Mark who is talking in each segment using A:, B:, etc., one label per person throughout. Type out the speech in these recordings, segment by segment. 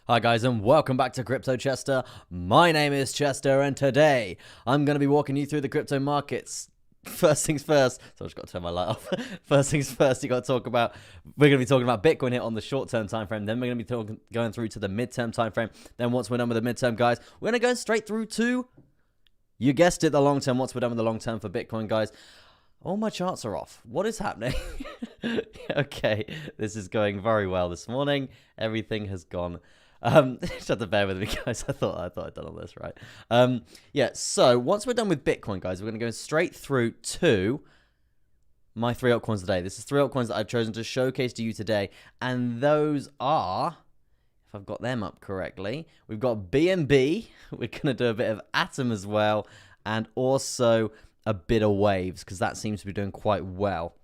A: Hi guys and welcome back to Crypto Chester. My name is Chester and today I'm going to be walking you through the crypto markets. First things first, so I just got to turn my light off. First things first, we're going to be talking about Bitcoin here on the short-term time frame. Then we're going to be going through to the midterm time frame. Then once we're done with the midterm, guys, we're going to go straight through to, you guessed it, the long term. Once we're done with the long term for Bitcoin, guys, all my charts are off. What is happening? Okay, this is going very well this morning. Everything has gone. Just have to bear with me, guys. I thought I'd done all this right. Yeah. So once we're done with Bitcoin, guys, we're going to go straight through to my 3 altcoins today. This is 3 altcoins that I've chosen to showcase to you today, and those are, if I've got them up correctly, we've got BNB. We're going to do a bit of Atom as well, and also a bit of Waves because that seems to be doing quite well.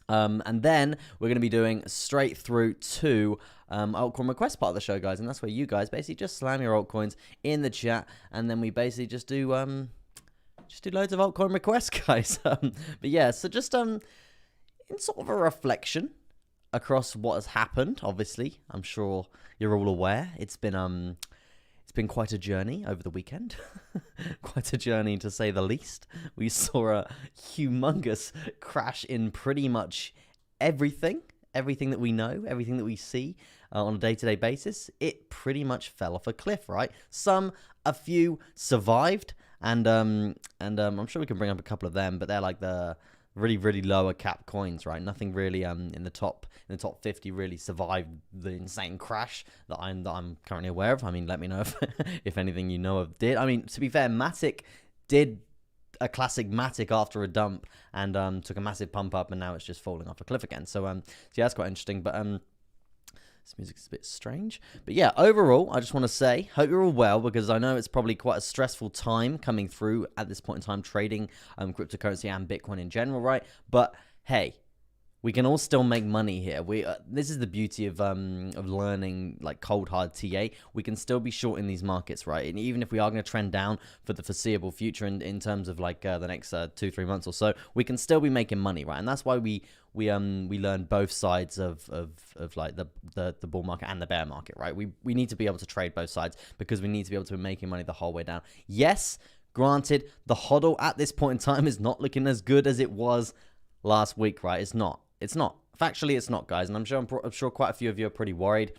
A: And then we're going to be doing straight through to altcoin request part of the show, guys, and that's where you guys basically just slam your altcoins in the chat, and then we basically just do loads of altcoin requests, guys. But yeah, so just in sort of a reflection across what has happened. Obviously, I'm sure you're all aware it's been quite a journey over the weekend. Quite a journey, to say the least. We saw a humongous crash in pretty much everything that we know, everything that we see on a day-to-day basis. It pretty much fell off a cliff, right? A few survived, and I'm sure we can bring up a couple of them, but they're like the really lower cap coins, right? Nothing really in the top 50 really survived the insane crash that I'm currently aware of. I mean, let me know if anything you know of did. I mean, to be fair, Matic did a classic Matic after a dump and took a massive pump up, and now it's just falling off a cliff again. So yeah, that's quite interesting. But this music's a bit strange. But yeah, overall, I just want to say, hope you're all well, because I know it's probably quite a stressful time coming through at this point in time, trading cryptocurrency and Bitcoin in general, right? But hey, we can all still make money here. This is the beauty of learning like cold hard TA. We can still be short in these markets, right? And even if we are going to trend down for the foreseeable future in terms of like the next 2-3 months or so, we can still be making money, right? And that's why we learn both sides of like the bull market and the bear market, right? We need to be able to trade both sides because we need to be able to be making money the whole way down. Yes, granted, the hodl at this point in time is not looking as good as it was last week, right? It's not. Factually, it's not, guys. And I'm sure quite a few of you are pretty worried.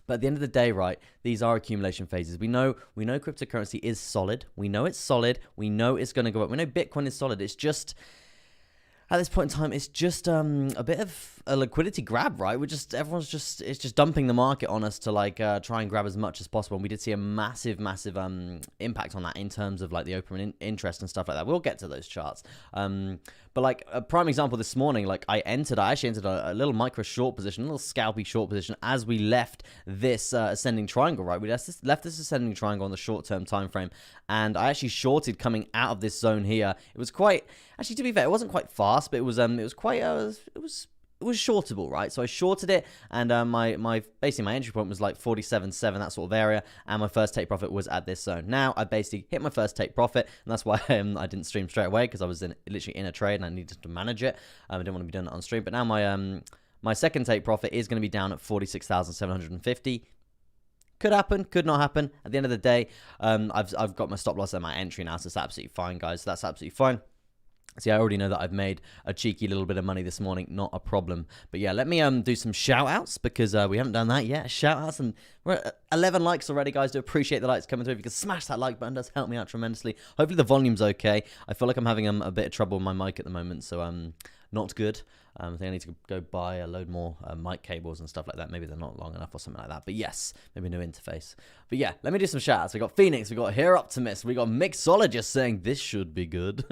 A: But at the end of the day, right, these are accumulation phases. We know cryptocurrency is solid. We know it's solid. We know it's going to go up. We know Bitcoin is solid. It's just, at this point in time, it's just a bit of a liquidity grab, right? Everyone's just dumping the market on us to like try and grab as much as possible. And we did see a massive impact on that in terms of like the open interest and stuff like that. We'll get to those charts. But like a prime example this morning, like I actually entered a little micro short position, a little scalpy short position as we left this ascending triangle, right? We left this ascending triangle on the short-term time frame, and I actually shorted coming out of this zone here. It was quite, actually, to be fair, it wasn't quite fast, but it was quite it was shortable, right? So I shorted it, and basically my entry point was like 47.7, that sort of area, and my first take profit was at this zone. Now I basically hit my first take profit, and that's why I didn't stream straight away, because I was literally in a trade and I needed to manage it. I didn't want to be doing it on stream. But now my second take profit is going to be down at 46,750. Could happen, could not happen. At the end of the day, I've got my stop loss and my entry now, so it's absolutely fine, guys. So that's absolutely fine. See, I already know that I've made a cheeky little bit of money this morning. Not a problem. But yeah, let me do some shout-outs, because we haven't done that yet. Shout-outs, and we're at 11 likes already, guys. Do appreciate the likes coming through. If you can smash that like button, does help me out tremendously. Hopefully the volume's okay. I feel like I'm having a bit of trouble with my mic at the moment, so not good. I think I need to go buy a load more mic cables and stuff like that. Maybe they're not long enough or something like that. But yes, maybe a new interface. But yeah, let me do some shout-outs. We got Phoenix, we got Here Optimist, we got Mixologist saying this should be good.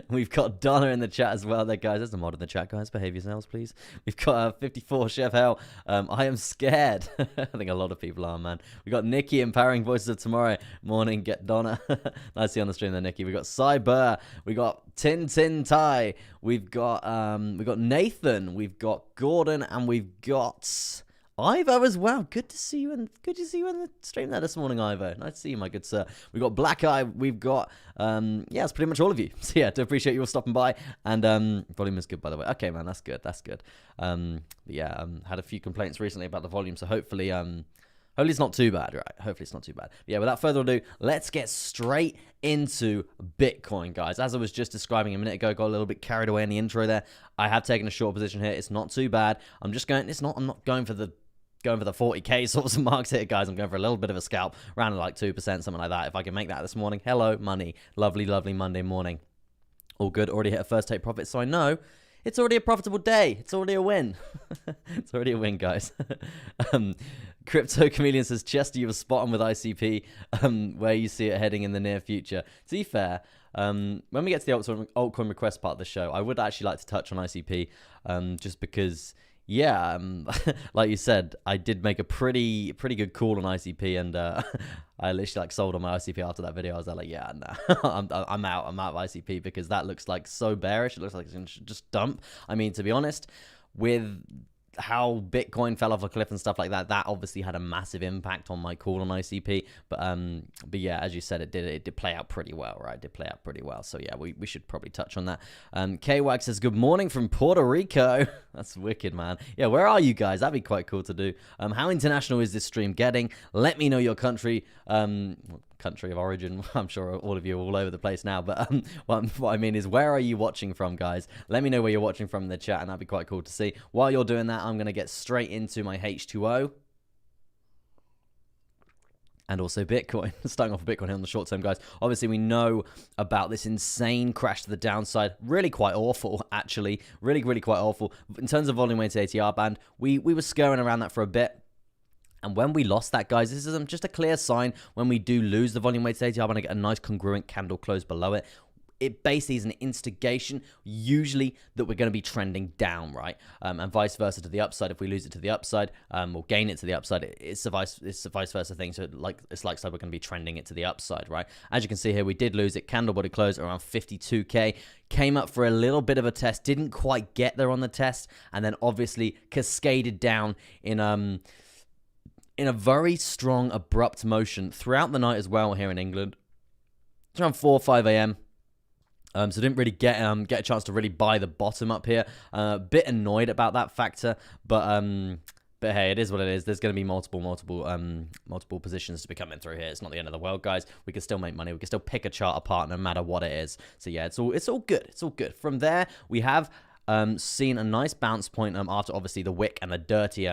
A: We've got Donna in the chat as well there, guys. There's a mod in the chat, guys. Behave yourselves, please. We've got 54 Chef Hell. I am scared. I think a lot of people are, man. We got Nikki, Empowering Voices of Tomorrow. Morning, get Donna. Nice to see you on the stream there, Nikki. We got Cyber. We got Tin Tai. We've got Nathan. We've got Gordon, and we've got Ivo as well. Good to see you in the stream there this morning, Ivo. Nice to see you, my good sir. We've got Black Eye. We've got yeah, it's pretty much all of you. So yeah, do appreciate you all stopping by. And volume is good, by the way. Okay, man, that's good. Yeah, had a few complaints recently about the volume, so hopefully Hopefully it's not too bad, right? Hopefully it's not too bad. Yeah, without further ado, let's get straight into Bitcoin, guys. As I was just describing a minute ago, got a little bit carried away in the intro there. I have taken a short position here. It's not too bad. I'm not going for the 40k sorts of marks here, guys. I'm going for a little bit of a scalp, around like 2%, something like that. If I can make that this morning, hello, money. Lovely, lovely Monday morning. All good. Already hit a first take profit, so I know it's already a profitable day. It's already a win. It's already a win, guys. Crypto Chameleon says, Chester, you were spot on with ICP, where you see it heading in the near future. To be fair, when we get to the altcoin request part of the show, I would actually like to touch on ICP, just because, yeah, like you said, I did make a pretty good call on ICP, and I literally like sold on my ICP after that video. I was like, yeah, no, I'm out of ICP because that looks like so bearish. It looks like it's gonna just dump. I mean, to be honest, with how Bitcoin fell off a cliff and stuff like that, that obviously had a massive impact on my call on ICP. But yeah, as you said, it did play out pretty well, right? It did play out pretty well. So yeah, we should probably touch on that. K-Wag says, good morning from Puerto Rico. That's wicked, man. Yeah, where are you guys? That'd be quite cool to do. How international is this stream getting? Let me know your country of origin. I'm sure all of you are all over the place now, but what I mean is, where are you watching from, guys? Let me know where you're watching from in the chat, and that'd be quite cool to see. While you're doing that, I'm going to get straight into my H2O and also Bitcoin. Starting off with Bitcoin here on the short term, guys. Obviously, we know about this insane crash to the downside. Really quite awful, actually. Really quite awful. In terms of volume weighted ATR band, we were scurrying around that for a bit. And when we lost that, guys, this is just a clear sign when we do lose the volume weighted ATR band and get a nice congruent candle close below it. It basically is an instigation, usually, that we're going to be trending down, right? And vice versa to the upside. If we lose it to the upside, or gain it to the upside, it's a vice versa thing. So it's like we're going to be trending it to the upside, right? As you can see here, we did lose it. Candle body close around 52k. Came up for a little bit of a test. Didn't quite get there on the test. And then obviously cascaded down in a very strong, abrupt motion throughout the night as well here in England. It's around 4 or 5 a.m. So didn't really get a chance to really buy the bottom up here. Bit annoyed about that factor, but hey, it is what it is. There's going to be multiple positions to be coming through here. It's not the end of the world, guys. We can still make money. We can still pick a chart apart no matter what it is. So yeah, it's all good. It's all good. From there, we have seen a nice bounce point after obviously the wick and the dirty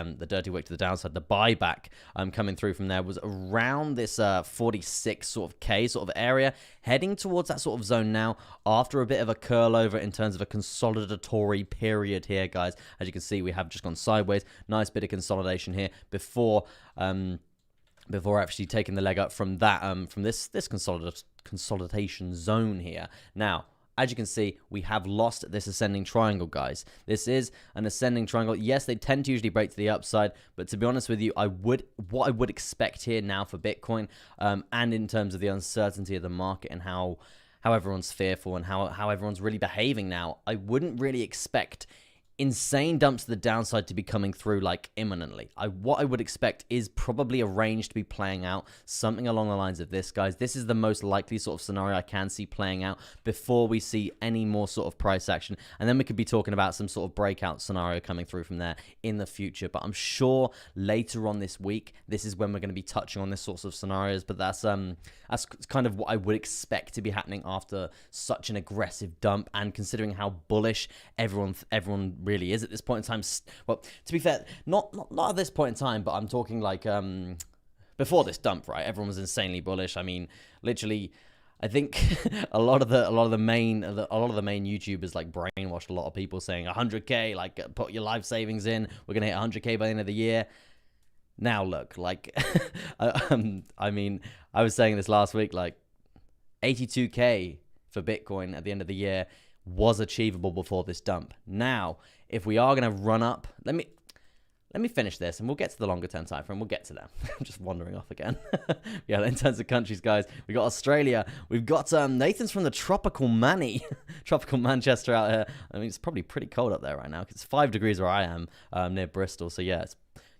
A: wick to the downside. The buyback coming through from there was around this 46 sort of K sort of area, heading towards that sort of zone now after a bit of a curl over in terms of a consolidatory period here, guys. As you can see, we have just gone sideways. Nice bit of consolidation here before actually taking the leg up from that from this consolidation zone here. Now, as you can see, we have lost this ascending triangle, guys. This is an ascending triangle. Yes, they tend to usually break to the upside, but to be honest with you, what I would expect here now for Bitcoin, and in terms of the uncertainty of the market and how everyone's fearful and how everyone's really behaving now, I wouldn't really expect insane dumps to the downside to be coming through like imminently. What I would expect is probably a range to be playing out, something along the lines of this, guys. This is the most likely sort of scenario I can see playing out before we see any more sort of price action, and then we could be talking about some sort of breakout scenario coming through from there in the future. But I'm sure later on this week, this is when we're going to be touching on this sorts of scenarios. But that's kind of what I would expect to be happening after such an aggressive dump, and considering how bullish everyone really is at this point in time. Well, to be fair, not at this point in time, but I'm talking like before this dump, right? Everyone was insanely bullish. I mean, literally, I think a lot of the main YouTubers like brainwashed a lot of people saying 100k, like put your life savings in. We're gonna hit 100k by the end of the year. Now look, like, I mean, I was saying this last week, like 82k for Bitcoin at the end of the year was achievable before this dump. Now, if we are going to run up, let me finish this and we'll get to the longer term time frame. We'll get to that. I'm just wandering off again. Yeah, in terms of countries, guys, we got Australia. We've got Nathan's from the tropical Manny, tropical Manchester out here. I mean, it's probably pretty cold up there right now because it's 5 degrees where I am, near Bristol. So yeah,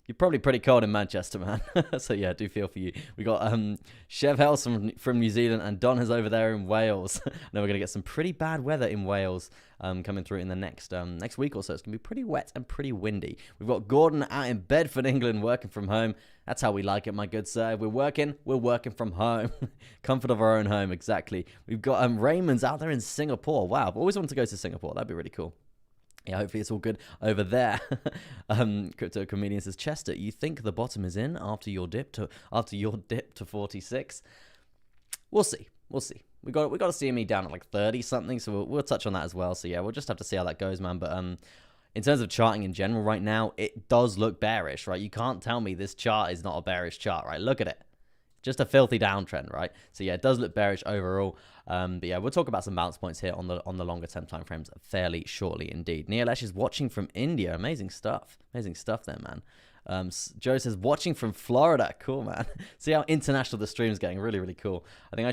A: You're probably pretty cold in Manchester, man. So yeah, I do feel for you. We got Chev Hells from New Zealand, and Don is over there in Wales. Now we're gonna get some pretty bad weather in Wales coming through in the next week or so. It's gonna be pretty wet and pretty windy. We've got Gordon out in Bedford, England, working from home. That's how we like it, my good sir. We're working from home. Comfort of our own home, exactly. We've got Raymond's out there in Singapore. Wow, I've always wanted to go to Singapore. That'd be really cool. Yeah, hopefully it's all good over there. Crypto Comedian says, Chester, you think the bottom is in after your dip to 46? We'll see. We got a CME down at like 30 something, so we'll touch on that as well. So yeah, we'll just have to see how that goes, man. But in terms of charting in general right now, it does look bearish, right? You can't tell me this chart is not a bearish chart, right? Look at it. Just a filthy downtrend, right? So yeah, it does look bearish overall. But yeah, we'll talk about some bounce points here on the longer term time frames fairly shortly indeed. Neelesh is watching from India. Amazing stuff there, man. Joe says watching from Florida. Cool, man. See how international the stream is getting. Really, really cool. I think I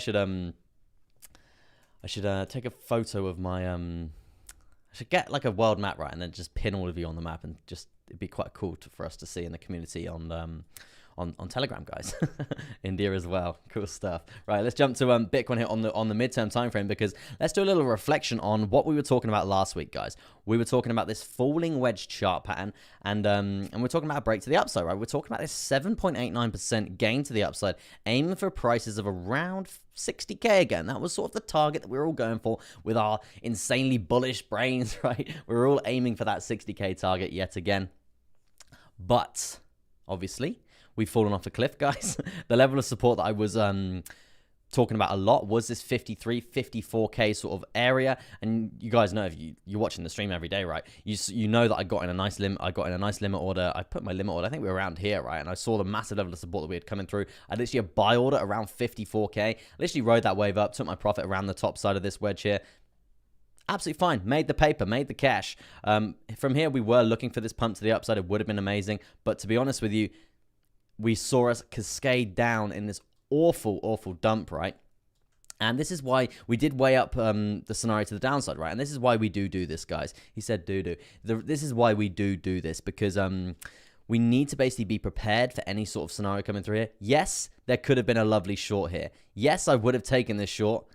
A: should take a photo of my I should get like a world map, right, and then just pin all of you on the map, and just it'd be quite cool for us to see in the community on Telegram, guys. India as well. Cool stuff. Right, let's jump to Bitcoin here on the midterm time frame, because let's do a little reflection on what we were talking about last week, guys. We were talking about this falling wedge chart pattern, and we're talking about a break to the upside, right? We're talking about this 7.89% gain to the upside, aiming for prices of around 60K again. That was sort of the target that we were all going for with our insanely bullish brains, right? We were all aiming for that 60K target yet again. But obviously, we've fallen off a cliff, guys. The level of support that I was talking about a lot was this 53, 54K sort of area. And you guys know, if you're watching the stream every day, right? You know that I got in a nice limit. Order. I put my limit order. I think we were around here, right? And I saw the massive level of support that we had coming through. I literally a buy order around 54K. I literally rode that wave up, took my profit around the top side of this wedge here. Absolutely fine. Made the paper, made the cash. From here, we were looking for this pump to the upside. It would have been amazing. But to be honest with you, we saw us cascade down in this awful, awful dump, right? And this is why we did weigh up the scenario to the downside, right? And this is why we do this, guys. He said do. This is why we do this, because we need to basically be prepared for any sort of scenario coming through here. Yes, there could have been a lovely short here. Yes, I would have taken this short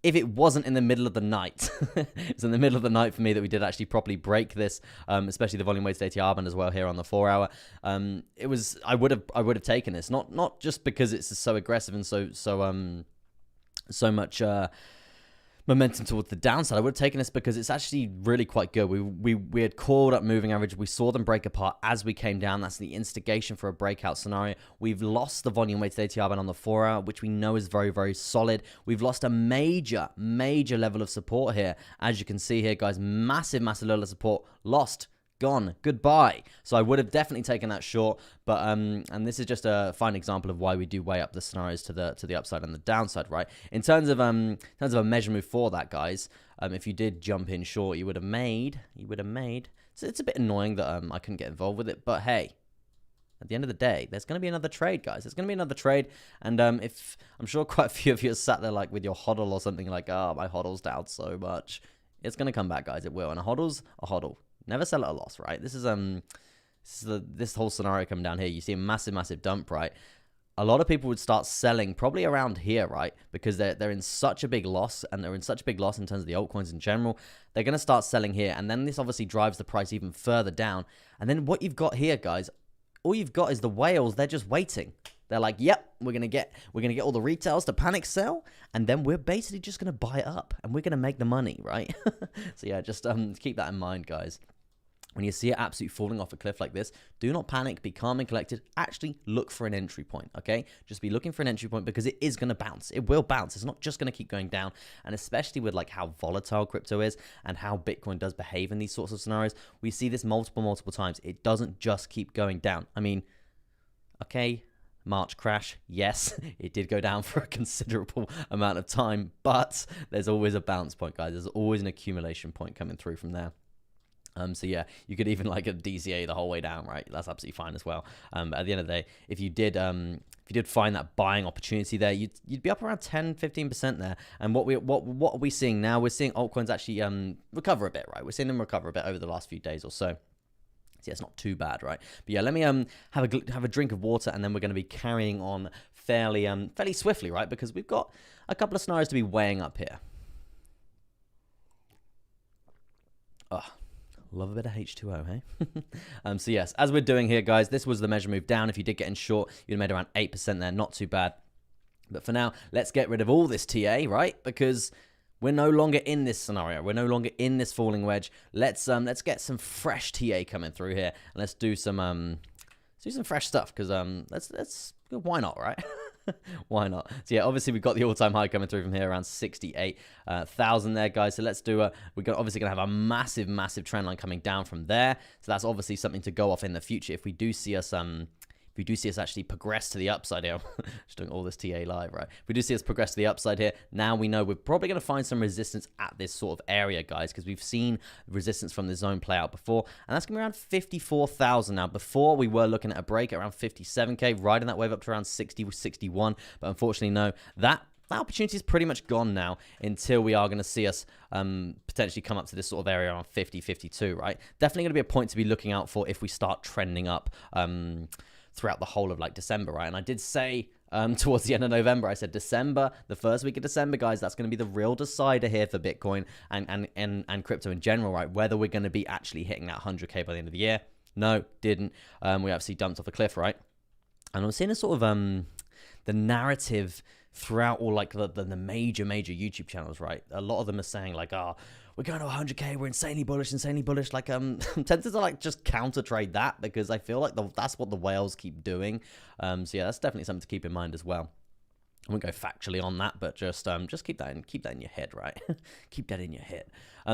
A: if it wasn't in the middle of the night. It's in the middle of the night for me that we did actually properly break this, especially the volume weighted ATR band as well here on the 4 hour. I would have taken this, not just because it's so aggressive and so much momentum towards the downside. I would have taken this because it's actually really quite good. We had called up moving average. We saw them break apart as we came down. That's the instigation for a breakout scenario. We've lost the volume weighted ATR band on the 4 hour, which we know is very, very solid. We've lost a major level of support here. As you can see here, guys, massive level of support lost. Gone. Goodbye. So I would have definitely taken that short, but and this is just a fine example of why we do weigh up the scenarios to the upside and the downside, right? In terms of a measure move for that, guys, if you did jump in short, you would have made. So it's a bit annoying that I couldn't get involved with it, but hey, at the end of the day, there's going to be another trade, guys. There's going to be another trade, and if I'm sure quite a few of you are sat there like with your hodl or something like, oh, my hodl's down so much. It's going to come back, guys. It will, and a hodl's a hodl. Never sell at a loss, right? This is this whole scenario coming down here. You see a massive dump, right? A lot of people would start selling probably around here, right? Because they're in such a big loss, and they're in such a big loss in terms of the altcoins in general. They're going to start selling here, and then this obviously drives the price even further down. And then what you've got here, guys, all you've got is the whales. They're just waiting. They're like, yep, we're gonna get all the retails to panic sell, and then we're basically just gonna buy it up, and we're gonna make the money, right? So yeah, just keep that in mind, guys. When you see it absolutely falling off a cliff like this, do not panic, be calm and collected. Actually look for an entry point, okay? Just be looking for an entry point, because it is going to bounce. It will bounce. It's not just going to keep going down. And especially with like how volatile crypto is and how Bitcoin does behave in these sorts of scenarios, we see this multiple times. It doesn't just keep going down. I mean, okay, March crash, yes, it did go down for a considerable amount of time, but there's always a bounce point, guys. There's always an accumulation point coming through from there. So yeah, you could even like a DCA the whole way down, right? That's absolutely fine as well. At the end of the day, if you did find that buying opportunity there, you'd be up around 10-15% there. And what are we seeing now? We're seeing altcoins actually recover a bit, right? We're seeing them recover a bit over the last few days or so. So yeah, it's not too bad, right? But yeah, let me have a drink of water, and then we're going to be carrying on fairly swiftly, right? Because we've got a couple of scenarios to be weighing up here. Oh, love a bit of H2O, hey? So yes, as we're doing here, guys, this was the measure move down. If you did get in short, you'd have made around 8% there. Not too bad. But for now, let's get rid of all this TA, right? Because we're no longer in this scenario. We're no longer in this falling wedge. Let's get some fresh TA coming through here, and let's do some fresh stuff. Because let's why not, right? Why not? So yeah, obviously we've got the all-time high coming through from here around 68,000 there, guys. So let's do we're obviously gonna have a massive trend line coming down from there. So that's obviously something to go off in the future if we do see us actually progress to the upside here. Just doing all this TA live, right? If we do see us progress to the upside here, now we know we're probably going to find some resistance at this sort of area, guys, because we've seen resistance from the zone play out before, and that's going to be around 54,000 now. Before, we were looking at a break at around 57K, riding that wave up to around 60, 61, but unfortunately, no, that opportunity is pretty much gone now until we are going to see us potentially come up to this sort of area around 50, 52, right? Definitely going to be a point to be looking out for if we start trending up throughout the whole of like December, right? And I did say towards the end of November, I said December, the first week of December, guys, that's going to be the real decider here for Bitcoin and crypto in general, right? Whether we're going to be actually hitting that 100K by the end of the year. No, didn't. We obviously dumped off a cliff, right? And I'm seeing a sort of the narrative throughout all like the major YouTube channels, right? A lot of them are saying like, we're going to 100K, we're insanely bullish. Like, I'm tempted to like just counter trade that, because I feel like that's what the whales keep doing. So yeah, that's definitely something to keep in mind as well. I won't go factually on that, but just keep that in your head, right? Keep that in your head.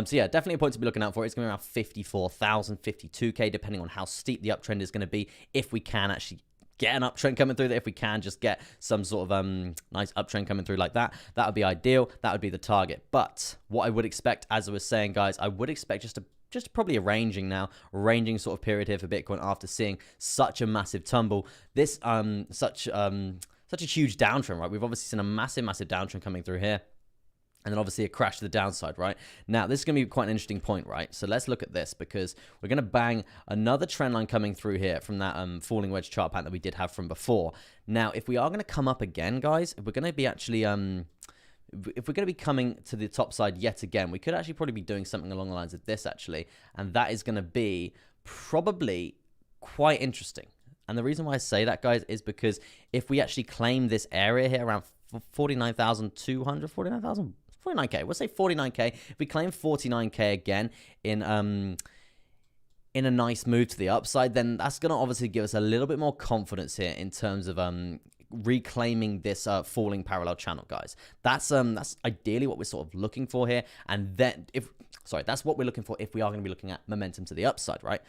A: So yeah, definitely a point to be looking out for. It's going to be around 54,000, 52K, depending on how steep the uptrend is going to be. If we can actually get an uptrend coming through, that if we can just get some sort of nice uptrend coming through like that, that would be ideal. That would be the target. But what I would expect, as I was saying, guys, I would expect just probably a ranging sort of period here for Bitcoin after seeing such a massive tumble. This such a huge downtrend, right? We've obviously seen a massive downtrend coming through here. And then obviously a crash to the downside, right? Now, this is going to be quite an interesting point, right? So let's look at this, because we're going to bang another trend line coming through here from that falling wedge chart pattern that we did have from before. Now, if we are going to come up again, guys, if we're going to be actually if we're going to be coming to the top side yet again, we could actually probably be doing something along the lines of this, actually. And that is going to be probably quite interesting. And the reason why I say that, guys, is because if we actually claim this area here around 49,200, 49K, we'll say 49K. If we claim 49K again in a nice move to the upside, then that's going to obviously give us a little bit more confidence here in terms of reclaiming this falling parallel channel, guys. That's ideally what we're sort of looking for here. And then that's what we're looking for if we are going to be looking at momentum to the upside, right?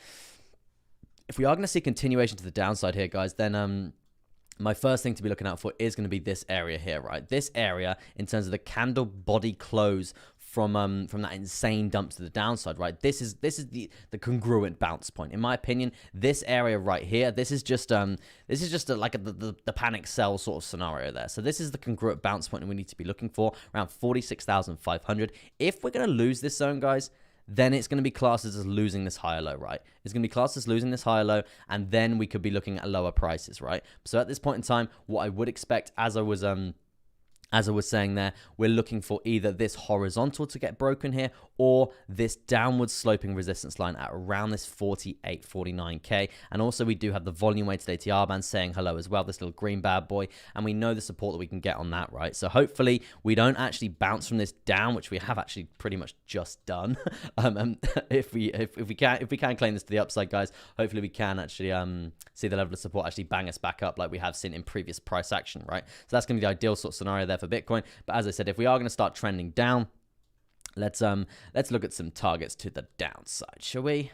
A: If we are going to see continuation to the downside here, guys, then my first thing to be looking out for is going to be this area here, right? This area, in terms of the candle body close from that insane dump to the downside, right? This is the congruent bounce point, in my opinion. This area right here, this is just the panic sell sort of scenario there. So this is the congruent bounce point that we need to be looking for, around 46,500. If we're going to lose this zone, guys, then it's going to be classed as losing this higher low, right? It's going to be classed as losing this higher low, and then we could be looking at lower prices, right? So at this point in time, what I would expect, as I was saying there, we're looking for either this horizontal to get broken here, or this downward sloping resistance line at around this 48, 49K. And also we do have the volume weighted ATR band saying hello as well, this little green bad boy, and we know the support that we can get on that, right? So hopefully we don't actually bounce from this down, which we have actually pretty much just done. If we can claim this to the upside, guys, hopefully we can actually see the level of support actually bang us back up like we have seen in previous price action, right? So that's going to be the ideal sort of scenario there for Bitcoin. But as I said, if we are going to start trending down, let's look at some targets to the downside, shall we?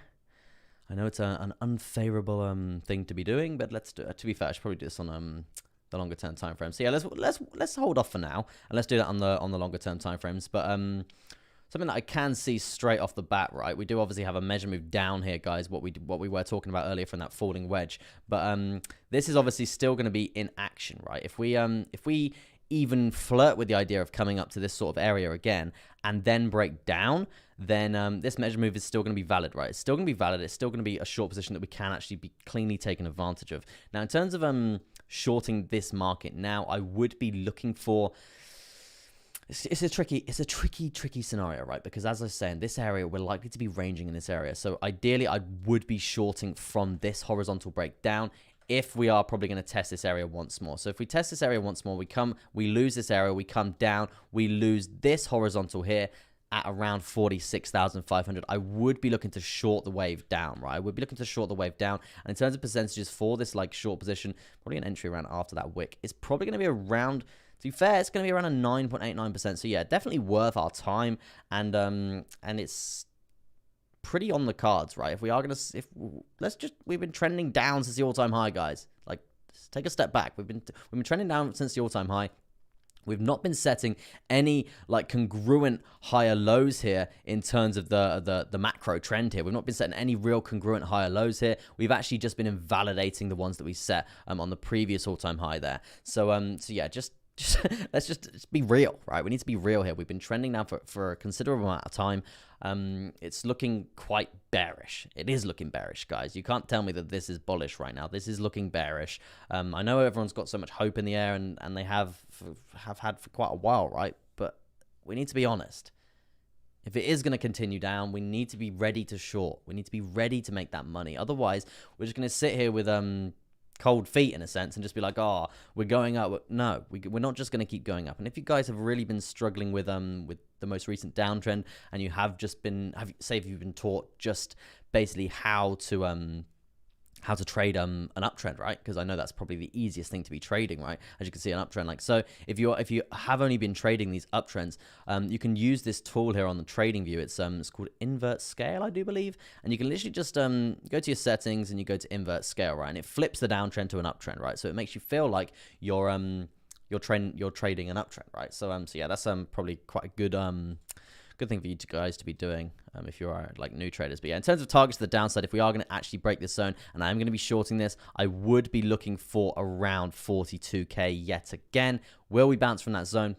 A: I know it's an unfavorable thing to be doing, but let's do it. To be fair, I should probably do this on the longer term time frame. So yeah, let's hold off for now, and let's do that on the longer term time frames. But something that I can see straight off the bat, right? We do obviously have a measure move down here, guys, what we were talking about earlier from that falling wedge. But this is obviously still going to be in action, right? If we even flirt with the idea of coming up to this sort of area again and then break down, then this measure move is still going to be valid, right? It's still going to be valid. It's still going to be a short position that we can actually be cleanly taken advantage of. Now, in terms of shorting this market now, I would be looking for... It's a tricky scenario, right? Because as I was saying, this area, we're likely to be ranging in this area. So ideally, I would be shorting from this horizontal breakdown if we are probably going to test this area once more. So if we test this area once more, we lose this area, we come down, we lose this horizontal here at around 46,500. I would be looking to short the wave down, right? I would be looking to short the wave down. And in terms of percentages for this like short position, probably an entry around after that wick, it's probably going to be around, to be fair, it's going to be around a 9.89%. So yeah, definitely worth our time. And it's pretty on the cards, right? If we are going to, we've been trending down since the all-time high, guys. Like, just take a step back. We've been trending down since the all-time high. We've not been setting any like congruent higher lows here in terms of the macro trend here. We've not been setting any real congruent higher lows here. We've actually just been invalidating the ones that we set on the previous all-time high there. So yeah, just let's just be real, right? We need to be real here. We've been trending now for a considerable amount of time. It's looking quite bearish. It is looking bearish, guys. You can't tell me that this is bullish right now. This is looking bearish. I know everyone's got so much hope in the air, and they have had for quite a while, right? But we need to be honest. If it is going to continue down, we need to be ready to short. We need to be ready to make that money. Otherwise, we're just going to sit here with cold feet in a sense and just be like, oh, we're going up. No, we're not just going to keep going up. And if you guys have really been struggling with the most recent downtrend, and you have just been, if you've been taught just basically how to trade an uptrend, right? Because I know that's probably the easiest thing to be trading, right? As you can see, an uptrend. Like, so if you have only been trading these uptrends, you can use this tool here on the TradingView. It's called invert scale, I do believe, and you can literally just go to your settings and you go to invert scale, right? And it flips the downtrend to an uptrend, right? So it makes you feel like you're trading an uptrend, right? So yeah, that's probably quite a good thing for you guys to be doing if you are like new traders. But yeah, in terms of targets to the downside, if we are going to actually break this zone, and I am going to be shorting this, I would be looking for around 42k yet again. Will we bounce from that zone?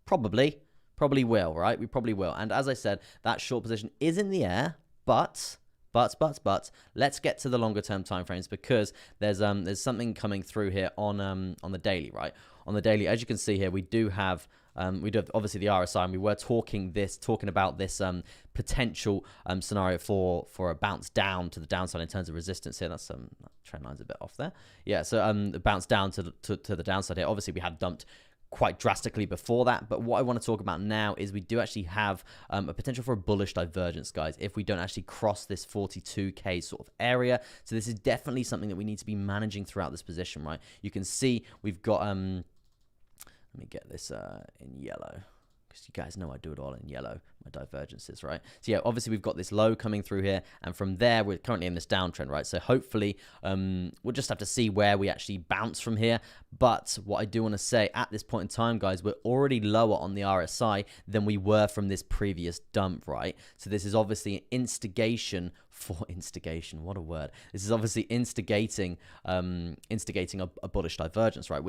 A: Probably will, right? We probably will. And as I said, that short position is in the air, but let's get to the longer term timeframes, because there's something coming through here on the daily, right? On the daily, as you can see here, we do have obviously the RSI, and we were talking about this potential scenario for a bounce down to the downside in terms of resistance here. That's trend line's a bit off there. Yeah, so the bounce down to the downside here. Obviously, we have dumped quite drastically before that, but what I want to talk about now is we do actually have a potential for a bullish divergence, guys, if we don't actually cross this 42k sort of area. So this is definitely something that we need to be managing throughout this position, right? You can see we've got let me get this in yellow, because you guys know I do it all in yellow, my divergences, right? So yeah, obviously we've got this low coming through here, and from there we're currently in this downtrend, right? So hopefully we'll just have to see where we actually bounce from here. But what I do want to say at this point in time, guys, we're already lower on the RSI than we were from this previous dump, right? So this is obviously an instigation, what a word. This is obviously instigating a bullish divergence, right?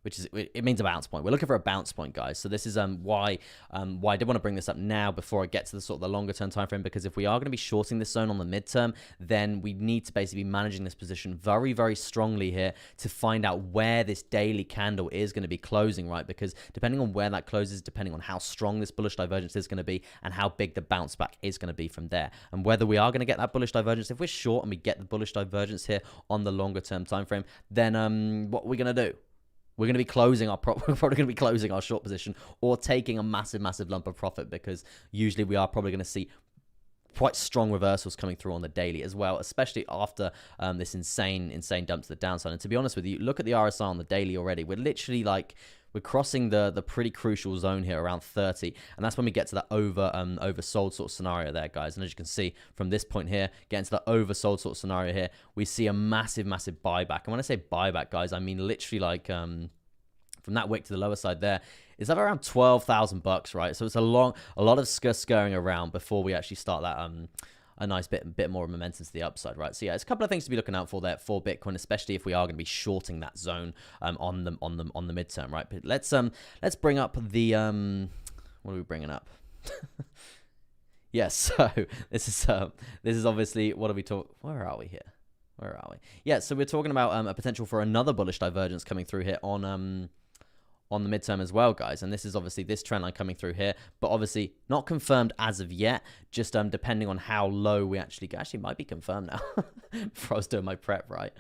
A: It means a bounce point. We're looking for a bounce point, guys. So this is why I did want to bring this up now before I get to the sort of the longer term time frame, because if we are going to be shorting this zone on the midterm, then we need to basically be managing this position very, very strongly here to find out where this daily candle is going to be closing, right? Because depending on where that closes, depending on how strong this bullish divergence is going to be and how big the bounce back is going to be from there, and whether we are going to get that bullish divergence. If we're short and we get the bullish divergence here on the longer term time frame, then what are we going to do? We're going to be closing we're probably going to be closing our short position or taking a massive lump of profit, because usually we are probably going to see quite strong reversals coming through on the daily as well, especially after this insane dump to the downside. And to be honest with you, look at the RSI on the daily already. We're literally we're crossing the pretty crucial zone here around 30, and that's when we get to that oversold sort of scenario there, guys. And as you can see from this point here, getting to the oversold sort of scenario here, we see a massive buyback. And when I say buyback, guys, I mean literally from that wick to the lower side there, is that around $12,000 bucks, right? So it's a lot of scurrying around before we actually start that a nice bit more momentum to the upside, right? So yeah, it's a couple of things to be looking out for there for Bitcoin, especially if we are going to be shorting that zone on the midterm, right? But let's bring up the what are we bringing up? Yes, so this is obviously, what are we talking? Where are we here? Where are we? Yeah, so we're talking about a potential for another bullish divergence coming through here on the midterm as well, guys. And this is obviously this trend line coming through here, but obviously not confirmed as of yet, just depending on how low we actually go. Actually might be confirmed now before I was doing my prep, right?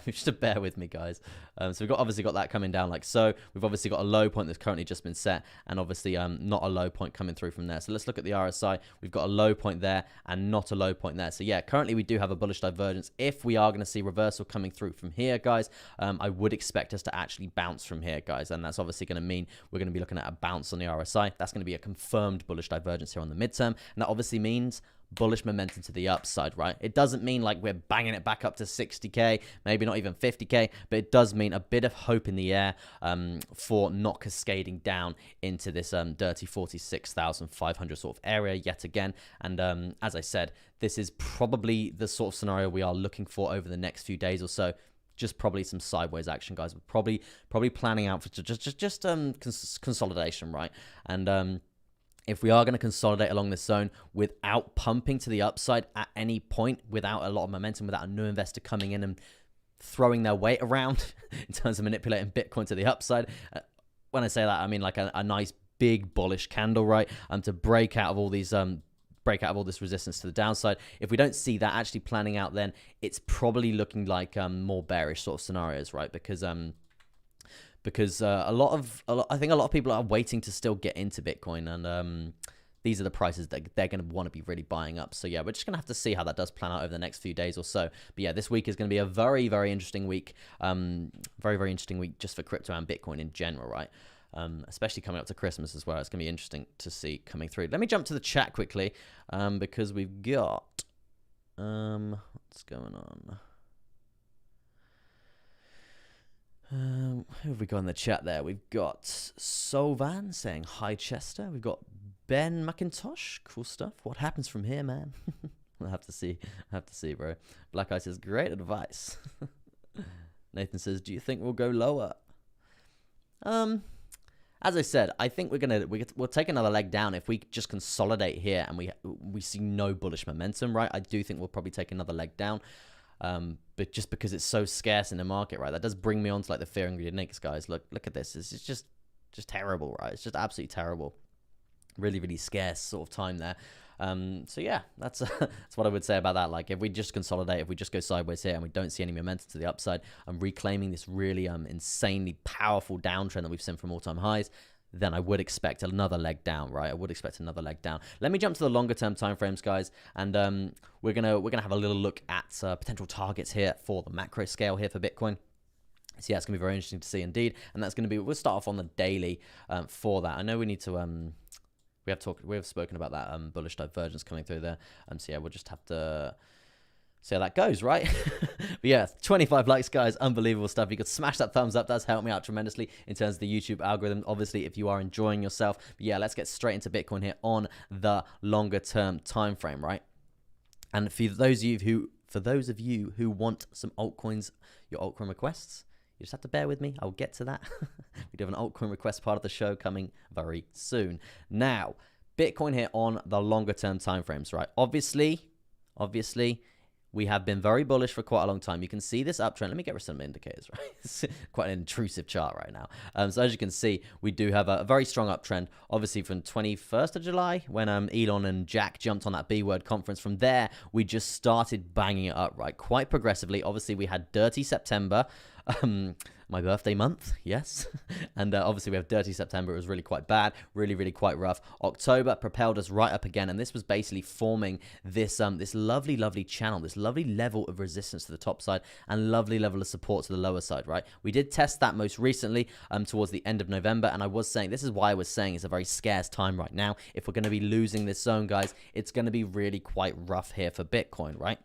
A: Just to bear with me, guys. So we've obviously got that coming down like so. We've obviously got a low point that's currently just been set, and obviously not a low point coming through from there. So let's look at the RSI. We've got a low point there and not a low point there. So yeah, currently we do have a bullish divergence. If we are going to see reversal coming through from here, guys, I would expect us to actually bounce from here, guys, and that's obviously going to mean we're going to be looking at a bounce on the RSI. That's going to be a confirmed bullish divergence here on the midterm, and that obviously means bullish momentum to the upside, right? It doesn't mean like we're banging it back up to 60k, maybe not even 50k, but it does mean a bit of hope in the air for not cascading down into this dirty 46,500 sort of area yet again. And as I said, this is probably the sort of scenario we are looking for over the next few days or so. Just probably some sideways action, guys. We're probably planning out for just consolidation, right? And if we are going to consolidate along this zone without pumping to the upside at any point, without a lot of momentum, without a new investor coming in and throwing their weight around in terms of manipulating Bitcoin to the upside, when I say that, I mean like a nice big bullish candle, right? To break out of all these this resistance to the downside. If we don't see that actually planning out, then it's probably looking like more bearish sort of scenarios, right? Because I think a lot of people are waiting to still get into Bitcoin, and these are the prices that they're going to want to be really buying up. So yeah, we're just going to have to see how that does plan out over the next few days or so. But yeah, this week is going to be a very, very interesting week. Very, very interesting week just for crypto and Bitcoin in general, right? Especially coming up to Christmas as well. It's going to be interesting to see coming through. Let me jump to the chat quickly, because we've got what's going on. Who have we got in the chat there? We've got Sovan saying hi, Chester. We've got Ben McIntosh. Cool stuff. What happens from here, man? I'll have to see. Bro. Black Eye says great advice. Nathan says, do you think we'll go lower? As I said, I think we'll take another leg down if we just consolidate here and we see no bullish momentum, right? I do think we'll probably take another leg down. But just because it's so scarce in the market, right? That does bring me on to like the fear and greed index, guys. Look at this. It's just terrible, right? It's just absolutely terrible. Really, really scarce sort of time there. So yeah, that's what I would say about that. Like if we just consolidate, if we just go sideways here and we don't see any momentum to the upside and reclaiming this really insanely powerful downtrend that we've seen from all-time highs, then I would expect another leg down, right? I would expect another leg down. Let me jump to the longer term timeframes, guys, and we're gonna have a little look at potential targets here for the macro scale here for Bitcoin. So yeah, it's gonna be very interesting to see indeed, and that's gonna be, we'll start off on the daily for that. I know we need to we have spoken about that bullish divergence coming through there. So yeah, we'll just have to see how that goes, right? But yeah, 25 likes, guys. Unbelievable stuff. You could smash that thumbs up. That's helped me out tremendously in terms of the YouTube algorithm, obviously, if you are enjoying yourself. But yeah, let's get straight into Bitcoin here on the longer term time frame, right? And for those of you who want some altcoins, your altcoin requests, you just have to bear with me. I'll get to that. We do have an altcoin request part of the show coming very soon. Now, Bitcoin here on the longer term timeframes, right? Obviously, we have been very bullish for quite a long time. You can see this uptrend. Let me get rid of some indicators, right? It's quite an intrusive chart right now. So as you can see, we do have a very strong uptrend, obviously from 21st of July when Elon and Jack jumped on that B-word conference. From there, we just started banging it up, right? Quite progressively. Obviously, we had dirty September. My birthday month, yes. And obviously we have dirty September. It was really quite bad, really quite rough. October propelled us right up again, and this was basically forming this this lovely channel, this lovely level of resistance to the top side and lovely level of support to the lower side, right? We did test that most recently towards the end of November, and I was saying, this is why I was saying it's a very scarce time right now. If we're going to be losing this zone, guys, it's going to be really quite rough here for Bitcoin, right?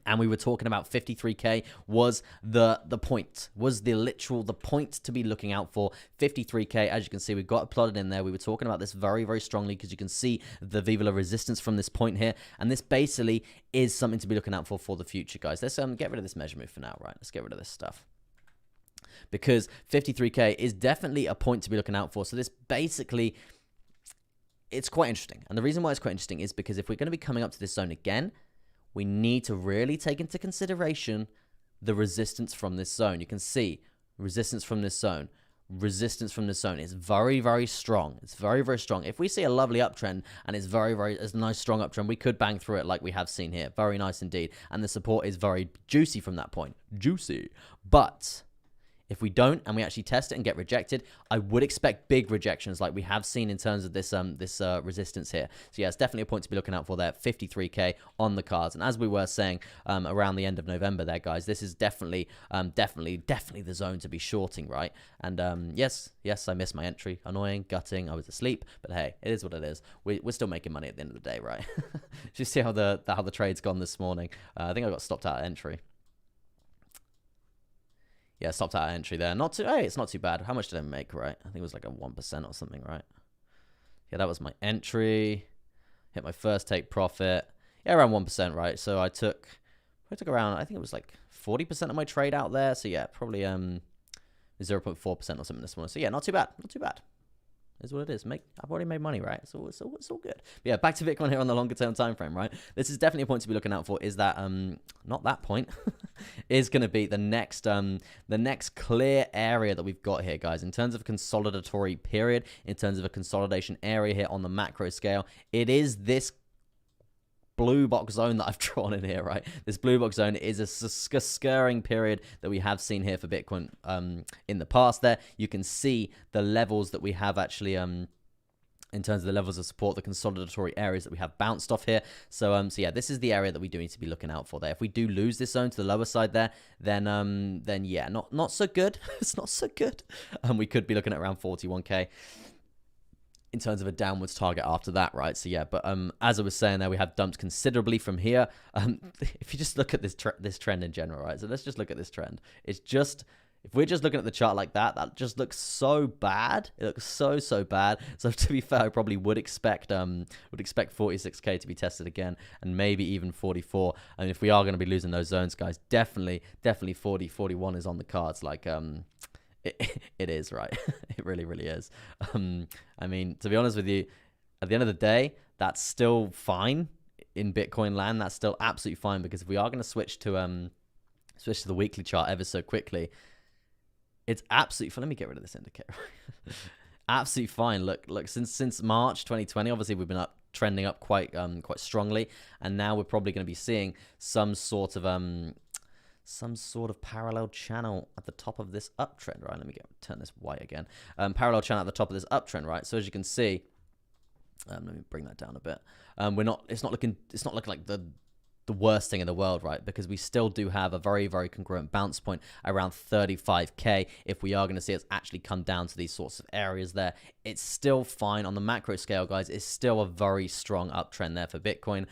A: And we were talking about 53K was the point, was the point to be looking out for. 53K, as you can see, we've got it plotted in there. We were talking about this very, very strongly because you can see the Viva La resistance from this point here. And this basically is something to be looking out for the future, guys. Let's get rid of this measure move for now, right? Let's get rid of this stuff. Because 53K is definitely a point to be looking out for. So this basically, it's quite interesting. And the reason why it's quite interesting is because if we're going to be coming up to this zone again, we need to really take into consideration the resistance from this zone. You can see resistance from this zone. Resistance from this zone is very, very strong. It's very, very strong. If we see a lovely uptrend and it's it's a nice strong uptrend, we could bang through it like we have seen here. Very nice indeed. And the support is very juicy from that point. Juicy. But if we don't and we actually test it and get rejected, I would expect big rejections like we have seen in terms of this resistance here. So yeah, it's definitely a point to be looking out for there. 53K on the cards. And as we were saying around the end of November there, guys, this is definitely the zone to be shorting, right? And yes, I missed my entry. Annoying, gutting. I was asleep, but hey, it is what it is. We're still making money at the end of the day, right? Did you see how the trade's gone this morning? I think I got stopped out of entry. Yeah, stopped out of entry there. Hey, it's not too bad. How much did I make, right? I think it was like a 1% or something, right? Yeah, that was my entry. Hit my first take profit. Yeah, around 1%, right? So I took around, I think it was like 40% of my trade out there. So yeah, probably 0.4% or something this morning. So yeah, not too bad. Not too bad. Is what it is. I've already made money, right? So it's all good. But yeah, back to Bitcoin here on the longer term time frame, right? This is definitely a point to be looking out for. Is that not that point is going to be the next clear area that we've got here, guys, in terms of consolidatory period, in terms of a consolidation area here on the macro scale. It is this blue box zone that I've drawn in here, right? This blue box zone is a scurrying period that we have seen here for Bitcoin in the past there. You can see the levels that we have actually in terms of the levels of support, the consolidatory areas that we have bounced off here. So yeah, this is the area that we do need to be looking out for there. If we do lose this zone to the lower side there, then yeah, not so good. It's not so good. We could be looking at around 41K. In terms of a downwards target after that, right? So yeah, but as I was saying there, we have dumped considerably from here. If you just look at this trend in general, right? So let's just look at this trend. It's just, if we're just looking at the chart like that, that just looks so bad. It looks so bad. So to be fair, I probably would expect 46K to be tested again, and maybe even 44. And if we are going to be losing those zones, guys, definitely 40, 41 is on the cards. Like it is, right? It really is. I mean, to be honest with you, at the end of the day, that's still fine in Bitcoin land. That's still absolutely fine, because if we are going to switch to the weekly chart ever so quickly, it's absolutely fine. Let me get rid of this indicator. Absolutely fine. Look, since March 2020, obviously we've been trending up quite strongly, and now we're probably going to be seeing some sort of parallel channel at the top of this uptrend, right? Let me turn this white again. Parallel channel at the top of this uptrend, right? So as you can see, let me bring that down a bit. It's not looking like the worst thing in the world, right? Because we still do have a very, very congruent bounce point around 35K. If we are going to see it actually come down to these sorts of areas there, it's still fine on the macro scale, guys. It's still a very strong uptrend there for Bitcoin.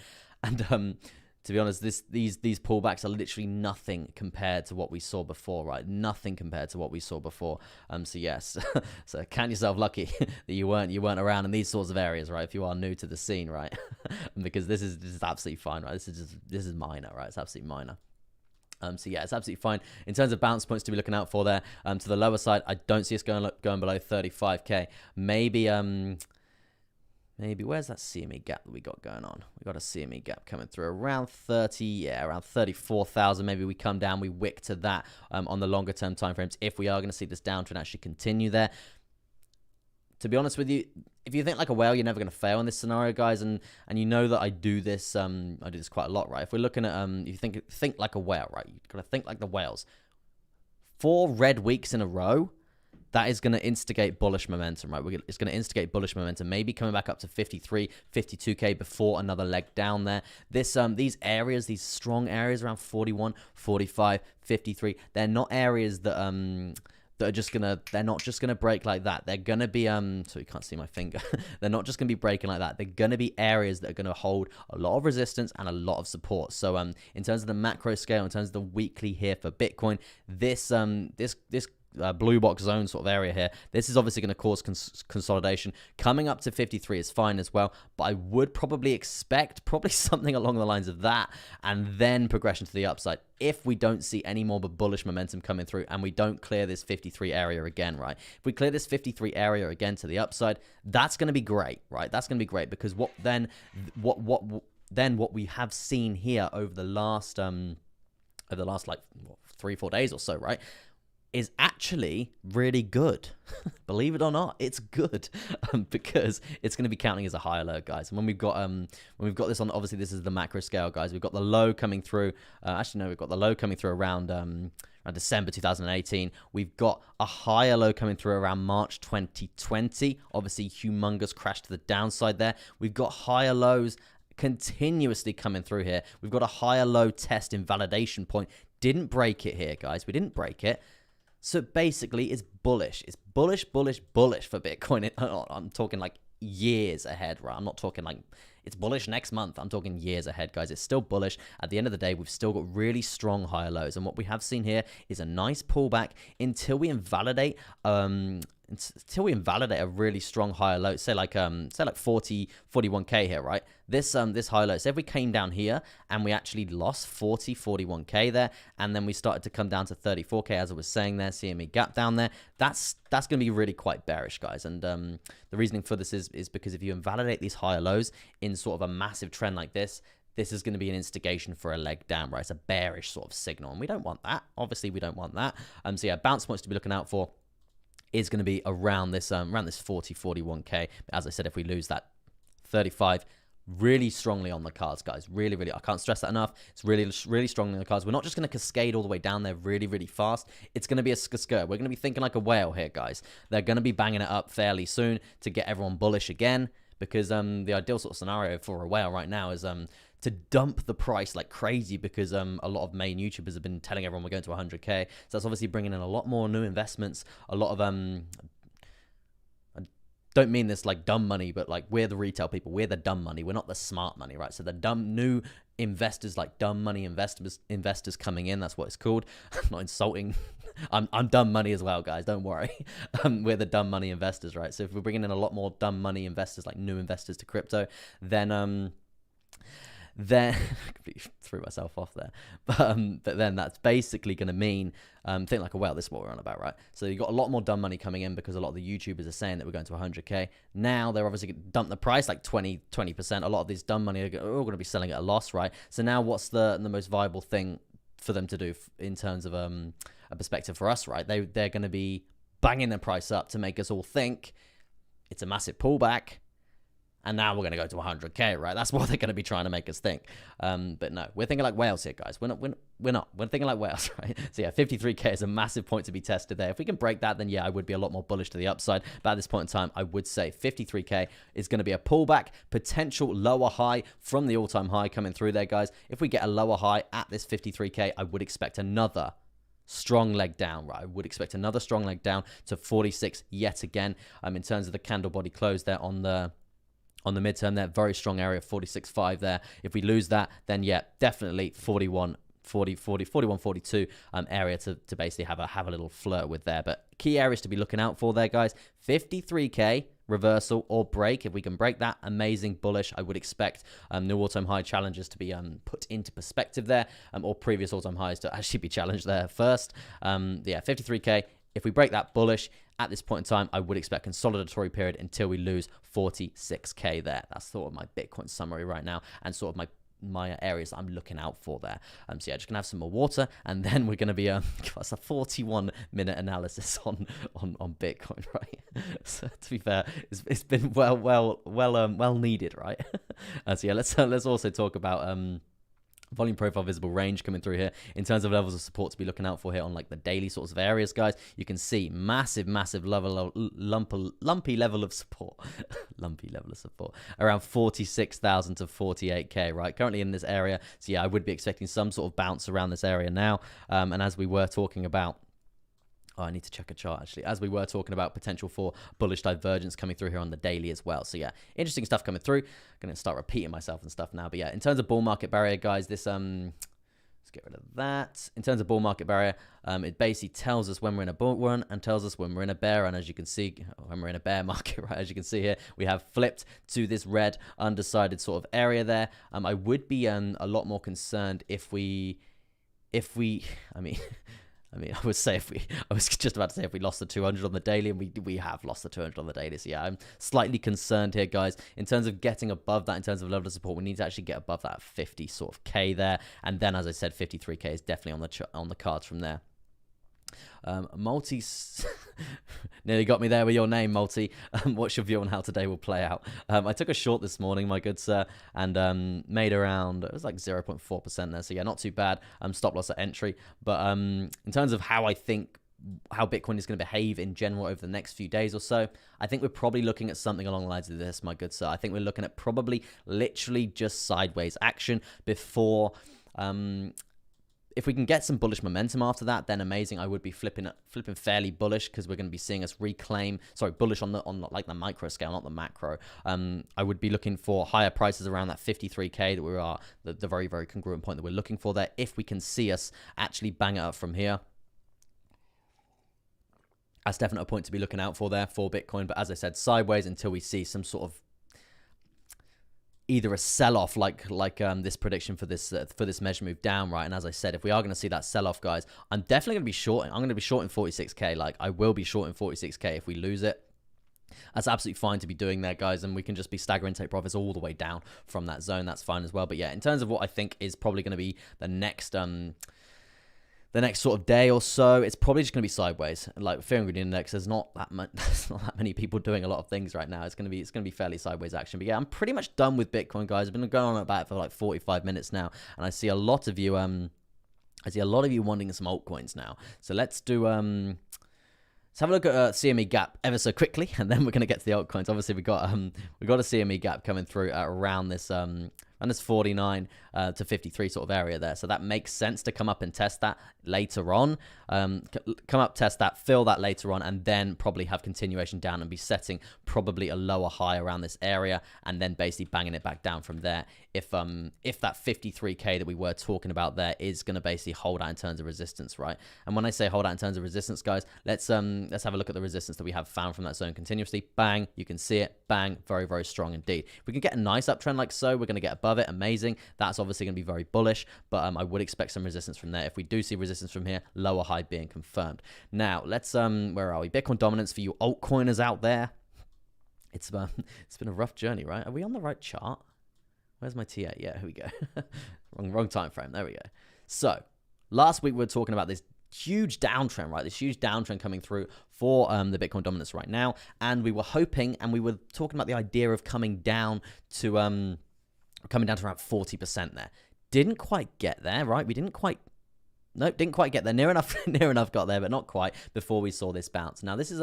A: And to be honest, these pullbacks are literally nothing compared to what we saw before, right? Nothing compared to what we saw before. So yes, so count yourself lucky that you weren't around in these sorts of areas, right? If you are new to the scene, right? Because this is absolutely fine, right? This is minor, right? It's absolutely minor. So yeah, it's absolutely fine. In terms of bounce points to be looking out for there, to the lower side, I don't see us going below 35K. Maybe, where's that CME gap that we got going on? We got a CME gap coming through around 34,000. Maybe we come down, we wick to that on the longer term time frames, if we are going to see this downtrend actually continue there. To be honest with you, if you think like a whale, you're never going to fail in this scenario, guys. And you know that I do this quite a lot, right? If we're looking at, you think like a whale, right? You've got to think like the whales. 4 red weeks in a row, that is going to instigate bullish momentum, right? It's going to instigate bullish momentum, maybe coming back up to 53, 52K before another leg down there. These areas, these strong areas around 41, 45, 53, they're not areas that that are just gonna, they're not just gonna break like that. They're gonna be so you can't see my finger. They're not just gonna be breaking like that. They're gonna be areas that are gonna hold a lot of resistance and a lot of support. So in terms of the macro scale, in terms of the weekly here for Bitcoin, this blue box zone sort of area here, this is obviously going to cause consolidation. Coming up to 53 is fine as well, but I would probably expect something along the lines of that, and then progression to the upside if we don't see any more bullish momentum coming through and we don't clear this 53 area again, right? If we clear this 53 area again to the upside, that's going to be great, right? That's going to be great, because what we have seen here over the last like 3-4 days or so, right, is actually really good. Believe it or not, it's good, because it's going to be counting as a higher low, guys. And when we've got this on, obviously this is the macro scale, guys. We've got the low coming through. We've got the low coming through around December 2018. We've got a higher low coming through around March 2020. Obviously, humongous crash to the downside there. We've got higher lows continuously coming through here. We've got a higher low test invalidation point. Didn't break it here, guys. We didn't break it. So basically, it's bullish. It's bullish, bullish, bullish for Bitcoin. I'm talking like years ahead, right? I'm not talking like it's bullish next month. I'm talking years ahead, guys. It's still bullish. At the end of the day, we've still got really strong higher lows. And what we have seen here is a nice pullback until we invalidate a really strong higher low, say like 41k here, right? This high low, so if we came down here and we actually lost 41k there, and then we started to come down to 34k, as I was saying there, CME gap down there, that's going to be really quite bearish, guys. And the reasoning for this is because if you invalidate these higher lows in sort of a massive trend like this is going to be an instigation for a leg down, right? It's a bearish sort of signal, and we don't want that. Obviously, we don't want that. So yeah, bounce points to be looking out for is going to be around this 41k. As I said, if we lose that 35, really strongly on the cards, guys. Really, really, I can't stress that enough. It's really, really strongly on the cards. We're not just going to cascade all the way down there really, really fast. It's going to be a skirt. We're going to be thinking like a whale here, guys. They're going to be banging it up fairly soon to get everyone bullish again, because the ideal sort of scenario for a whale right now is to dump the price like crazy, because a lot of main YouTubers have been telling everyone we're going to 100k. So that's obviously bringing in a lot more new investments, a lot of I don't mean this like dumb money, but like we're the retail people, we're the dumb money, we're not the smart money, right? So the dumb new investors, like dumb money investors coming in, that's what it's called. I'm not insulting. I'm dumb money as well, guys, don't worry. We're the dumb money investors, right? So if we're bringing in a lot more dumb money investors, like new investors to crypto, then I completely threw myself off there, but then that's basically going to mean think like a whale. This is what we're on about, right? So you got a lot more dumb money coming in, because a lot of the YouTubers are saying that we're going to 100k. Now they're obviously going to dump the price like 20%. A lot of these dumb money are all going to be selling at a loss, right? So now what's the most viable thing for them to do in terms of a perspective for us, right? They're going to be banging the price up to make us all think it's a massive pullback, and now we're going to go to 100k, right? That's what they're going to be trying to make us think. But no, we're thinking like whales here, guys. We're not. We're thinking like whales, right? So yeah, 53k is a massive point to be tested there. If we can break that, then yeah, I would be a lot more bullish to the upside. But at this point in time, I would say 53k is going to be a pullback, potential lower high from the all-time high coming through there, guys. If we get a lower high at this 53k, I would expect another strong leg down, right? I would expect another strong leg down to 46 yet again. In terms of the candle body close there on the midterm, that very strong area, 46.5 there. If we lose that, then yeah, definitely 41, 42 area to basically have a little flirt with there. But key areas to be looking out for there, guys: 53k reversal or break. If we can break that, amazing, bullish. I would expect new all-time high challenges to be put into perspective there, or previous all-time highs to actually be challenged there first. Yeah, 53k. If we break that, bullish. At this point in time, I would expect consolidatory period until we lose 46k there. That's sort of my Bitcoin summary right now, and sort of my areas that I'm looking out for there. So yeah, just gonna have some more water, and then we're gonna be that's a 41-minute analysis on Bitcoin, right? So to be fair, it's been well needed, right? So yeah, let's also talk about volume profile visible range coming through here in terms of levels of support to be looking out for here on like the daily sorts of areas, guys. You can see massive level of lumpy level of support lumpy level of support around 46,000 to 48k, right? Currently in this area. So yeah, I would be expecting some sort of bounce around this area now, and as we were talking about Oh, I need to check a chart actually, as we were talking about potential for bullish divergence coming through here on the daily as well. So yeah, interesting stuff coming through. I'm gonna start repeating myself and stuff now, but yeah, in terms of bull market barrier, guys, this let's get rid of that. In terms of bull market barrier, it basically tells us when we're in a bull run and tells us when we're in a bear. And as you can see, when we're in a bear market, right, as you can see here, we have flipped to this red undecided sort of area there. I would be a lot more concerned if we, I mean, I would say I was just about to say if we lost the 200 on the daily, and we have lost the 200 on the daily. So yeah, I'm slightly concerned here, guys. In terms of getting above that, in terms of level of support, we need to actually get above that 50 sort of K there. And then, as I said, 53K is definitely on the cards from there. Multi nearly got me there with your name, Multi. What's your view on how today will play out? I took a short this morning, my good sir, and made around, it was like 0.4% there. So yeah, not too bad. Stop loss at entry. But in terms of how I think how Bitcoin is going to behave in general over the next few days or so, I think we're probably looking at something along the lines of this, my good sir. I think we're looking at probably literally just sideways action before if we can get some bullish momentum after that, then amazing. I would be flipping fairly bullish, because we're going to be seeing us reclaim, bullish on like the micro scale, not the macro. I would be looking for higher prices around that 53K that we are, the very, very congruent point that we're looking for there. If we can see us actually bang it up from here, that's definitely a point to be looking out for there for Bitcoin. But as I said, sideways until we see some sort of either a sell-off like this prediction for this measure move down, right? And as I said, if we are going to see that sell-off, guys, I'm definitely going to be shorting. I'm going to be shorting 46K. Like, I will be shorting 46K if we lose it. That's absolutely fine to be doing there, guys, and we can just be staggering take profits all the way down from that zone. That's fine as well. But yeah, in terms of what I think is probably going to be the next sort of day or so, it's probably just going to be sideways. Like Fear and Greed Index, there's not that many people doing a lot of things right now. It's going to be fairly sideways action. But yeah, I'm pretty much done with Bitcoin, guys. I've been going on about it for like 45 minutes now, and I see a lot of you wanting some altcoins now. So let's do let's have a look at CME gap ever so quickly, and then we're going to get to the altcoins. Obviously, we got a CME gap coming through at around this 49 to 53 sort of area there. So that makes sense to come up and test that later on. Come up, test that, fill that later on, and then probably have continuation down and be setting probably a lower high around this area, and then basically banging it back down from there. If that 53K that we were talking about there is going to basically hold out in terms of resistance, right? And when I say hold out in terms of resistance, guys, let's have a look at the resistance that we have found from that zone continuously. Bang, you can see it. Bang, very, very strong indeed. If we can get a nice uptrend like so, we're going to get above it. Amazing. That's obviously going to be very bullish, but I would expect some resistance from there. If we do see resistance from here, lower high being confirmed. Now let's where are we? Bitcoin dominance for you altcoiners out there. It's been a rough journey, right? Are we on the right chart? Where's my TA? Yeah, here we go. wrong time frame. There we go. So last week we were talking about this huge downtrend, right? This huge downtrend coming through for the Bitcoin dominance right now, and we were hoping, and we were talking about the idea of coming down to around 40% there. Didn't quite get there, right? We didn't quite get there. Near enough got there, but not quite before we saw this bounce. Now this is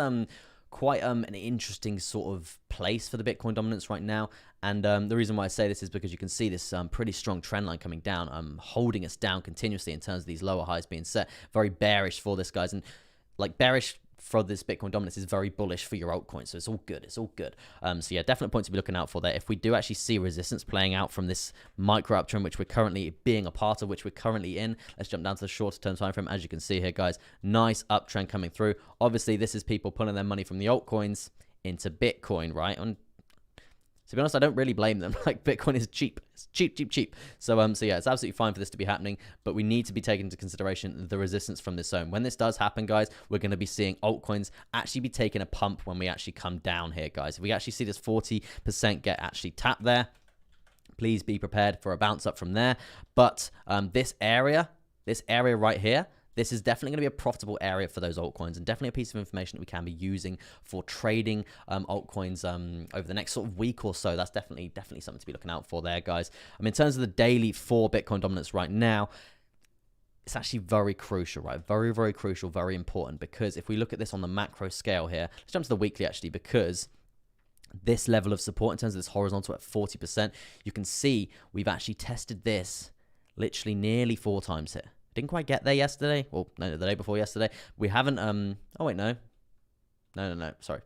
A: quite an interesting sort of place for the Bitcoin dominance right now, and the reason why I say this is because you can see this pretty strong trend line coming down, holding us down continuously in terms of these lower highs being set. Very bearish for this, guys, and like bearish for this Bitcoin dominance is very bullish for your altcoins. So it's all good. It's all good. So yeah, definite point to be looking out for there. If we do actually see resistance playing out from this micro uptrend, which we're currently being a part of, which we're currently in, let's jump down to the shorter term time frame. As you can see here, guys, nice uptrend coming through. Obviously, this is people pulling their money from the altcoins into Bitcoin, right? And to be honest, I don't really blame them. Like, Bitcoin is cheap. It's cheap. So yeah, it's absolutely fine for this to be happening, but we need to be taking into consideration the resistance from this zone. When this does happen, guys, we're going to be seeing altcoins actually be taking a pump when we actually come down here, guys. If we actually see this 40% get actually tapped there, please be prepared for a bounce up from there. But this area right here, this is definitely going to be a profitable area for those altcoins, and definitely a piece of information that we can be using for trading altcoins over the next sort of week or so. That's definitely something to be looking out for there, guys. In terms of the daily for Bitcoin dominance right now, it's actually very crucial, right? Very, very crucial, very important, because if we look at this on the macro scale here, let's jump to the weekly actually, because this level of support in terms of this horizontal at 40%, you can see we've actually tested this literally nearly 4 times here. Didn't quite get there yesterday. Well, no, the day before yesterday. We haven't, oh wait, no. No, sorry.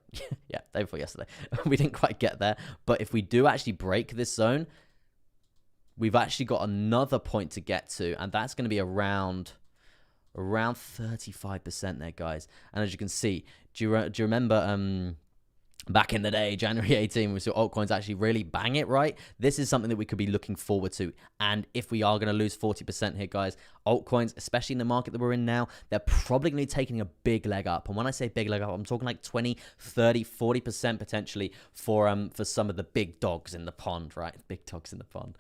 A: Yeah, day before yesterday. We didn't quite get there. But if we do actually break this zone, we've actually got another point to get to, and that's going to be around 35% there, guys. And as you can see, do you remember back in the day, January 18, we saw altcoins actually really bang it, right? This is something that we could be looking forward to. And if we are going to lose 40% here, guys, altcoins, especially in the market that we're in now, they're probably going to be taking a big leg up. And when I say big leg up, I'm talking like 20, 30, 40% potentially for some of the big dogs in the pond, right? Big dogs in the pond.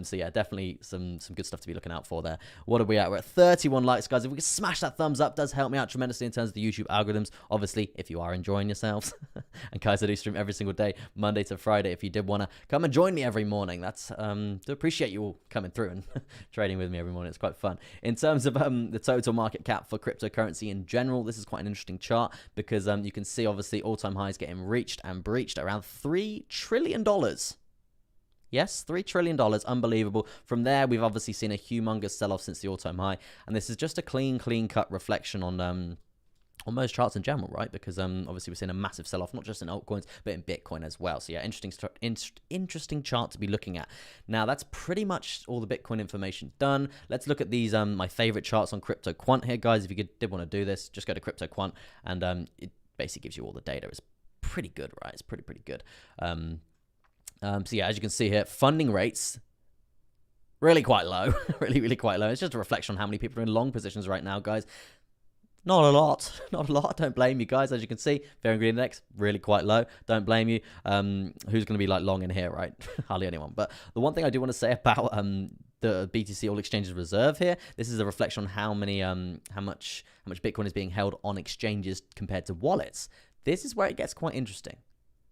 A: So yeah, definitely some good stuff to be looking out for there. What are we at? We're at 31 likes, guys. If we can smash that thumbs up, does help me out tremendously in terms of the YouTube algorithms. Obviously, if you are enjoying yourselves. And guys, I do stream every single day, Monday to Friday. If you did want to come and join me every morning, that's do appreciate you all coming through and trading with me every morning. It's quite fun. In terms of the total market cap for cryptocurrency in general, this is quite an interesting chart because you can see obviously all-time highs getting reached and breached around $3 trillion. Yes, $3 trillion, unbelievable. From there, we've obviously seen a humongous sell-off since the all-time high, and this is just a clean-cut reflection on most charts in general, right? Because obviously we're seeing a massive sell-off, not just in altcoins, but in Bitcoin as well. So yeah, interesting chart to be looking at. Now, that's pretty much all the Bitcoin information done. Let's look at these, my favorite charts on Crypto Quant here, guys. If you did want to do this, just go to Crypto Quant, and it basically gives you all the data. It's pretty good, right? It's pretty good. So yeah, as you can see here, funding rates, really quite low, really quite low. It's just a reflection on how many people are in long positions right now, guys. Not a lot. Don't blame you, guys. As you can see, Fear and Greed Index, really quite low. Don't blame you. Who's going to be like long in here, right? Hardly anyone. But the one thing I do want to say about the BTC All Exchanges Reserve here, this is a reflection on how much Bitcoin is being held on exchanges compared to wallets. This is where it gets quite interesting.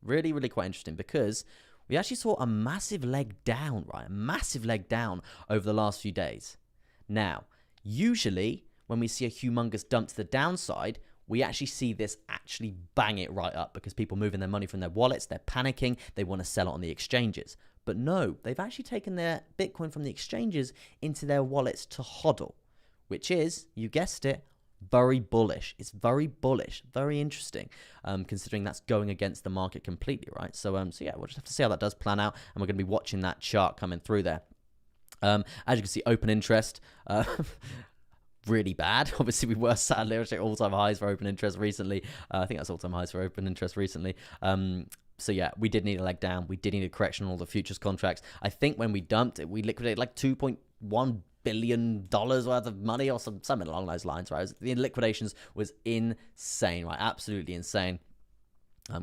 A: Really quite interesting, because we actually saw a massive leg down, right? A massive leg down over the last few days. Now, usually when we see a humongous dump to the downside, we actually see this actually bang it right up because people moving their money from their wallets, they're panicking, they want to sell it on the exchanges. But no, they've actually taken their Bitcoin from the exchanges into their wallets to hodl, which is, you guessed it, very bullish. It's very bullish, very interesting, considering that's going against the market completely, right? So yeah, we'll just have to see how that does plan out, and we're going to be watching that chart coming through there. As you can see, open interest, really bad. Obviously, we were sadly at all-time highs for open interest recently. I think that's all-time highs for open interest recently. So yeah, we did need a leg down. We did need a correction on all the futures contracts. I think when we dumped it, we liquidated like $2.1 billion worth of money or something along those lines, right? The liquidations was insane, right? Absolutely insane.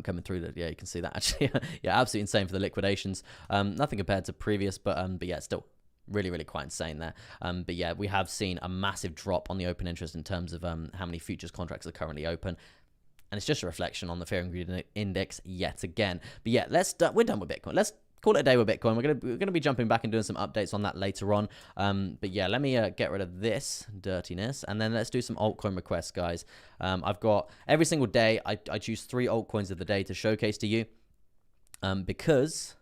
A: Coming through that, yeah, you can see that actually. Yeah, absolutely insane for the liquidations. Nothing compared to previous, but yeah, still really quite insane there. But yeah, we have seen a massive drop on the open interest in terms of how many futures contracts are currently open. And it's just a reflection on the Fear and Greed Index yet again. But yeah, we're done with Bitcoin. Let's call it a day with Bitcoin. We're gonna be jumping back and doing some updates on that later on. But yeah, let me get rid of this dirtiness, and then let's do some altcoin requests, guys. I've got every single day I choose 3 altcoins of the day to showcase to you, because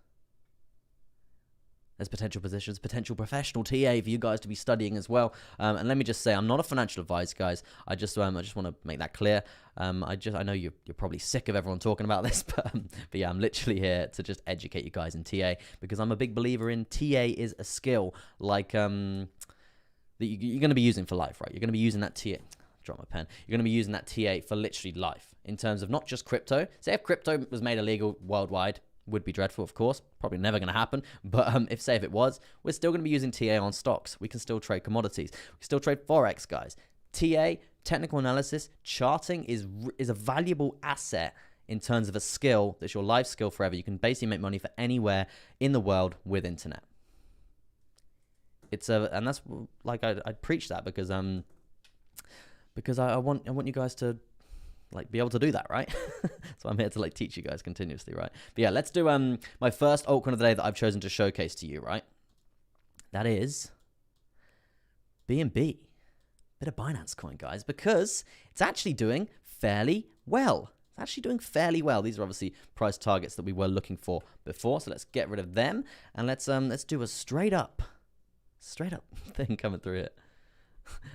A: there's potential positions, potential professional TA for you guys to be studying as well. And let me just say, I'm not a financial advisor, guys. I just want to make that clear. I know you're probably sick of everyone talking about this, but yeah, I'm literally here to just educate you guys in TA, because I'm a big believer in TA is a skill like that you're going to be using for life, right? You're going to be using that TA. Drop my pen. You're going to be using that TA for literally life in terms of not just crypto. Say if crypto was made illegal worldwide, would be dreadful, of course, probably never going to happen, but if it was, we're still going to be using TA on stocks. We can still trade commodities, we can still trade forex, guys. TA, technical analysis, charting is a valuable asset in terms of a skill that's your life skill forever. You can basically make money for anywhere in the world with internet. And that's like I preach that because I want you guys to like be able to do that, right? So I'm here to like teach you guys continuously, right? But yeah, let's do my first altcoin of the day that I've chosen to showcase to you, right? That is BNB, bit of Binance coin, guys, because it's actually doing fairly well. It's actually doing fairly well. These are obviously price targets that we were looking for before, so let's get rid of them and let's do a straight up thing coming through it.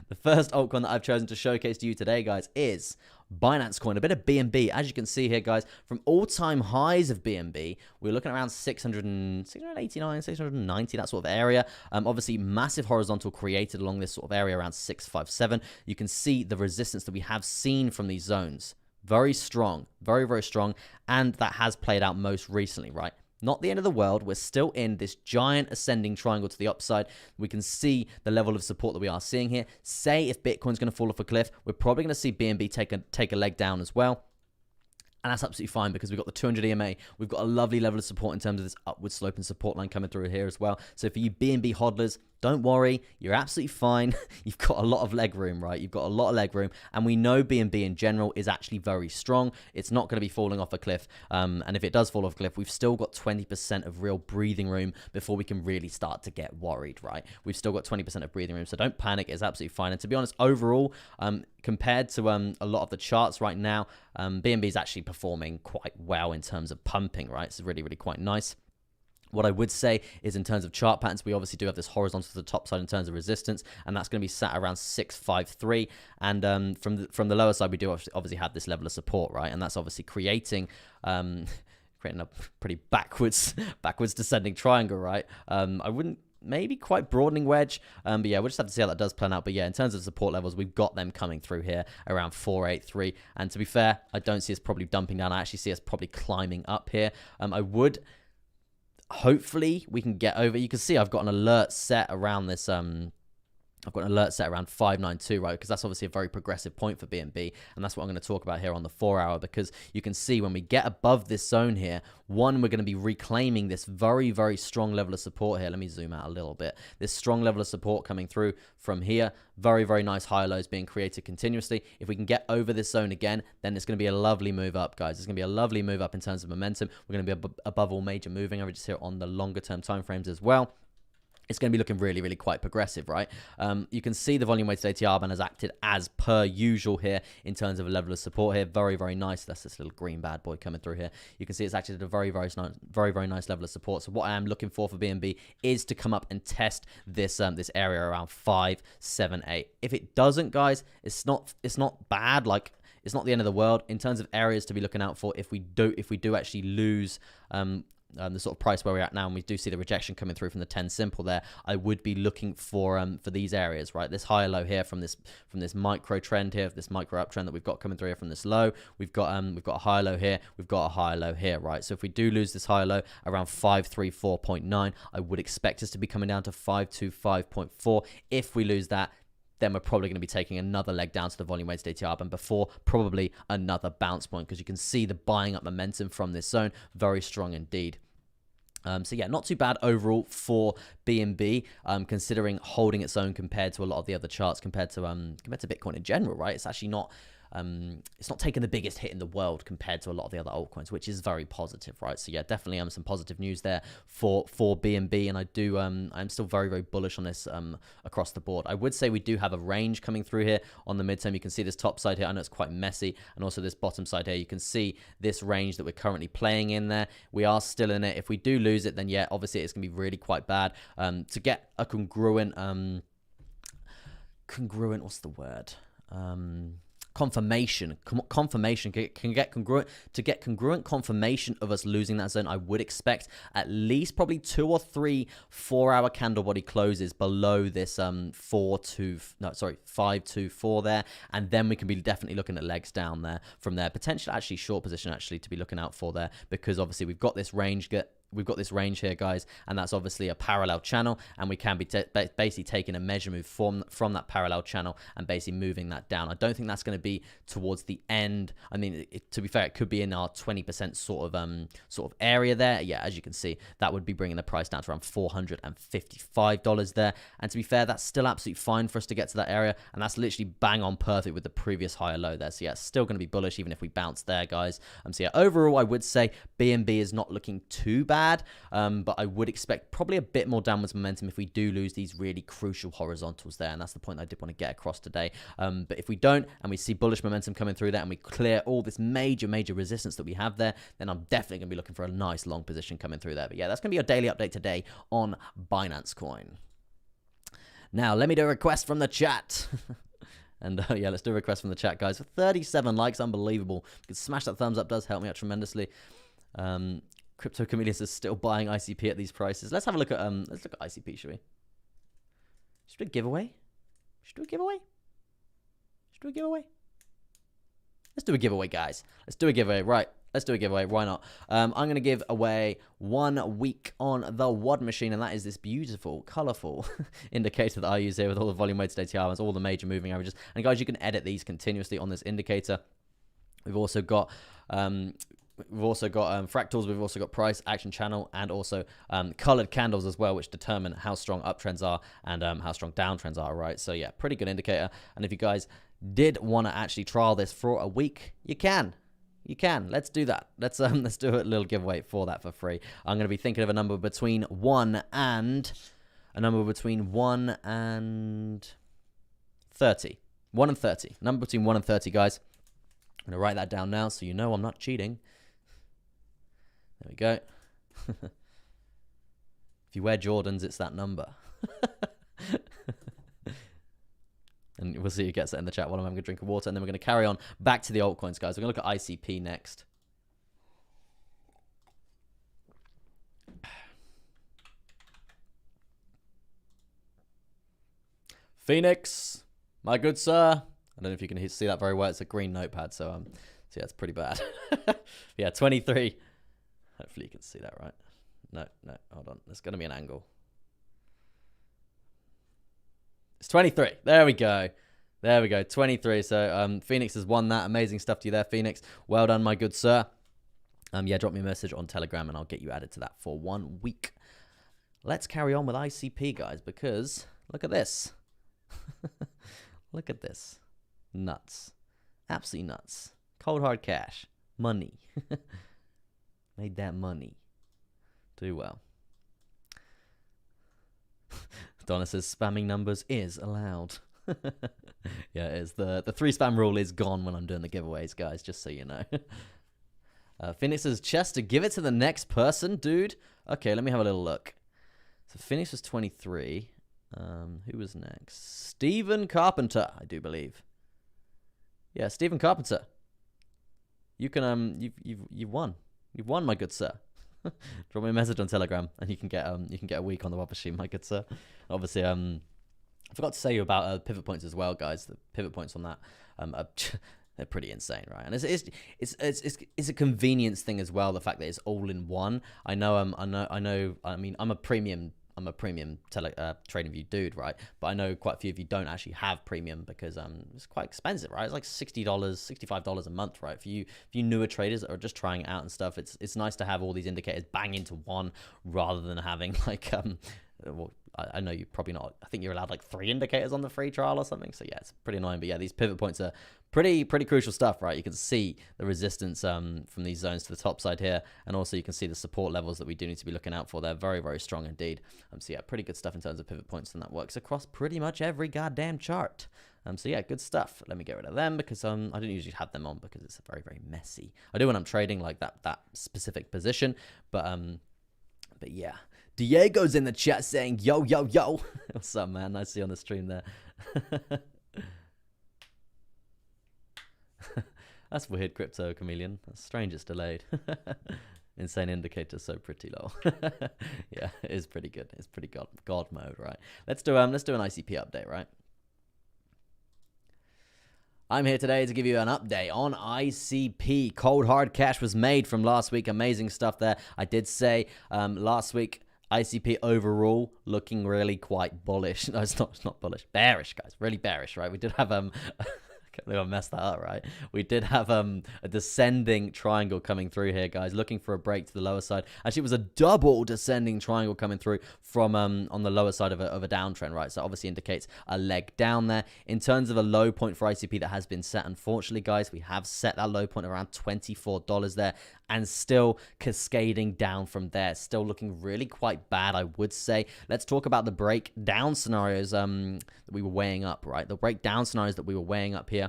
A: The first altcoin that I've chosen to showcase to you today, guys, is Binance Coin, a bit of BNB. As you can see here, guys, from all-time highs of BNB, we're looking around 689, 690, that sort of area. Obviously, massive horizontal created along this sort of area around 657. You can see the resistance that we have seen from these zones. Very strong, very, very strong, and that has played out most recently, right? Not the end of the world. We're still in this giant ascending triangle to the upside. We can see the level of support that we are seeing here. Say if Bitcoin's going to fall off a cliff, we're probably going to see BNB take a leg down as well. And that's absolutely fine because we've got the 200 EMA. We've got a lovely level of support in terms of this upward sloping support line coming through here as well. So for you BNB hodlers, don't worry. You're absolutely fine. You've got a lot of leg room, right? You've got a lot of leg room. And we know BNB in general is actually very strong. It's not going to be falling off a cliff. And if it does fall off a cliff, we've still got 20% of real breathing room before we can really start to get worried, right? We've still got 20% of breathing room. So don't panic. It's absolutely fine. And to be honest, overall, compared to a lot of the charts right now, BNB is actually performing quite well in terms of pumping, right? It's really, really quite nice. What I would say is in terms of chart patterns, we obviously do have this horizontal to the top side in terms of resistance, and that's going to be sat around 653. And from the lower side, we do obviously have this level of support, right? And that's obviously creating a pretty backwards descending triangle, right? I wouldn't maybe quite broadening wedge, but yeah, we'll just have to see how that does plan out. But yeah, in terms of support levels, we've got them coming through here around 483. And to be fair, I don't see us probably dumping down. I actually see us probably climbing up here. Hopefully we can get over. You can see I've got an alert set around this I've got an alert set around 592, right? Because that's obviously a very progressive point for BNB, and that's what I'm going to talk about here on the 4 hour, because you can see when we get above this zone here, one, we're going to be reclaiming this very, very strong level of support here. Let me zoom out a little bit. This strong level of support coming through from here. Very, very nice high lows being created continuously. If we can get over this zone again, then it's going to be a lovely move up, guys. It's going to be a lovely move up in terms of momentum. We're going to be above all major moving averages here on the longer term time frames as well. It's going to be looking really, really quite progressive, right? You can see the volume weighted ATR band has acted as per usual here in terms of a level of support here. Very, very nice. That's this little green bad boy coming through here. You can see it's acted at a very, very nice level of support. So what I am looking for BNB is to come up and test this this area around 578. If it doesn't, guys, it's not bad. Like, it's not the end of the world in terms of areas to be looking out for. If we do actually lose the sort of price where we're at now, and we do see the rejection coming through from the 10 simple there, I would be looking for these areas, right? This higher low here from this micro trend here, this micro uptrend that we've got coming through here from this low. We've got a higher low here, we've got a higher low here, right? So if we do lose this higher low around 534.9, I would expect us to be coming down to 525.4. If we lose that, then we're probably going to be taking another leg down to the volume weighted ATR band before probably another bounce point, because you can see the buying up momentum from this zone, very strong indeed. So yeah, not too bad overall for BNB, considering holding its own compared to a lot of the other charts, compared to Bitcoin in general, right? It's actually not taking the biggest hit in the world compared to a lot of the other altcoins, which is very positive, right? So yeah, definitely some positive news there for BNB, and I'm still very, very bullish on this across the board. I would say we do have a range coming through here on the midterm. You can see this top side here. I know it's quite messy, and also this bottom side here. You can see this range that we're currently playing in there. We are still in it. If we do lose it, then yeah, obviously it's gonna be really quite bad. To get a congruent, what's the word? Confirmation can get congruent confirmation of us losing that zone. I would expect at least probably 2 or 3 4-hour candle body closes below this 524 there, and then we can be definitely looking at legs down there from there. Potential actually short position actually to be looking out for there, because obviously we've got this range here, guys, and that's obviously a parallel channel, and we can be basically taking a measure move from that parallel channel and basically moving that down. I don't think that's going to be towards the end. I mean, to be fair, it could be in our 20% sort of area there. Yeah, as you can see, that would be bringing the price down to around $455 there. And to be fair, that's still absolutely fine for us to get to that area, and that's literally bang on perfect with the previous higher low there. So yeah, it's still going to be bullish even if we bounce there, guys. So yeah, overall, I would say BNB is not looking too bad. But I would expect probably a bit more downwards momentum if we do lose these really crucial horizontals there, and that's the point I did want to get across today. But if we don't, and we see bullish momentum coming through there, and we clear all this major resistance that we have there, then I'm definitely going to be looking for a nice long position coming through there. But yeah, that's going to be your daily update today on Binance Coin. Now, let me do a request from the chat. And yeah, let's do a request from the chat, guys. 37 likes, unbelievable. You can smash that thumbs up, does help me out tremendously. Crypto Chameleons is still buying ICP at these prices. Let's have a look at ICP, should we? Should we do a giveaway? Should we do a giveaway? Should we do a giveaway? Let's do a giveaway, guys. Let's do a giveaway. Right. Let's do a giveaway. Why not? I'm going to give away 1 week on the WOD machine, and that is this beautiful, colorful indicator that I use here with all the volume weighted ATRs, all the major moving averages. And guys, you can edit these continuously on this indicator. We've also got fractals, we've also got price, action channel, and also colored candles as well, which determine how strong uptrends are and how strong downtrends are, right? So yeah, pretty good indicator. And if you guys did want to actually trial this for a week, you can. You can. Let's do that. Let's do a little giveaway for that for free. I'm going to be thinking of a number between 1 and 30. 1 and 30. Number between 1 and 30, guys. I'm going to write that down now so you know I'm not cheating. There we go. If you wear Jordans, it's that number. And we'll see who gets it in the chat while I'm having a drink of water. And then we're going to carry on back to the altcoins, guys. We're going to look at ICP next. Phoenix, my good sir. I don't know if you can see that very well. It's a green notepad, so yeah, it's pretty bad. Yeah, 23. Hopefully you can see that right. No, hold on. There's going to be an angle. It's 23. There we go. 23. So Phoenix has won that. Amazing stuff to you there, Phoenix. Well done, my good sir. Yeah, drop me a message on Telegram and I'll get you added to that for 1 week. Let's carry on with ICP, guys, because look at this. Look at this. Nuts. Absolutely nuts. Cold hard cash. Money. Made that money. Do well. Donna says spamming numbers is allowed. Yeah, it is. The 3 spam rule is gone when I'm doing the giveaways, guys, just so you know. Phoenix says, Chester, give it to the next person, dude. Okay, let me have a little look. So Phoenix was 23. Who was next? Stephen Carpenter, I do believe. Yeah, Stephen Carpenter. You can you've won. You've won, my good sir. Drop me a message on Telegram, and you can get a week on the WOD machine, my good sir. Obviously, I forgot to say about pivot points as well, guys. The pivot points on that, they're pretty insane, right? And it's a convenience thing as well. The fact that it's all in one. I know. I mean, I'm a premium TradingView dude, right? But I know quite a few of you don't actually have premium because it's quite expensive, right? It's like $60, $65 a month, right? For you newer traders that are just trying it out and stuff, it's nice to have all these indicators bang into one rather than having like well, I know you're probably not. I think you're allowed like 3 indicators on the free trial or something. So yeah, it's pretty annoying. But yeah, these pivot points are pretty crucial stuff, right? You can see the resistance from these zones to the top side here, and also you can see the support levels that we do need to be looking out for. They're very strong indeed. So yeah, pretty good stuff in terms of pivot points, and that works across pretty much every goddamn chart. So yeah, good stuff. Let me get rid of them because I don't usually have them on because it's very messy. I do when I'm trading like that specific position, but yeah. Diego's in the chat saying, yo. What's up, man? Nice to see you on the stream there. That's weird, Crypto Chameleon. That's strange it's delayed. Insane indicator, so pretty low. Yeah, it is pretty good. It's pretty god mode, right? Let's do an ICP update, right? I'm here today to give you an update on ICP. Cold hard cash was made from last week. Amazing stuff there. I did say last week ICP overall looking really quite bullish. No, it's not bullish. Bearish, guys. Really bearish, right? We did have I can't believe I messed that up, right? We did have a descending triangle coming through here, guys, looking for a break to the lower side. Actually, it was a double descending triangle coming through from on the lower side of a downtrend, right? So obviously indicates a leg down there. In terms of a low point for ICP that has been set, unfortunately, guys, we have set that low point around $24 there, and still cascading down from there. Still looking really quite bad, I would say. Let's talk about the breakdown scenarios that we were weighing up, right? The breakdown scenarios that we were weighing up here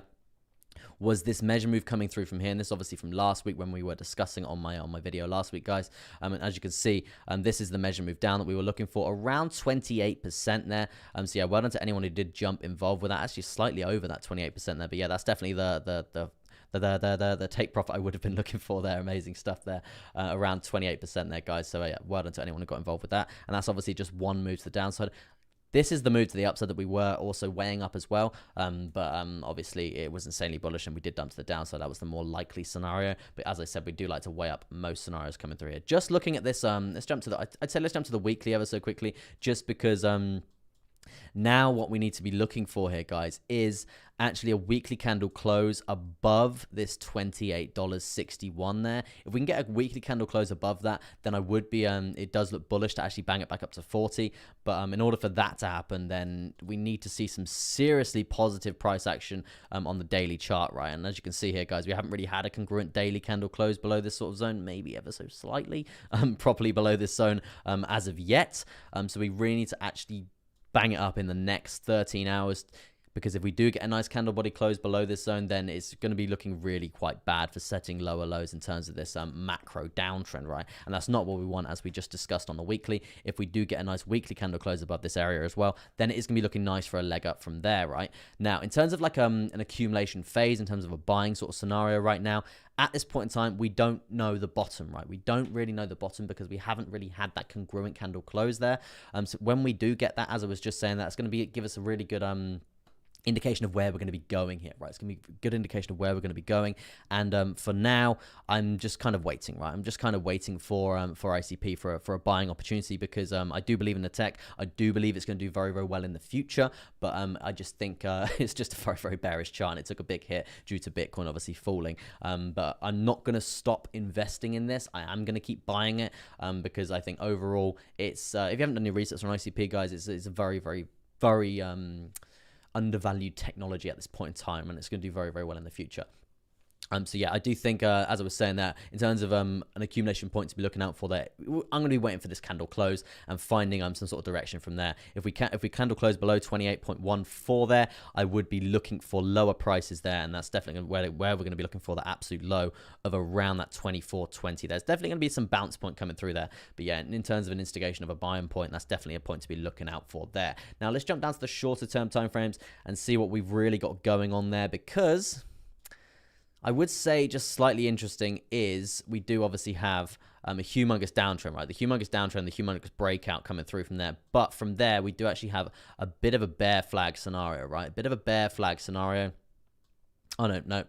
A: was this measure move coming through from here, and this obviously from last week when we were discussing on my video last week, guys. And as you can see, this is the measure move down that we were looking for, around 28% there. So yeah, well done to anyone who did jump involved with that. Actually, slightly over that 28% there, but yeah, that's definitely the take profit I would have been looking for there. Amazing stuff there, around 28% there, guys. So yeah, well done to anyone who got involved with that. And that's obviously just one move to the downside. This is the move to the upside that we were also weighing up as well, but obviously it was insanely bullish and we did dump to the downside. That was the more likely scenario, but as I said, we do like to weigh up most scenarios coming through here. Just looking at this, let's jump to the, I'd say let's jump to the weekly ever so quickly, just because now what we need to be looking for here, guys, is actually a weekly candle close above this $28.61 there. If we can get a weekly candle close above that, then I would be, it does look bullish to actually bang it back up to 40. But in order for that to happen, then we need to see some seriously positive price action on the daily chart, right? And as you can see here, guys, we haven't really had a congruent daily candle close below this sort of zone, maybe ever so slightly, properly below this zone as of yet. So we really need to actually bang it up in the next 13 hours, because if we do get a nice candle body close below this zone, then it's going to be looking really quite bad for setting lower lows in terms of this macro downtrend, right? And that's not what we want, as we just discussed on the weekly. If we do get a nice weekly candle close above this area as well, then it is going to be looking nice for a leg up from there, right? Now, in terms of like an accumulation phase, in terms of a buying sort of scenario right now, at this point in time, we don't know the bottom, right? We don't really know the bottom because we haven't really had that congruent candle close there. So when we do get that, as I was just saying, that's going to give us a really good indication of where we're going to be going here, right? It's going to be a good indication of where we're going to be going. And for now, I'm just kind of waiting, right? I'm just kind of waiting for ICP for a buying opportunity, because I do believe in the tech. I do believe it's going to do very, very well in the future. But I just think it's just a very, very bearish chart. And it took a big hit due to Bitcoin obviously falling. But I'm not going to stop investing in this. I am going to keep buying it because I think overall it's, if you haven't done your research on ICP, guys, it's a very, very, very undervalued technology at this point in time, and it's going to do very, very well in the future. So yeah, I do think, as I was saying, that in terms of an accumulation point to be looking out for there, I'm going to be waiting for this candle close and finding some sort of direction from there. If we candle close below 28.14 there, I would be looking for lower prices there, and that's definitely where we're going to be looking for the absolute low of around that 24.20. There's definitely going to be some bounce point coming through there, but yeah, in terms of an instigation of a buying point, that's definitely a point to be looking out for there. Now let's jump down to the shorter term timeframes and see what we've really got going on there, because I would say just slightly interesting is we do obviously have a humongous downtrend, right? The humongous downtrend, the humongous breakout coming through from there. But from there, we do actually have a bit of a bear flag scenario, right? A bit of a bear flag scenario. Oh, no.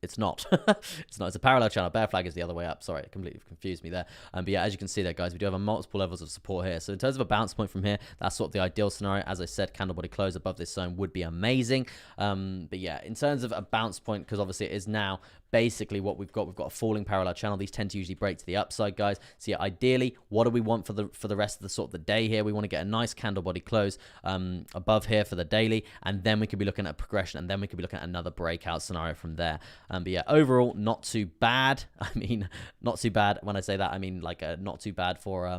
A: It's not. It's not. It's a parallel channel. Bear flag is the other way up. Sorry, it completely confused me there. But yeah, as you can see there, guys, we do have multiple levels of support here. So in terms of a bounce point from here, that's sort of the ideal scenario. As I said, candle body close above this zone would be amazing. But yeah, in terms of a bounce point, because obviously it is now basically what we've got a falling parallel channel. These tend to usually break to the upside, guys. So yeah, ideally, what do we want for the rest of the sort of the day here? We want to get a nice candle body close above here for the daily, and then we could be looking at progression, and then we could be looking at another breakout scenario from there. But yeah, overall, not too bad. I mean, not too bad. When I say that, I mean like not too bad for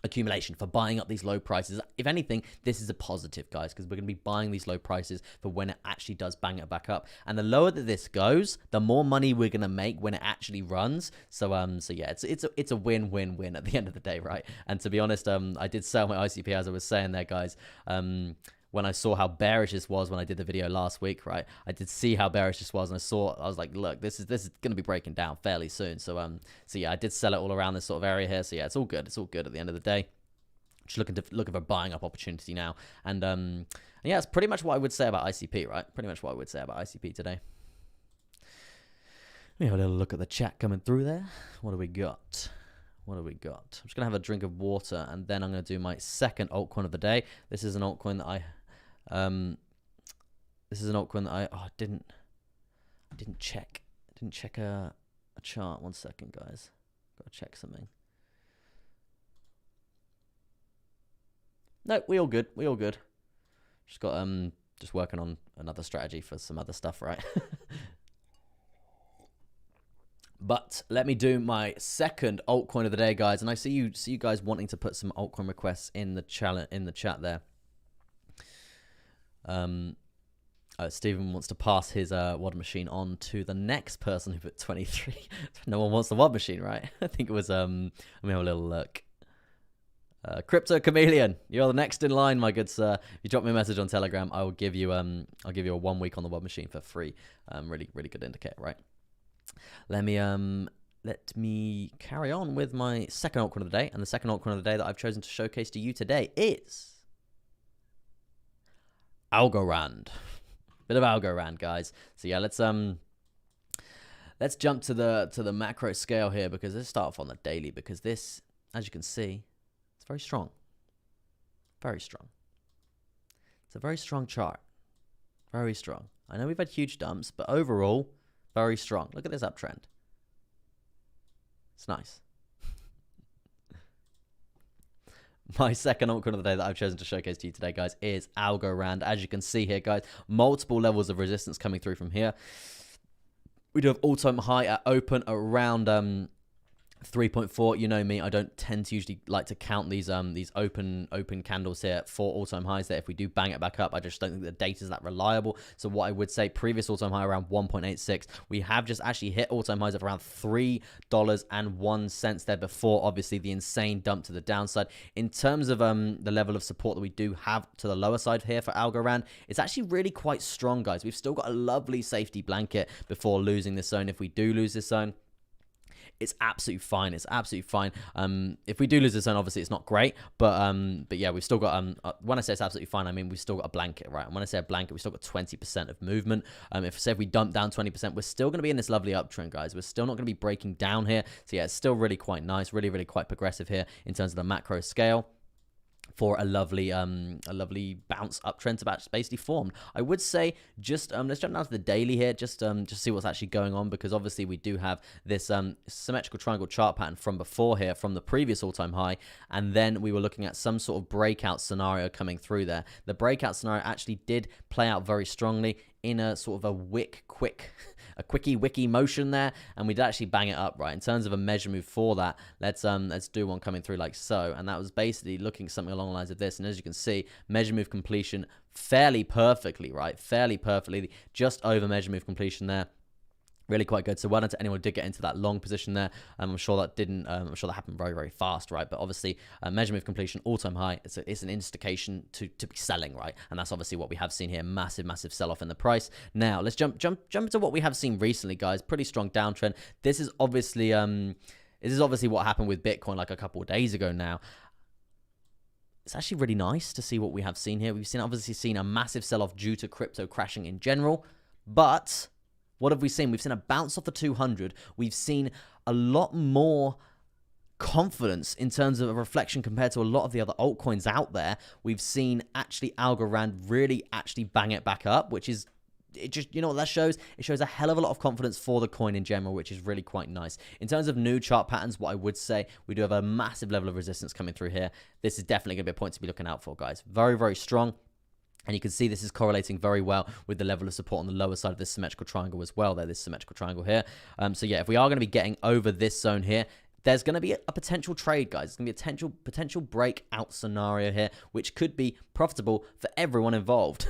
A: accumulation, for buying up these low prices. If anything, this is a positive, guys, because we're going to be buying these low prices for when it actually does bang it back up. And the lower that this goes, the more money we're going to make when it actually runs. So yeah, it's a win-win-win at the end of the day, right? And to be honest, I did sell my ICP, as I was saying there, guys. When I saw how bearish this was when I did the video last week, right? I did see how bearish this was, and I was like, look, this is going to be breaking down fairly soon. So yeah, I did sell it all around this sort of area here. So yeah, it's all good. It's all good at the end of the day. Just looking for a buying up opportunity now. And yeah, it's pretty much what I would say about ICP, right? Pretty much what I would say about ICP today. Let me have a little look at the chat coming through there. What do we got? What do we got? I'm just going to have a drink of water, and then I'm going to do my second altcoin of the day. This is an altcoin that I didn't check. I didn't check a chart. 1 second, guys. Got to check something. No, we all good. We all good. Just got just working on another strategy for some other stuff, right? But let me do my second altcoin of the day, guys. And I see you guys wanting to put some altcoin requests in the chat there. Stephen wants to pass his WOD machine on to the next person who put 23. No one wants the WOD machine, right? I think it was let me have a little look. Crypto Chameleon, you're the next in line, my good sir. If you drop me a message on Telegram, I'll give you a 1 week on the WOD machine for free. Really good indicator, right? Let me carry on with my second altcoin of the day, and the second altcoin of the day that I've chosen to showcase to you today is Algorand. Bit of Algorand, guys. So yeah, let's jump to the macro scale here, because let's start off on the daily, because this, as you can see, it's very strong. Very strong. It's a very strong chart. Very strong. I know we've had huge dumps, but overall, very strong. Look at this uptrend. It's nice. My second altcoin of the day that I've chosen to showcase to you today, guys, is Algorand. As you can see here, guys, multiple levels of resistance coming through from here. We do have all-time high at open around 3.4. You know me, I don't tend to usually like to count these open candles here for all-time highs there. If we do bang it back up, I just don't think the data is that reliable. So what I would say, previous all-time high around 1.86. We have just actually hit all-time highs of around $3.01 there before, obviously, the insane dump to the downside. In terms of the level of support that we do have to the lower side here for Algorand, it's actually really quite strong, guys. We've still got a lovely safety blanket before losing this zone. If we do lose this zone, it's absolutely fine. It's absolutely fine. If we do lose this zone, obviously it's not great, but yeah, we've still got when I say it's absolutely fine, I mean we've still got a blanket, right? And when I say a blanket, we've still got 20% of movement. If we dump down 20%, we're still going to be in this lovely uptrend, guys. We're still not going to be breaking down here. So yeah, it's still really quite nice, really quite progressive here in terms of the macro scale, for a lovely bounce uptrend to basically formed. I would say just let's jump down to the daily here, just see what's actually going on, because obviously we do have this symmetrical triangle chart pattern from before here, from the previous all-time high, and then we were looking at some sort of breakout scenario coming through there. The breakout scenario actually did play out very strongly in a sort of a quickie wicky motion there, and we did actually bang it up, right? In terms of a measure move for that, let's do one coming through like so, and that was basically looking something along the lines of this. And as you can see, measure move completion fairly perfectly, right? Fairly perfectly, just over measure move completion there. Really quite good. So well done to anyone who did get into that long position there. I'm sure that didn't. I'm sure that happened very fast, right? But obviously, measure move completion all-time high. It's an indication to be selling, right? And that's obviously what we have seen here. Massive sell-off in the price. Now let's jump into what we have seen recently, guys. Pretty strong downtrend. This is obviously what happened with Bitcoin like a couple of days ago now. It's actually really nice to see what we have seen here. We've obviously seen a massive sell-off due to crypto crashing in general, but what have we seen? We've seen a bounce off the 200. We've seen a lot more confidence in terms of a reflection compared to a lot of the other altcoins out there. We've seen actually Algorand really actually bang it back up, which is, it just, you know what that shows? It shows a hell of a lot of confidence for the coin in general, which is really quite nice. In terms of new chart patterns, what I would say, we do have a massive level of resistance coming through here. This is definitely going to be a point to be looking out for, guys. Very strong. And you can see this is correlating very well with the level of support on the lower side of this symmetrical triangle as well. This symmetrical triangle here. So yeah, if we are going to be getting over this zone here, there's going to be a potential trade, guys. It's going to be a potential breakout scenario here, which could be profitable for everyone involved.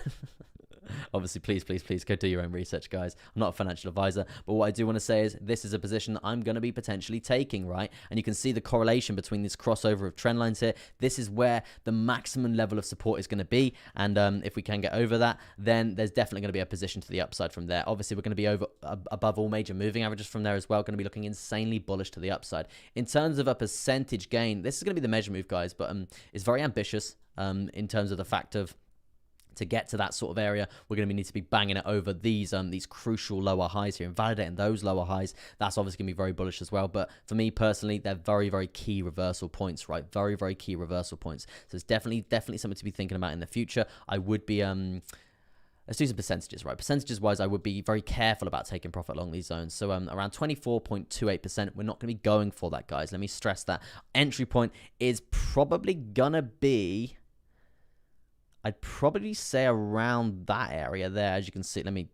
A: Obviously, please go do your own research, guys. I'm not a financial advisor, but what I do want to say is this is a position that I'm going to be potentially taking, right? And you can see the correlation between this crossover of trend lines here. This is where the maximum level of support is going to be, and if we can get over that, then there's definitely going to be a position to the upside from there. Obviously, we're going to be above all major moving averages from there as well. Going to be looking insanely bullish to the upside. In terms of a percentage gain, this is going to be the measure move, guys, but it's very ambitious in terms of the fact of, to get to that sort of area, we're going to need to be banging it over these crucial lower highs here and validating those lower highs. That's obviously going to be very bullish as well. But for me personally, they're very key reversal points, right? Very key reversal points. So it's definitely something to be thinking about in the future. I would be let's do some percentages, right? Percentages wise, I would be very careful about taking profit along these zones. So around 24.28%, we're not going to be going for that, guys. Let me stress that. Entry point is probably gonna be I'd probably say around that area there. As you can see, let me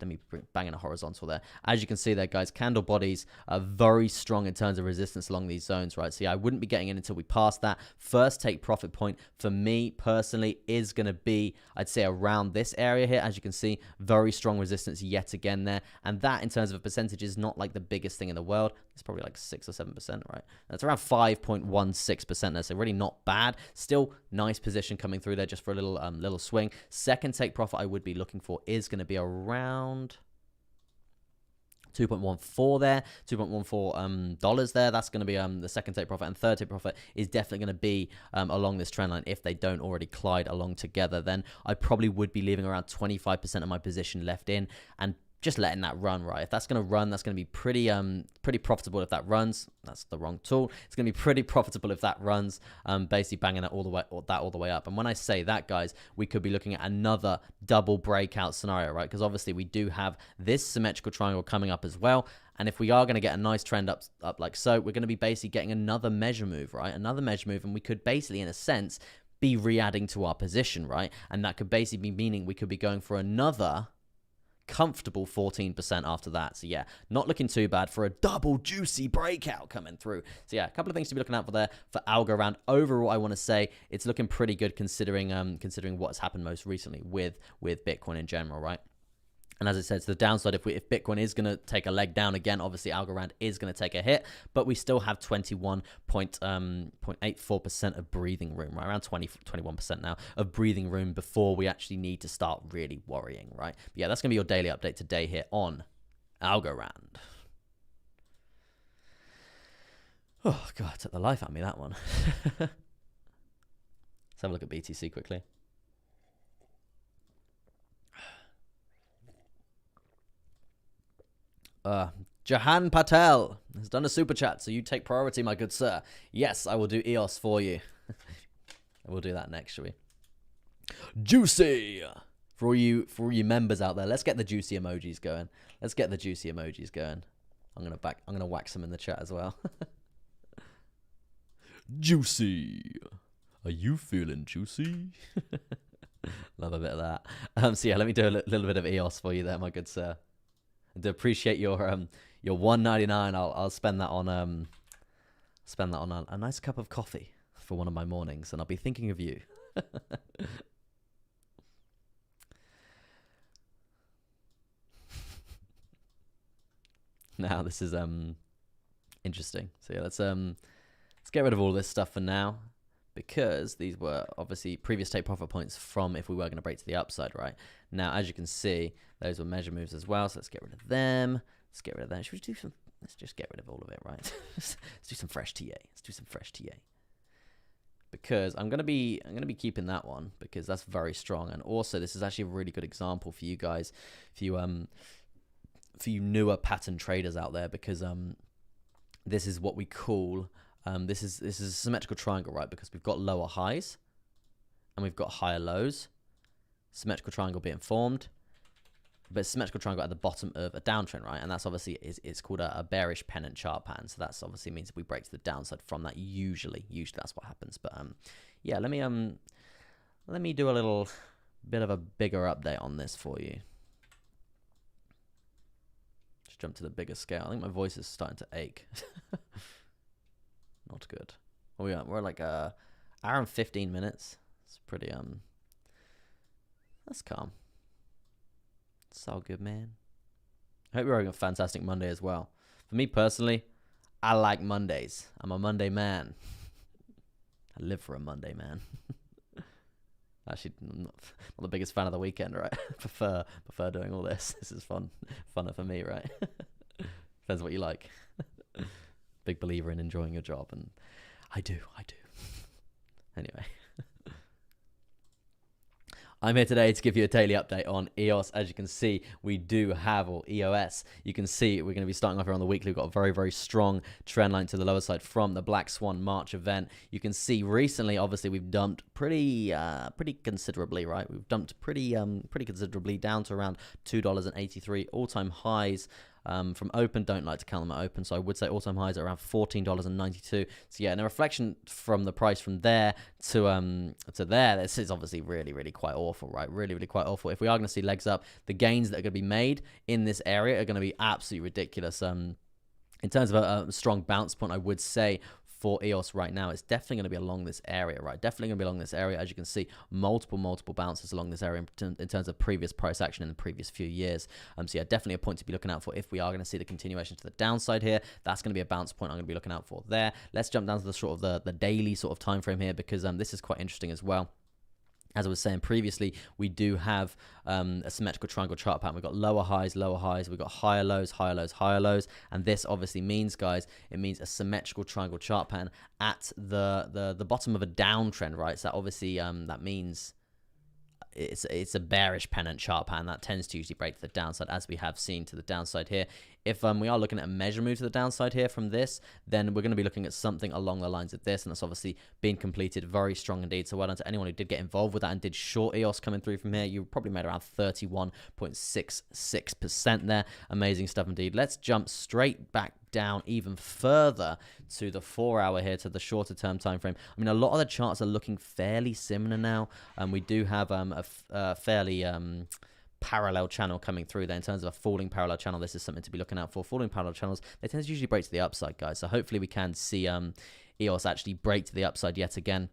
A: bang in a horizontal there. As you can see there, guys, candle bodies are very strong in terms of resistance along these zones, right? So yeah, I wouldn't be getting in until we pass that. First take profit point for me personally is going to be, I'd say, around this area here. As you can see, very strong resistance yet again there. And that in terms of a percentage is not like the biggest thing in the world. It's probably like 6 or 7%, right? That's around 5.16% there, so really not bad. Still nice position coming through there just for a little swing. Second take profit I would be looking for is going to be around 2.14 there, $2.14 dollars there. That's going to be the second take profit, and third take profit is definitely going to be along this trend line. If they don't already collide along together, then I probably would be leaving around 25% of my position left in and just letting that run, right? If that's going to run, that's going to be pretty profitable if that runs. That's the wrong tool. It's going to be pretty profitable if that runs, basically banging it all the way up. And when I say that, guys, we could be looking at another double breakout scenario, right? Because obviously we do have this symmetrical triangle coming up as well. And if we are going to get a nice trend up like so, we're going to be basically getting another measure move, right? Another measure move, and we could basically, in a sense, be re-adding to our position, right? And that could basically be meaning we could be going for another comfortable 14% after that. So yeah, not looking too bad for a double juicy breakout coming through. So yeah, a couple of things to be looking out for there for Algorand. Overall, I want to say it's looking pretty good considering what's happened most recently with Bitcoin in general, right? And as I said, to the downside, if Bitcoin is going to take a leg down again, obviously Algorand is going to take a hit, but we still have 21.84% of breathing room, right? Around 21% now of breathing room before we actually need to start really worrying, right? But yeah, that's going to be your daily update today here on Algorand. Oh, God, took the life out of me, that one. Let's have a look at BTC quickly. Jahan Patel has done a super chat, so you take priority, my good sir. Yes, I will do EOS for you. We'll do that next, shall we? Juicy! For all you members out there, let's get the juicy emojis going. Let's get the juicy emojis going. I'm gonna whack some in the chat as well. Juicy! Are you feeling juicy? Love a bit of that. So yeah, let me do a little bit of EOS for you there, my good sir. To appreciate your $1.99, I'll spend that on a nice cup of coffee for one of my mornings, and I'll be thinking of you. Now this is interesting. So yeah, let's get rid of all this stuff for now, because these were obviously previous take profit points from if we were going to break to the upside, right? Now, as you can see, those were measure moves as well, so let's get rid of them. Let's get rid of that. Should we do some? Let's just get rid of all of it, right? Let's do some fresh TA. Let's do some fresh TA. Because I'm gonna be keeping that one because that's very strong, and also this is actually a really good example for you guys, for you newer pattern traders out there, because this is what we call this is a symmetrical triangle, right? Because we've got lower highs and we've got higher lows. Symmetrical triangle being formed, but symmetrical triangle at the bottom of a downtrend, right? And that's obviously it's called a bearish pennant chart pattern. So that's obviously means if we break to the downside from that, usually that's what happens. But yeah, let me do a little bit of a bigger update on this for you. Just jump to the bigger scale. I think my voice is starting to ache. Not good. We're like hour and 15 minutes. It's pretty that's calm. It's all good, man. I hope you're having a fantastic Monday as well. For me personally, I like Mondays. I'm a Monday man. I live for a Monday, man. Actually, I'm not the biggest fan of the weekend, right? prefer doing all this. This is funner for me, right? Depends what you like. Big believer in enjoying your job, and I do. Anyway. I'm here today to give you a daily update on EOS. As you can see, we do have, or EOS, you can see we're going to be starting off here on the weekly. We've got a very, very strong trend line to the lower side from the Black Swan March event. You can see recently, obviously, we've dumped pretty considerably, right? We've dumped pretty considerably down to around $2.83, all-time highs. From open, don't like to count them at open, so I would say all-time highs are around $14.92. So yeah, and a reflection from the price from there to there, this is obviously really quite awful, right? Really quite awful. If we are going to see legs up, the gains that are going to be made in this area are going to be absolutely ridiculous. In terms of a strong bounce point, I would say for EOS right now, it's definitely going to be along this area, right? Definitely going to be along this area. As you can see, multiple bounces along this area in terms of previous price action in the previous few years. So yeah, definitely a point to be looking out for if we are going to see the continuation to the downside here. That's going to be a bounce point I'm going to be looking out for there. Let's jump down to the sort of the daily sort of time frame here, because this is quite interesting as well. As I was saying previously, we do have a symmetrical triangle chart pattern. We've got lower highs, we've got higher lows, higher lows. And this obviously means, guys, it means a symmetrical triangle chart pattern at the bottom of a downtrend, right? So that obviously that means it's a bearish pennant chart pattern that tends to usually break to the downside, as we have seen to the downside here. If we are looking at a measure move to the downside here from this, then we're going to be looking at something along the lines of this, and that's obviously been completed. Very strong indeed. So well done to anyone who did get involved with that and did short EOS coming through from here. You probably made around 31.66% there. Amazing stuff indeed. Let's jump straight back down even further to the 4 hour here, to the shorter term time frame. I mean, a lot of the charts are looking fairly similar now, and we do have a fairly parallel channel coming through there. In terms of a falling parallel channel, this is something to be looking out for. Falling parallel channels, they tend to usually break to the upside, guys, so hopefully we can see EOS actually break to the upside yet again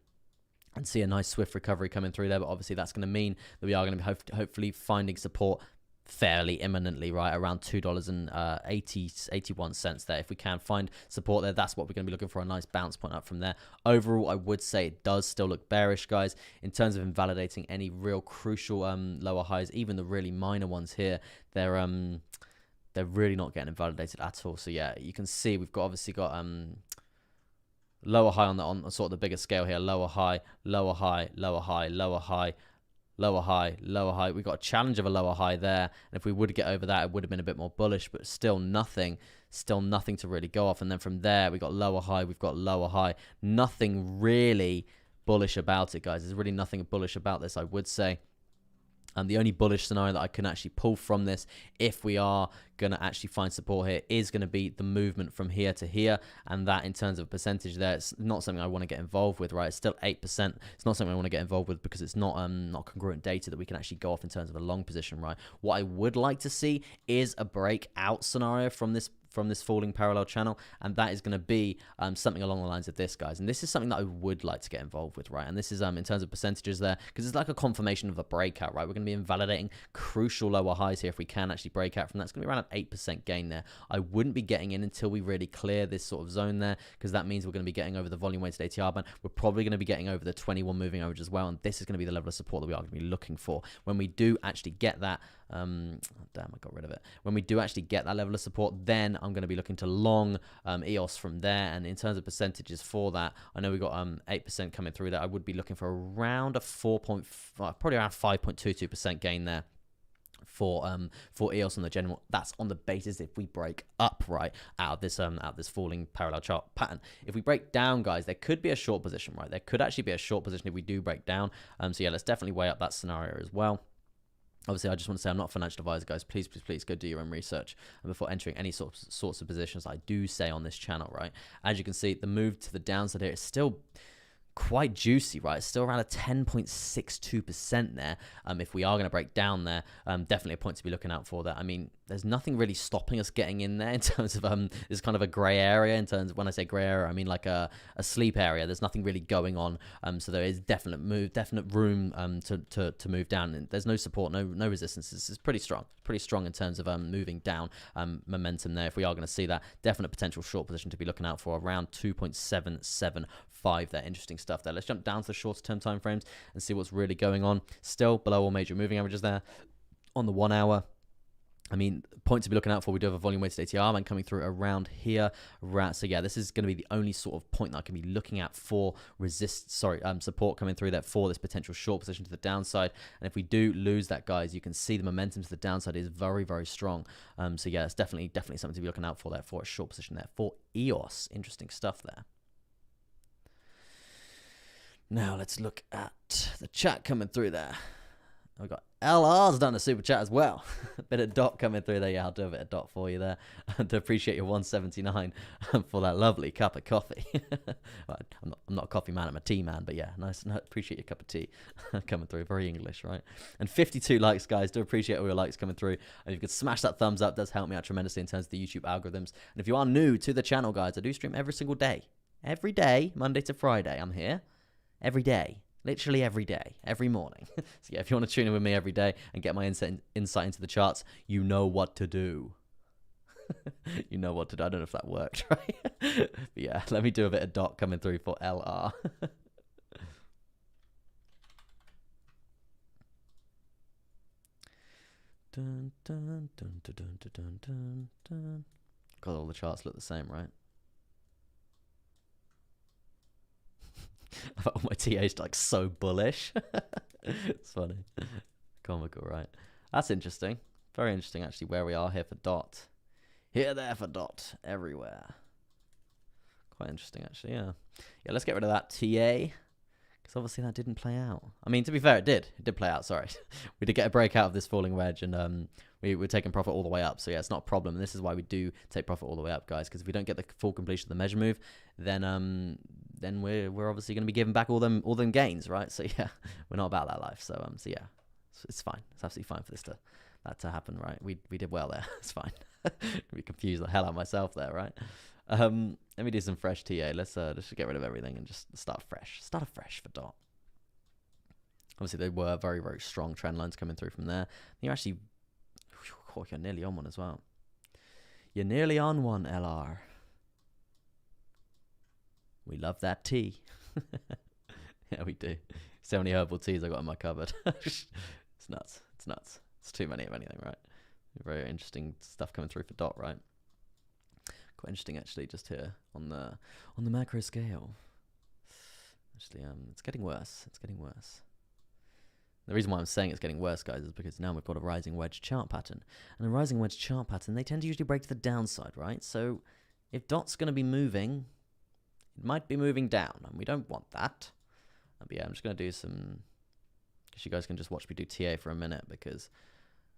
A: and see a nice swift recovery coming through there. But obviously that's going to mean that we are going to be hopefully finding support fairly imminently, right around $2.81 there. If we can find support there, that's what we're going to be looking for, a nice bounce point up from there. Overall, I would say it does still look bearish, guys, in terms of invalidating any real crucial lower highs. Even the really minor ones here, they're really not getting invalidated at all. So yeah, you can see we've obviously got lower high on sort of the bigger scale here. Lower high, lower high, lower high, lower high, lower high, lower high. We got a challenge of a lower high there, and if we would get over that, it would have been a bit more bullish, but still nothing to really go off. And then from there, we got lower high, we've got lower high. Nothing really bullish about it, guys. There's really nothing bullish about this, I would say. And the only bullish scenario that I can actually pull from this, if we are going to actually find support here, is going to be the movement from here to here. And that, in terms of percentage there, it's not something I want to get involved with, right? It's still 8%. It's not something I want to get involved with because it's not congruent data that we can actually go off in terms of a long position, right? What I would like to see is a breakout scenario from this falling parallel channel, and that is going to be something along the lines of this, guys. And this is something that I would like to get involved with, right? And this is in terms of percentages there, because it's like a confirmation of a breakout, right? We're going to be invalidating crucial lower highs here. If we can actually break out from that, it's going to be around an 8% gain there. I wouldn't be getting in until we really clear this sort of zone there, because that means we're going to be getting over the volume weighted ATR band. We're probably going to be getting over the 21 moving average as well, and this is going to be the level of support that we are going to be looking for. When we do actually get that, damn, I got rid of it. When we do actually get that level of support, then I'm going to be looking to long EOS from there. And in terms of percentages for that, I know we got 8% coming through there. I would be looking for around a probably around 5.22% gain there for EOS on the general. That's on the basis if we break up right out of this falling parallel chart pattern. If we break down, guys, there could be a short position, right? There could actually be a short position if we do break down. So yeah, let's definitely weigh up that scenario as well. Obviously, I just want to say I'm not a financial advisor, guys. Please go do your own research before entering any sorts of positions I do say on this channel, right? As you can see, the move to the downside here is still quite juicy, right? It's still around a 10.62% there. If we are going to break down there, definitely a point to be looking out for that. I mean, there's nothing really stopping us getting in there in terms of this kind of a gray area. In terms of, when I say gray area, I mean like a sleep area. There's nothing really going on, so there is definite room to move down. And there's no support, no resistance. It's pretty strong in terms of moving down momentum there. If we are going to see that, definite potential short position to be looking out for, around 2.775 there. Interesting stuff there. Let's jump down to the shorter term time frames and see what's really going on. Still below all major moving averages there on the 1 hour. I mean, point to be looking out for, we do have a volume weighted ATR band coming through around here. So yeah, this is going to be the only sort of point that I can be looking at for support coming through there for this potential short position to the downside. And if we do lose that, guys, you can see the momentum to the downside is very, very strong. So yeah, it's definitely something to be looking out for there for a short position there for EOS. Interesting stuff there. Now let's look at the chat coming through there. We've got LR's done a super chat as well. A bit of dot coming through there. Yeah, I'll do a bit of dot for you there. And to appreciate your 179 for that lovely cup of coffee. I'm not a coffee man, I'm a tea man, but yeah, nice. Appreciate your cup of tea coming through. Very English, right? And 52 likes, guys. Do appreciate all your likes coming through. And if you could smash that thumbs up, does help me out tremendously in terms of the YouTube algorithms. And if you are new to the channel, guys, I do stream every single day. Every day, Monday to Friday, I'm here. Every day. Literally every day, every morning. So yeah, if you want to tune in with me every day and get my insight into the charts, you know what to do. You know what to do. I don't know if that worked, right? But yeah, let me do a bit of dot coming through for LR. Dun, dun, dun, dun, dun, dun, dun, dun. God, all the charts look the same, right? All my TA's like so bullish. It's funny. Comical, right? That's interesting. Very interesting, actually, where we are here for dot. Here, there for dot. Everywhere. Quite interesting, actually, yeah. Yeah, let's get rid of that TA. Because obviously that didn't play out. I mean, to be fair, it did. It did play out, sorry. We did get a break out of this falling wedge, and we were taking profit all the way up. So yeah, it's not a problem. And this is why we do take profit all the way up, guys. Because if we don't get the full completion of the measure move, then we're obviously going to be giving back all them gains, right? So yeah, we're not about that life. So yeah, it's fine. It's absolutely fine for that to happen, right? We did well there. It's fine. We confused the hell out of myself there, right? Let me do some fresh TA. Let's just get rid of everything and just start fresh. Start afresh for dot. Obviously, there were very, very strong trend lines coming through from there. You're actually, you're nearly on one as well. You're nearly on one, LR. We love that tea. Yeah, we do. So many herbal teas I got in my cupboard. It's nuts. It's nuts. It's too many of anything, right? Very interesting stuff coming through for dot, right? Quite interesting, actually, just here on the macro scale. Actually, it's getting worse. It's getting worse. The reason why I'm saying it's getting worse, guys, is because now we've got a rising wedge chart pattern. And a rising wedge chart pattern, they tend to usually break to the downside, right? So if dot's going to be moving, it might be moving down, and we don't want that. But yeah, I'm just going to do some... I guess you guys can just watch me do TA for a minute, because...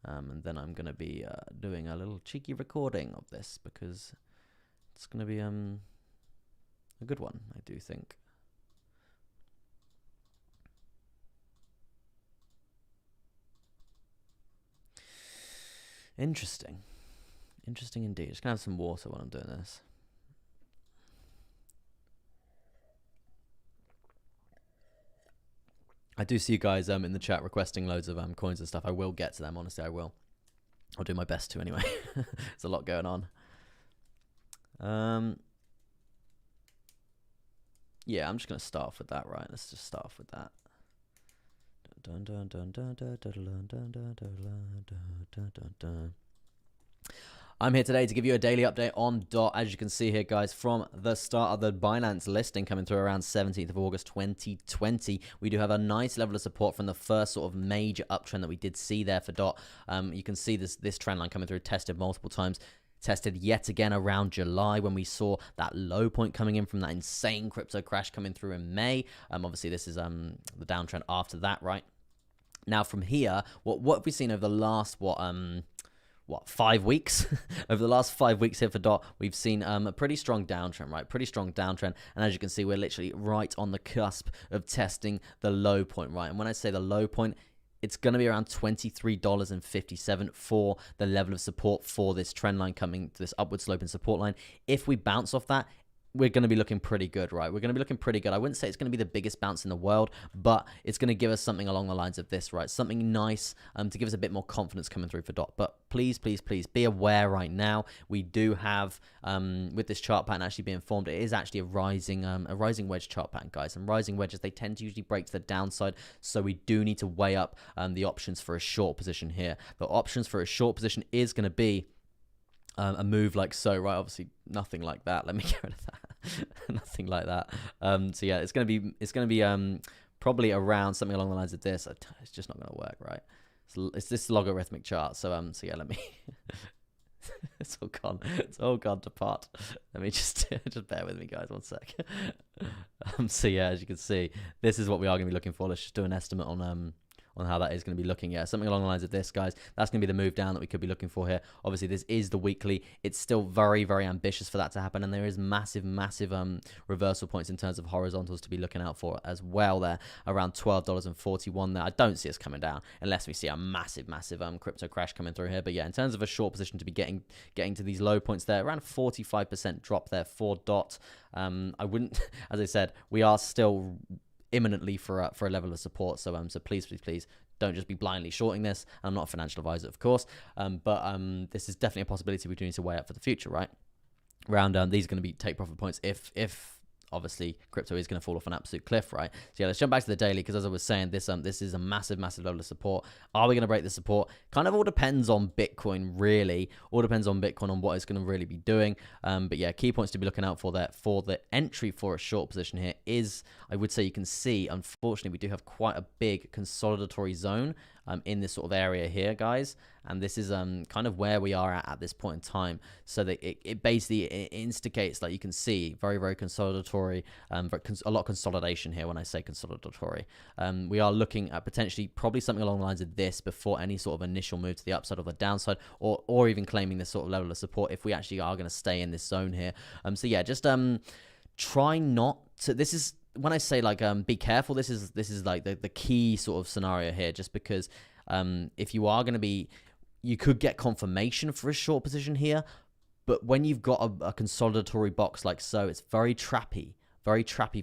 A: and then I'm going to be doing a little cheeky recording of this, because it's going to be a good one, I do think. Interesting. Interesting indeed. Just going to have some water while I'm doing this. I do see you guys in the chat requesting loads of coins and stuff. I will get to them, honestly, I will. I'll do my best to anyway. There's a lot going on. Yeah, I'm just going to start off with that, right? Let's just start off with that. I'm here today to give you a daily update on DOT. As you can see here, guys, from the start of the Binance listing coming through around 17th of August 2020, we do have a nice level of support from the first sort of major uptrend that we did see there for DOT. You can see this trend line coming through, tested multiple times. Tested yet again around July when we saw that low point coming in from that insane crypto crash coming through in May. Obviously, this is the downtrend after that, right? Now, from here, what have we seen over the last, 5 weeks? Over the last 5 weeks here for DOT, we've seen a pretty strong downtrend, right? Pretty strong downtrend. And as you can see, we're literally right on the cusp of testing the low point, right? And when I say the low point, it's going to be around $23.57 for the level of support for this trend line coming to this upward sloping support line. If we bounce off that, we're going to be looking pretty good, right? We're going to be looking pretty good. I wouldn't say it's going to be the biggest bounce in the world, but it's going to give us something along the lines of this, right? Something nice to give us a bit more confidence coming through for DOT. But please, please, please be aware right now. We do have, with this chart pattern actually being formed, it is actually a rising wedge chart pattern, guys. And rising wedges, they tend to usually break to the downside. So we do need to weigh up the options for a short position here. The options for a short position is going to be a move like so, right? Obviously, nothing like that. Let me get rid of that. Nothing like that. So yeah, it's gonna be probably around something along the lines of this. It's just not gonna work, right? It's this logarithmic chart. So yeah, let me. It's all gone. It's all gone to pot. Let me just bear with me, guys. 1 sec. So yeah, as you can see, this is what we are gonna be looking for. Let's just do an estimate on how that is going to be looking. Yeah, something along the lines of this, guys. That's going to be the move down that we could be looking for here. Obviously, this is the weekly. It's still very, very ambitious for that to happen, and there is massive reversal points in terms of horizontals to be looking out for as well there, around $12.41 there. I don't see us coming down unless we see a massive crypto crash coming through here. But yeah, in terms of a short position to be getting to these low points there, around 45% drop there for DOT. I wouldn't, as I said, we are still imminently for a level of support. So please don't just be blindly shorting this. I'm not a financial advisor, of course, but this is definitely a possibility we do need to weigh up for the future, right? Around these are going to be take profit points if obviously crypto is going to fall off an absolute cliff, right? So yeah, let's jump back to the daily, because as I was saying, this is a massive level of support. Are we going to break the support? Kind of all depends on Bitcoin, really. All depends on Bitcoin, on what it's going to really be doing. But yeah, key points to be looking out for there for the entry for a short position here is, I would say, you can see, unfortunately, we do have quite a big consolidatory zone in this sort of area here, guys, and this is kind of where we are at this point in time. So that it basically instigates, like you can see, very consolidatory, a lot of consolidation here. When I say consolidatory, we are looking at potentially probably something along the lines of this before any sort of initial move to the upside or the downside, or even claiming this sort of level of support if we actually are going to stay in this zone here. So yeah, just try not to. This is, when I say, like, be careful, this is like the key sort of scenario here, just because if you are going to be, you could get confirmation for a short position here, but when you've got a consolidatory box like so, it's very trappy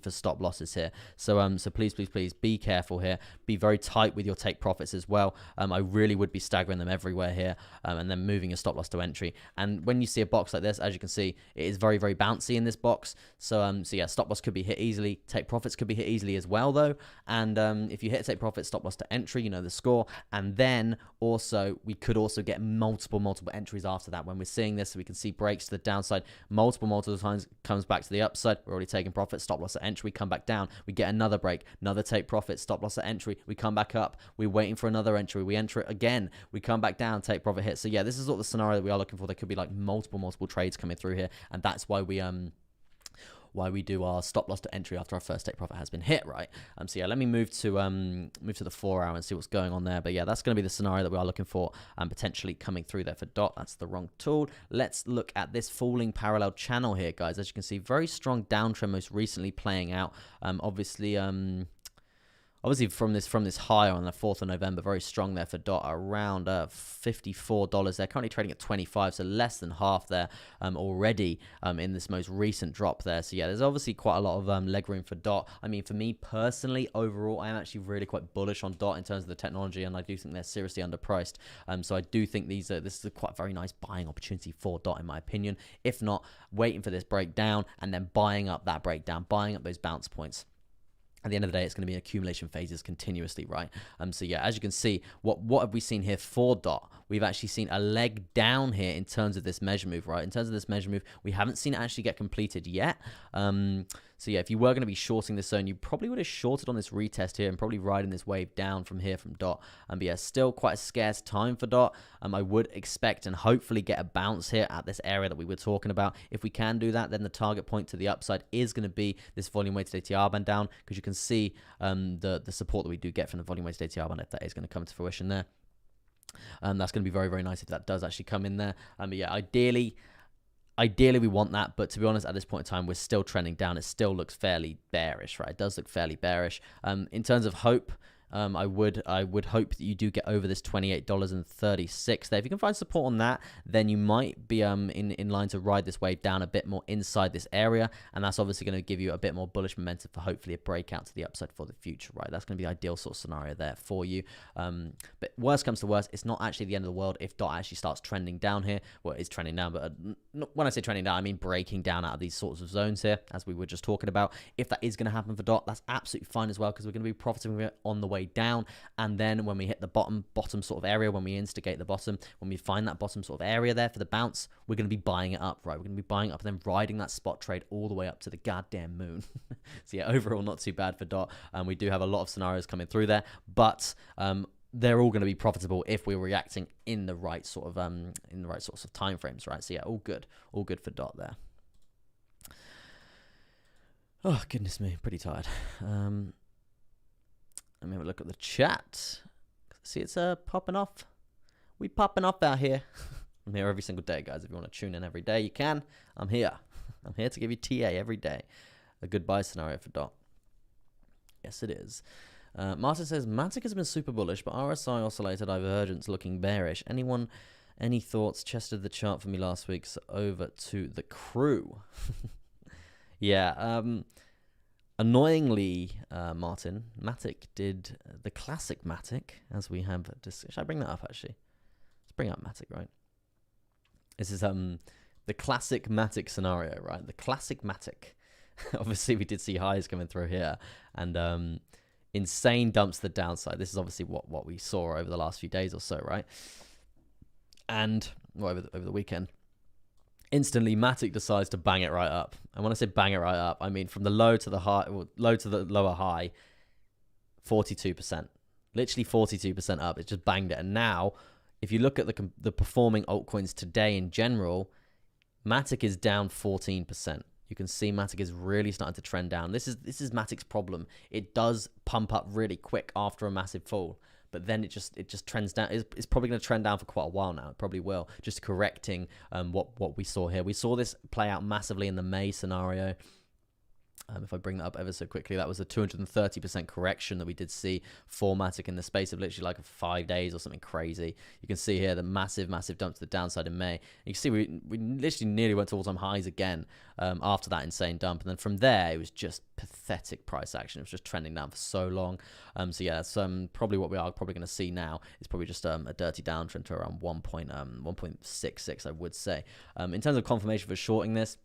A: for stop losses here. So please be careful here. Be very tight with your take profits as well. I really would be staggering them everywhere here, and then moving your stop loss to entry. And when you see a box like this, as you can see, it is very bouncy in this box. So yeah, stop loss could be hit easily. Take profits could be hit easily as well, though. And if you hit take profit, stop loss to entry, you know the score. And then also we could also get multiple entries after that. When we're seeing this, so we can see breaks to the downside multiple times, comes back to the upside. We're already taking profit. Stop loss at entry, we come back down, we get another break, another take profit, stop loss at entry, we come back up, we're waiting for another entry, we enter it again, we come back down, take profit hit. So yeah, this is sort of the scenario that we are looking for. There could be like multiple trades coming through here, and that's why we do our stop loss to entry after our first take profit has been hit, right? So yeah, let me move to the 4 hour and see what's going on there. But yeah, that's going to be the scenario that we are looking for, potentially coming through there for DOT. That's the wrong tool. Let's look at this falling parallel channel here, guys. As you can see, very strong downtrend most recently playing out. Obviously, from this high on the 4th of November, very strong there for DOT, around $54. They're currently trading at 25, so less than half there already in this most recent drop there. So yeah, there's obviously quite a lot of leg room for DOT. I mean, for me personally, overall, I am actually really quite bullish on DOT in terms of the technology, and I do think they're seriously underpriced. So I do think this is a quite very nice buying opportunity for DOT, in my opinion. If not, waiting for this breakdown and then buying up that breakdown, buying up those bounce points. At the end of the day, it's going to be accumulation phases continuously, right? So yeah, as you can see, what have we seen here for DOT? We've actually seen a leg down here in terms of this measure move, right? In terms of this measure move, we haven't seen it actually get completed yet. So yeah, if you were going to be shorting this zone, you probably would have shorted on this retest here and probably riding this wave down from here from DOT. But yeah, still quite a scarce time for DOT. I would expect and hopefully get a bounce here at this area that we were talking about. If we can do that, then the target point to the upside is going to be this volume weighted ATR band down, because you can see the support that we do get from the volume weighted ATR band, if that is going to come to fruition there. That's going to be very nice if that does actually come in there. But yeah, ideally we want that, but to be honest, at this point in time, we're still trending down. It still looks fairly bearish, right? It does look fairly bearish. In terms of hope, I would hope that you do get over this $28.36 there. If you can find support on that, then you might be in line to ride this wave down a bit more inside this area, and that's obviously going to give you a bit more bullish momentum for hopefully a breakout to the upside for the future, right? That's going to be the ideal sort of scenario there for you. But worst comes to worst, it's not actually the end of the world if DOT actually starts trending down here. Well, it's trending down, but when I say trending down, I mean breaking down out of these sorts of zones here, as we were just talking about. If that is going to happen for DOT, that's absolutely fine as well, because we're going to be profiting from it on the way down. And then when we hit the bottom sort of area, when we instigate the bottom, when we find that bottom sort of area there for the bounce, we're going to be buying it up, right? We're going to be buying it up and then riding that spot trade all the way up to the goddamn moon. So yeah, overall not too bad for DOT. We do have a lot of scenarios coming through there, but they're all going to be profitable if we're reacting in the right sort of sorts of time frames, right? So yeah, all good for DOT there. Oh goodness me, pretty tired. Let me have a look at the chat. See, it's popping off. We popping off out here. I'm here every single day, guys. If you want to tune in every day, you can. I'm here. I'm here to give you TA every day. A good buy scenario for DOT. Yes, it is. Martin says, Matic has been super bullish, but RSI oscillator divergence looking bearish. Any thoughts? Chested the chart for me last week, so over to the crew. Yeah, annoyingly, Martin, Matic did the classic Matic, as we have discussed. Should I bring that up, actually? Let's bring up Matic, right? This is the classic Matic scenario, right? The classic Matic. Obviously, we did see highs coming through here, and insane dumps to the downside. This is obviously what we saw over the last few days or so, right? And over the weekend, instantly Matic decides to bang it right up. And when I say bang it right up, I mean from the low to the high, low to the lower high, 42%, literally 42% up. It just banged it. And now, if you look at the performing altcoins today in general, Matic is down 14%. You can see Matic is really starting to trend down. This is Matic's problem. It does pump up really quick after a massive fall, but then it just trends down. It's probably going to trend down for quite a while now. It probably will. Just correcting what we saw here. We saw this play out massively in the May scenario. If I bring that up ever so quickly, that was a 230% correction that we did see for Matic in the space of literally like 5 days or something crazy. You can see here the massive dump to the downside in May. You can see we literally nearly went to all-time highs again after that insane dump. And then from there, it was just pathetic price action. It was just trending down for so long. So yeah, that's probably what we are probably going to see now. It's probably just a dirty downtrend to around 1.66, I would say. In terms of confirmation for shorting this,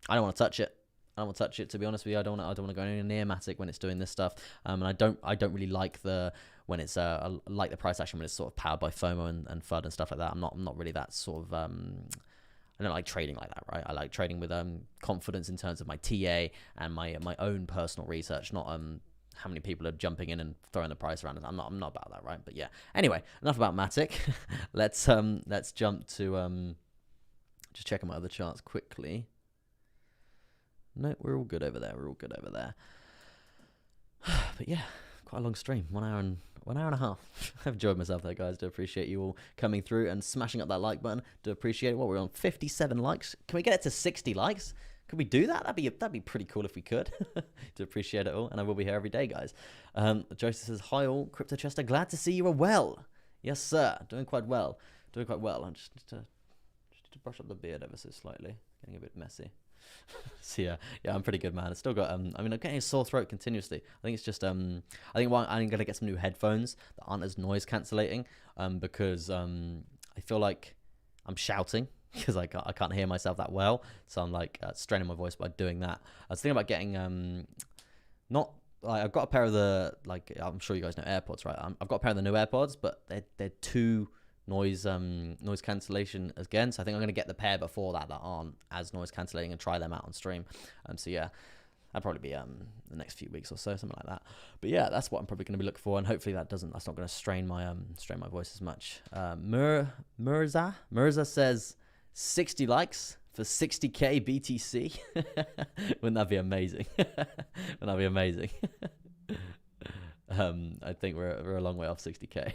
A: I don't want to touch it. I don't want to touch it, to be honest with you. I don't want to go anywhere near Matic when it's doing this stuff. And I don't really like when it's like the price action when it's sort of powered by FOMO and FUD and stuff like that. I'm not really that sort of I don't like trading like that, right? I like trading with confidence in terms of my TA and my own personal research, not how many people are jumping in and throwing the price around. I'm not about that, right? But yeah. Anyway, enough about Matic. Let's jump to just checking my other charts quickly. No, we're all good over there. But yeah, quite a long stream. 1 hour and a half. I've enjoyed myself there, guys. Do appreciate you all coming through and smashing up that like button. Do appreciate it. What, we're on 57 likes. Can we get it to 60 likes? Could we do that? That'd be pretty cool if we could. Do appreciate it all. And I will be here every day, guys. Joseph says, hi all, Crypto Chester. Glad to see you are well. Yes, sir. Doing quite well. I just need to brush up the beard ever so slightly. Getting a bit messy. So yeah, I'm pretty good, man. I still got I'm getting a sore throat continuously. I think it's just I think I'm gonna get some new headphones that aren't as noise cancellating because I feel like I'm shouting because I can't hear myself that well, so I'm like straining my voice by doing that. I was thinking about getting I've got a pair of I'm sure you guys know AirPods, right? I've got a pair of the new AirPods, but they're too noise cancellation again, so I think I'm going to get the pair before that aren't as noise cancellating and try them out on stream. So yeah, that'll probably be the next few weeks or so, something like that. But yeah, that's what I'm probably going to be looking for, and hopefully that's not going to strain my voice as much. Mirza says 60 likes for 60k BTC. Wouldn't that be amazing? Wouldn't that be amazing? I think we're a long way off 60k.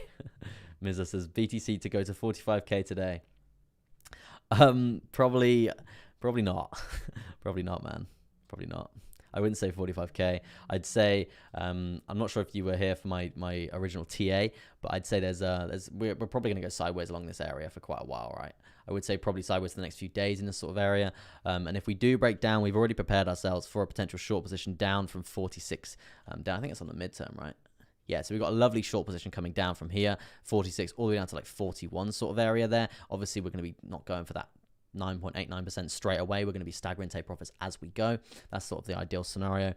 A: Mirza says BTC to go to 45k today. Probably not. Probably not, man. Probably not. I wouldn't say 45k. I'd say I'm not sure if you were here for my original TA, but I'd say we're probably going to go sideways along this area for quite a while, right? I would say probably sideways for the next few days in this sort of area. And if we do break down, we've already prepared ourselves for a potential short position down from 46 down. I think it's on the midterm, right? Yeah, so we've got a lovely short position coming down from here, 46 all the way down to like 41 sort of area there. Obviously, we're going to be not going for that 9.89% straight away. We're going to be staggering take profits as we go. That's sort of the ideal scenario.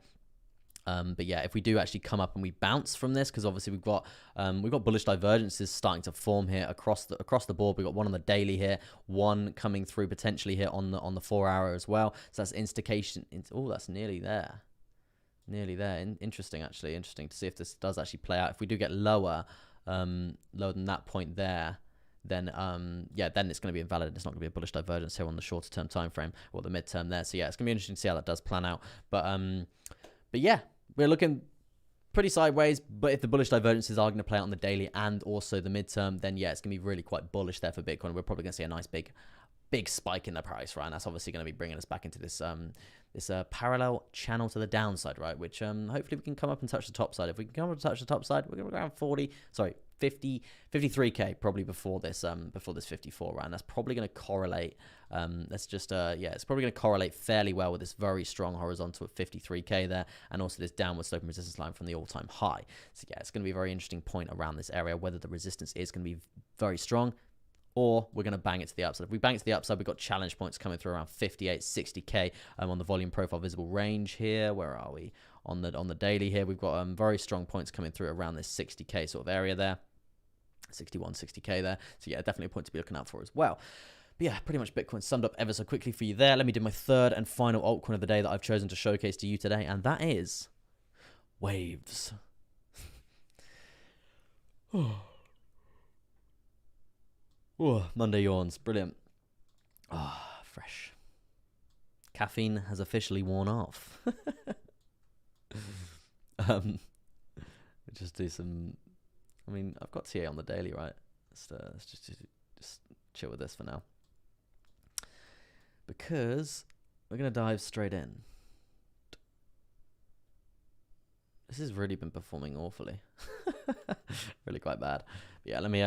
A: But yeah, if we do actually come up and we bounce from this, because obviously we've got bullish divergences starting to form here across the board. We've got one on the daily here, one coming through potentially here on the 4 hour as well. So that's instication. Oh, that's nearly there. Nearly there. Interesting, actually. Interesting to see if this does actually play out. If we do get lower than that point there, then then it's going to be invalid. It's not going to be a bullish divergence here on the shorter term time frame or the midterm there. So yeah, it's going to be interesting to see how that does plan out. But yeah, we're looking pretty sideways, but if the bullish divergences are going to play out on the daily and also the midterm, then yeah, it's going to be really quite bullish there for Bitcoin. We're probably going to see a nice big spike in the price, right? And that's obviously going to be bringing us back into this parallel channel to the downside, right? Which hopefully we can come up and touch the top side. If we can come up and touch the top side, we're going to go around 53k probably before this 54, right? And that's probably going to correlate. It's probably going to correlate fairly well with this very strong horizontal at 53k there, and also this downward sloping resistance line from the all-time high. So yeah, it's going to be a very interesting point around this area, whether the resistance is going to be very strong, or we're going to bang it to the upside. If we bang it to the upside, we've got challenge points coming through around 58, 60k on the volume profile visible range here. Where are we? On the daily here, we've got very strong points coming through around this 60k sort of area there. 61, 60k there. So yeah, definitely a point to be looking out for as well. But yeah, pretty much Bitcoin summed up ever so quickly for you there. Let me do my third and final altcoin of the day that I've chosen to showcase to you today, and that is Waves. Oh, Monday yawns. Brilliant. Fresh. Caffeine has officially worn off. Just do some... I mean, I've got TA on the daily, right? Let's just chill with this for now. Because we're going to dive straight in. This has really been performing awfully. Really quite bad. But yeah, let me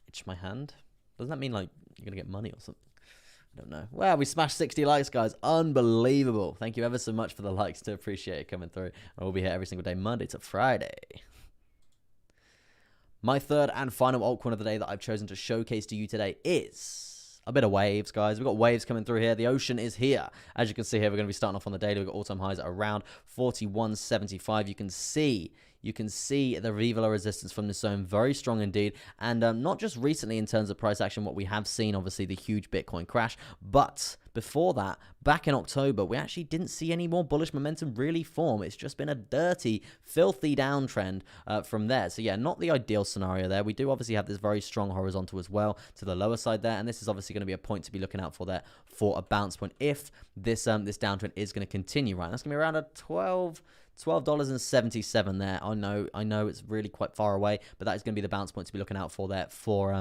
A: itch my hand. Doesn't that mean like you're going to get money or something? I don't know. Well, we smashed 60 likes, guys. Unbelievable. Thank you ever so much for the likes. To appreciate it coming through. And we'll be here every single day, Monday to Friday. My third and final altcoin of the day that I've chosen to showcase to you today is a bit of waves, guys. We've got waves coming through here. The ocean is here. As you can see here, we're going to be starting off on the daily. We've got all-time highs at around 41.75. You can see the Viva resistance from this zone, very strong indeed. And not just recently in terms of price action, what we have seen, obviously, the huge Bitcoin crash. But before that, back in October, we actually didn't see any more bullish momentum really form. It's just been a dirty, filthy downtrend from there. So yeah, not the ideal scenario there. We do obviously have this very strong horizontal as well to the lower side there. And this is obviously going to be a point to be looking out for there for a bounce point if this downtrend is going to continue, right? That's going to be around a $12.77 there. I know it's really quite far away, but that is going to be the bounce point to be looking out for there for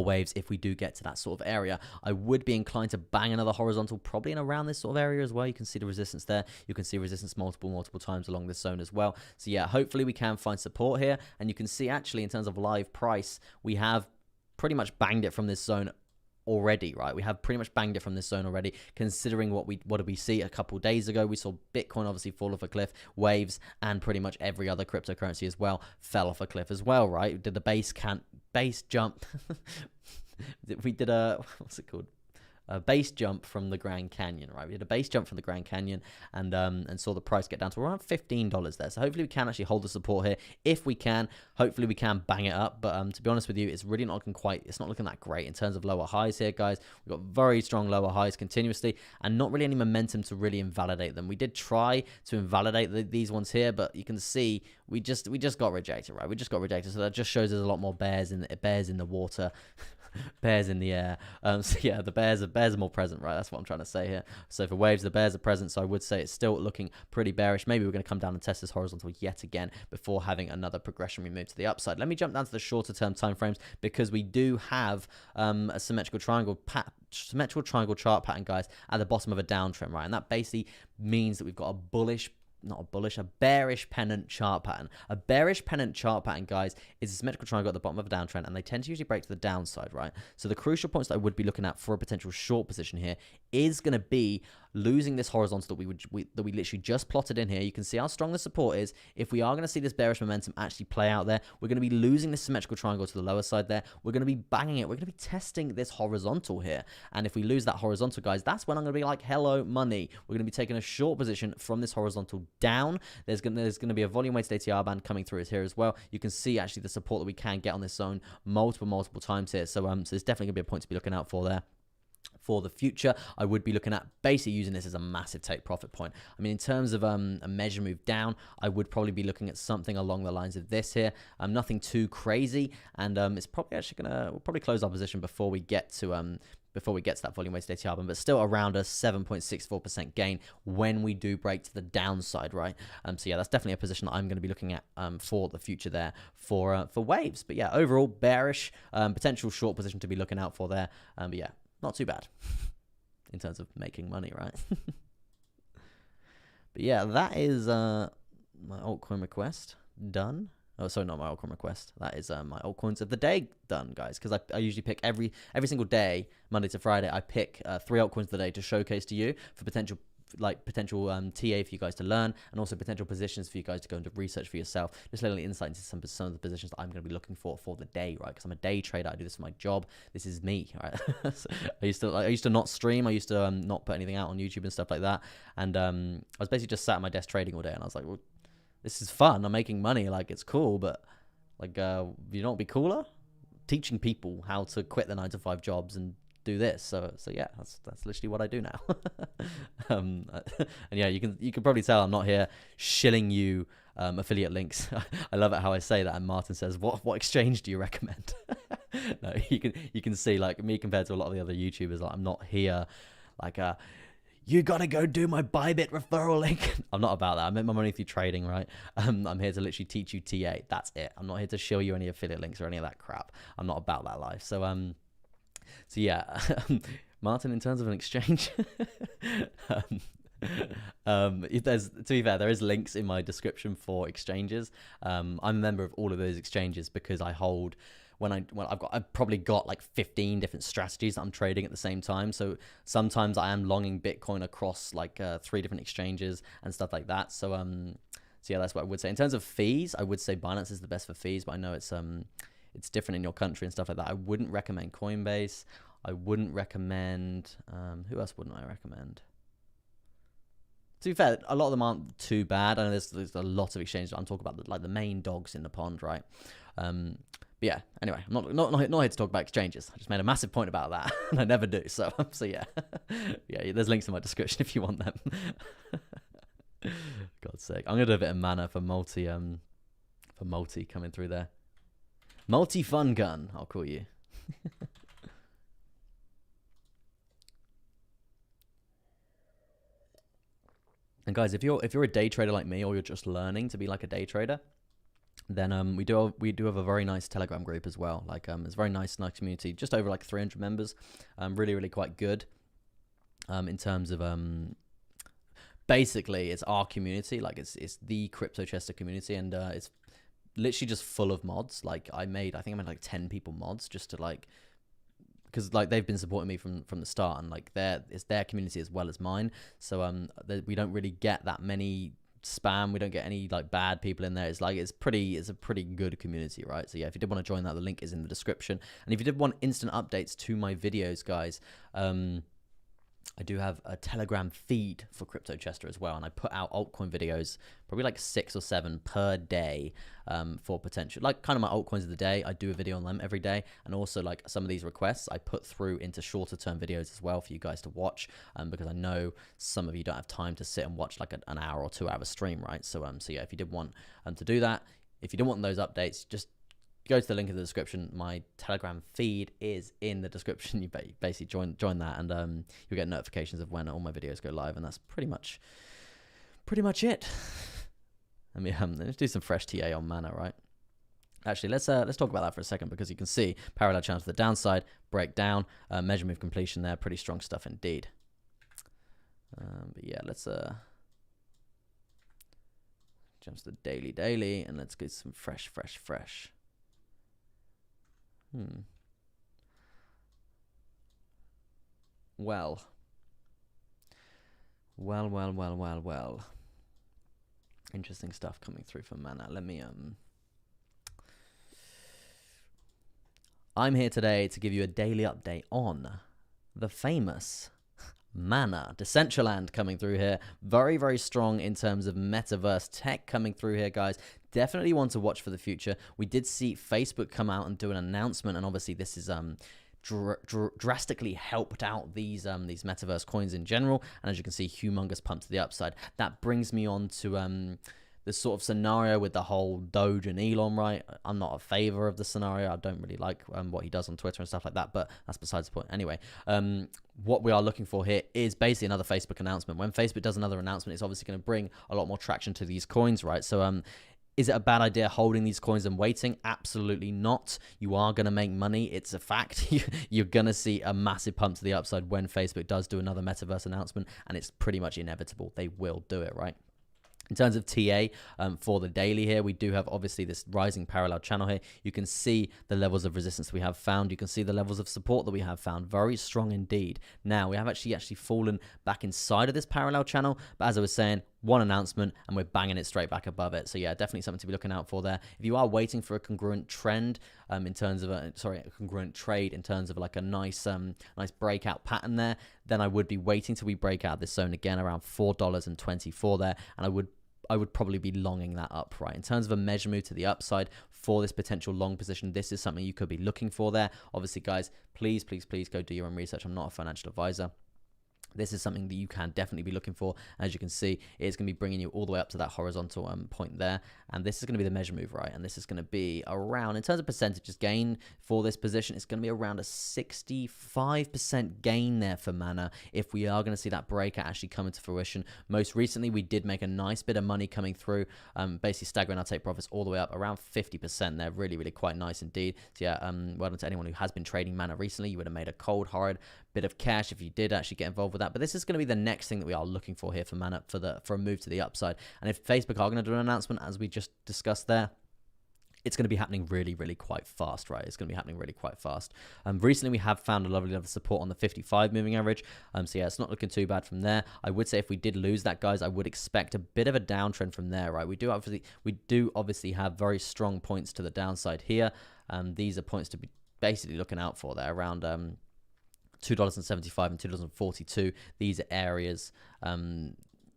A: waves if we do get to that sort of area. I would be inclined to bang another horizontal probably in around this sort of area as well. You can see the resistance there. You can see resistance multiple times along this zone as well. So yeah, hopefully we can find support here, and you can see actually in terms of live price, we have pretty much banged it from this zone already, right? We have pretty much banged it from this zone already, considering what did we see a couple days ago? We saw Bitcoin obviously fall off a cliff, waves, and pretty much every other cryptocurrency as well fell off a cliff as well, right? Did the base jump? We did what's it called? A base jump from the Grand Canyon, right? We did a base jump from the Grand Canyon and saw the price get down to around $15 there. So hopefully we can actually hold the support here. If we can, hopefully we can bang it up. But to be honest with you, it's really not looking that great in terms of lower highs here, guys. We've got very strong lower highs continuously and not really any momentum to really invalidate them. We did try to invalidate these ones here, but you can see we just got rejected, right? We just got rejected. So that just shows there's a lot more bears in the water. Bears in the air. So yeah, the bears are more present, right? That's what I'm trying to say here. So for waves, the bears are present. So I would say it's still looking pretty bearish. Maybe we're going to come down and test this horizontal yet again before having another progression move to the upside. Let me jump down to the shorter term time frames because we do have a symmetrical triangle chart pattern, guys, at the bottom of a downtrend, right? And that basically means that we've got a bearish pennant chart pattern. A bearish pennant chart pattern, guys, is a symmetrical triangle at the bottom of a downtrend, and they tend to usually break to the downside, right? So the crucial points that I would be looking at for a potential short position here is going to be losing this horizontal that we literally just plotted in here. You can see how strong the support is. If we are going to see this bearish momentum actually play out there, we're going to be losing this symmetrical triangle to the lower side there. We're going to be banging it. We're going to be testing this horizontal here. And if we lose that horizontal, guys, that's when I'm going to be like, hello, money. We're going to be taking a short position from this horizontal down. There's going to be a volume weighted ATR band coming through here as well. You can see actually the support that we can get on this zone multiple times here. So there's definitely going to be a point to be looking out for there. For the future, I would be looking at basically using this as a massive take profit point. I mean, in terms of a measure move down, I would probably be looking at something along the lines of this here. Nothing too crazy, and it's probably actually we'll probably close our position before we get to before we get to that volume weighted ATR band, but still around a 7.64% gain when we do break to the downside, right? So yeah, that's definitely a position that I'm going to be looking at for the future there for waves. But yeah, overall bearish, potential short position to be looking out for there. But yeah, not too bad in terms of making money, right? But yeah, that is my altcoin request done. Oh, sorry, not my altcoin request. That is my altcoins of the day done, guys. Because I usually pick every single day, Monday to Friday, I pick 3 altcoins of the day to showcase to you for potential TA for you guys to learn, and also potential positions for you guys to go into research for yourself. Just a little insight into some of the positions that I'm going to be looking for the day, right? Because I'm a day trader. I do this for my job. This is me, right? I used to not stream. I used to not put anything out on YouTube and stuff like that. And I was basically just sat at my desk trading all day, and I was like, well, this is fun. I'm making money. Like, it's cool, but like, you know what would be cooler? Teaching people how to quit their 9-to-5 jobs and do this. So yeah, that's literally what I do now. And yeah, you can probably tell I'm not here shilling you affiliate links. I love it how I say that, and Martin says, what exchange do you recommend? No, you can see, like, me compared to a lot of the other YouTubers, like, I'm not here like you gotta go do my Bybit referral link. I'm not about that. I make my money through trading, right? I'm here to literally teach you TA. That's it. I'm not here to show you any affiliate links or any of that crap. I'm not about that life. So yeah, Martin, in terms of an exchange, to be fair, there is links in my description for exchanges. I'm a member of all of those exchanges because I hold. I've probably got like 15 different strategies that I'm trading at the same time. So sometimes I am longing Bitcoin across like 3 different exchanges and stuff like that. So yeah, that's what I would say. In terms of fees, I would say Binance is the best for fees, but I know it's different in your country and stuff like that. I wouldn't recommend Coinbase. I wouldn't recommend, who else wouldn't I recommend? To be fair, a lot of them aren't too bad. I know there's a lot of exchanges. I'm talking about the main dogs in the pond, right? But yeah, anyway, I'm not here to talk about exchanges. I just made a massive point about that, and I never do. So yeah, yeah. There's links in my description if you want them. God's sake, I'm gonna do a bit of mana for multi coming through there. Multi fun gun, I'll call you. And guys, if you're a day trader like me, or you're just learning to be like a day trader, then we do have a very nice Telegram group as well. Like it's a very nice community, just over like 300 members. Really quite good. In terms of basically it's our community. Like it's the Crypto Chester community, and it's literally just full of mods. Like I think I made like 10 people mods just to like. Because like they've been supporting me from the start, and like it's their community as well as mine. So we don't really get that many spam. We don't get any like bad people in there. It's a pretty good community, right? So yeah, if you did want to join that, the link is in the description. And if you did want instant updates to my videos, guys, I do have a Telegram feed for Crypto Chester as well, and I put out altcoin videos, probably like 6 or 7 per day, for potential, like kind of my altcoins of the day. I do a video on them every day, and also like some of these requests I put through into shorter term videos as well for you guys to watch, because I know some of you don't have time to sit and watch like an hour or 2 hour stream, right? So yeah, if you did want to do that, if you don't want those updates, just go to the link in the description. My Telegram feed is in the description. You basically join that, and you'll get notifications of when all my videos go live, and that's pretty much it. I mean, let's do some fresh TA on mana, right? Actually, let's talk about that for a second, because you can see parallel channel to the downside, breakdown, measure move completion there, pretty strong stuff indeed. But yeah, let's jump to the daily, and let's get some fresh. Well. Interesting stuff coming through from mana. Let me I'm here today to give you a daily update on the famous Mana. Decentraland coming through here. Very strong in terms of metaverse tech coming through here, guys. Definitely one to watch for the future. We did see Facebook come out and do an announcement, and obviously this is drastically helped out these metaverse coins in general. And as you can see, humongous pump to the upside. That brings me on to this sort of scenario with the whole Doge and Elon, right? I'm not a favor of the scenario. I don't really like what he does on Twitter and stuff like that, but that's besides the point. Anyway, what we are looking for here is basically another Facebook announcement. When Facebook does another announcement, it's obviously going to bring a lot more traction to these coins, right? So is it a bad idea holding these coins and waiting? Absolutely not. You are going to make money. It's a fact. You're going to see a massive pump to the upside when Facebook does do another metaverse announcement, and it's pretty much inevitable. They will do it, right? In terms of TA for the daily here, we do have obviously this rising parallel channel here. You can see the levels of resistance we have found. You can see the levels of support that we have found. Very strong indeed. Now, we have actually fallen back inside of this parallel channel. But as I was saying, one announcement and we're banging it straight back above it. So yeah, definitely something to be looking out for there. If you are waiting for a congruent trend in terms of a congruent trade in terms of like a nice breakout pattern there, then I would be waiting till we break out this zone again around $4.24 there, and I would probably be longing that up, right? In terms of a measure move to the upside for this potential long position, this is something you could be looking for there. Obviously, guys, please go do your own research. I'm not a financial advisor. This is something that you can definitely be looking for. As you can see, it's going to be bringing you all the way up to that horizontal point there. And this is going to be the measure move, right? And this is going to be around, in terms of percentages gain for this position, it's going to be around a 65% gain there for Mana if we are going to see that breakout actually come into fruition. Most recently, we did make a nice bit of money coming through, basically staggering our take profits all the way up around 50% there. Really, really quite nice indeed. So yeah, well done to anyone who has been trading Mana recently. You would have made a cold, horrid bit of cash if you did actually get involved with that. But this is going to be the next thing that we are looking for here for Mana for a move to the upside. And if Facebook are going to do an announcement, as we just discussed there, it's going to be happening really, really quite fast, right? It's going to be happening really quite fast. Recently, we have found a lovely level of support on the 55 moving average. So yeah, it's not looking too bad from there. I would say if we did lose that, guys, I would expect a bit of a downtrend from there, right? We do obviously have very strong points to the downside here. These are points to be basically looking out for there around $2.75 and $2.42. These are areas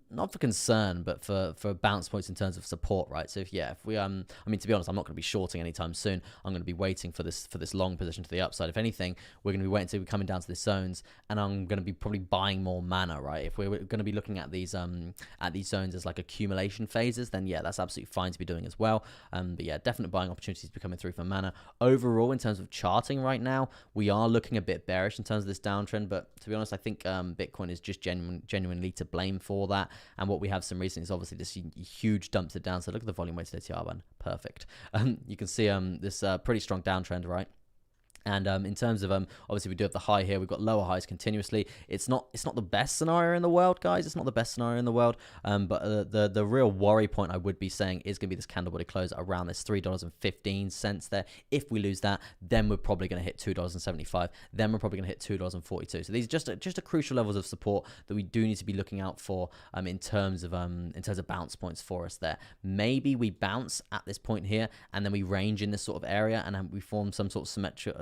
A: not for concern, but for bounce points in terms of support, right? So if we I mean, to be honest, I'm not going to be shorting anytime soon. I'm going to be waiting for this long position to the upside. If anything, we're going to be waiting until we're coming down to these zones, and I'm going to be probably buying more Mana, right? If we're going to be looking at these zones as like accumulation phases, then yeah, that's absolutely fine to be doing as well. But yeah, definite buying opportunities to be coming through for Mana. Overall, in terms of charting right now, we are looking a bit bearish in terms of this downtrend, but to be honest, I think Bitcoin is just genuinely to blame for that. And what we have seen recently is obviously this huge dump to downside. Look at the volume weighted ATR one. Perfect. You can see this pretty strong downtrend, right? And in terms of obviously we do have the high here. We've got lower highs continuously. It's not the best scenario in the world, guys. It's not the best scenario in the world. But the real worry point I would be saying is going to be this candle body close around this $3.15 there. If we lose that, then we're probably going to hit $2.75. Then we're probably going to hit $2.42. So these are just a crucial levels of support that we do need to be looking out for in terms of bounce points for us there. Maybe we bounce at this point here, and then we range in this sort of area, and then we form some sort of symmetric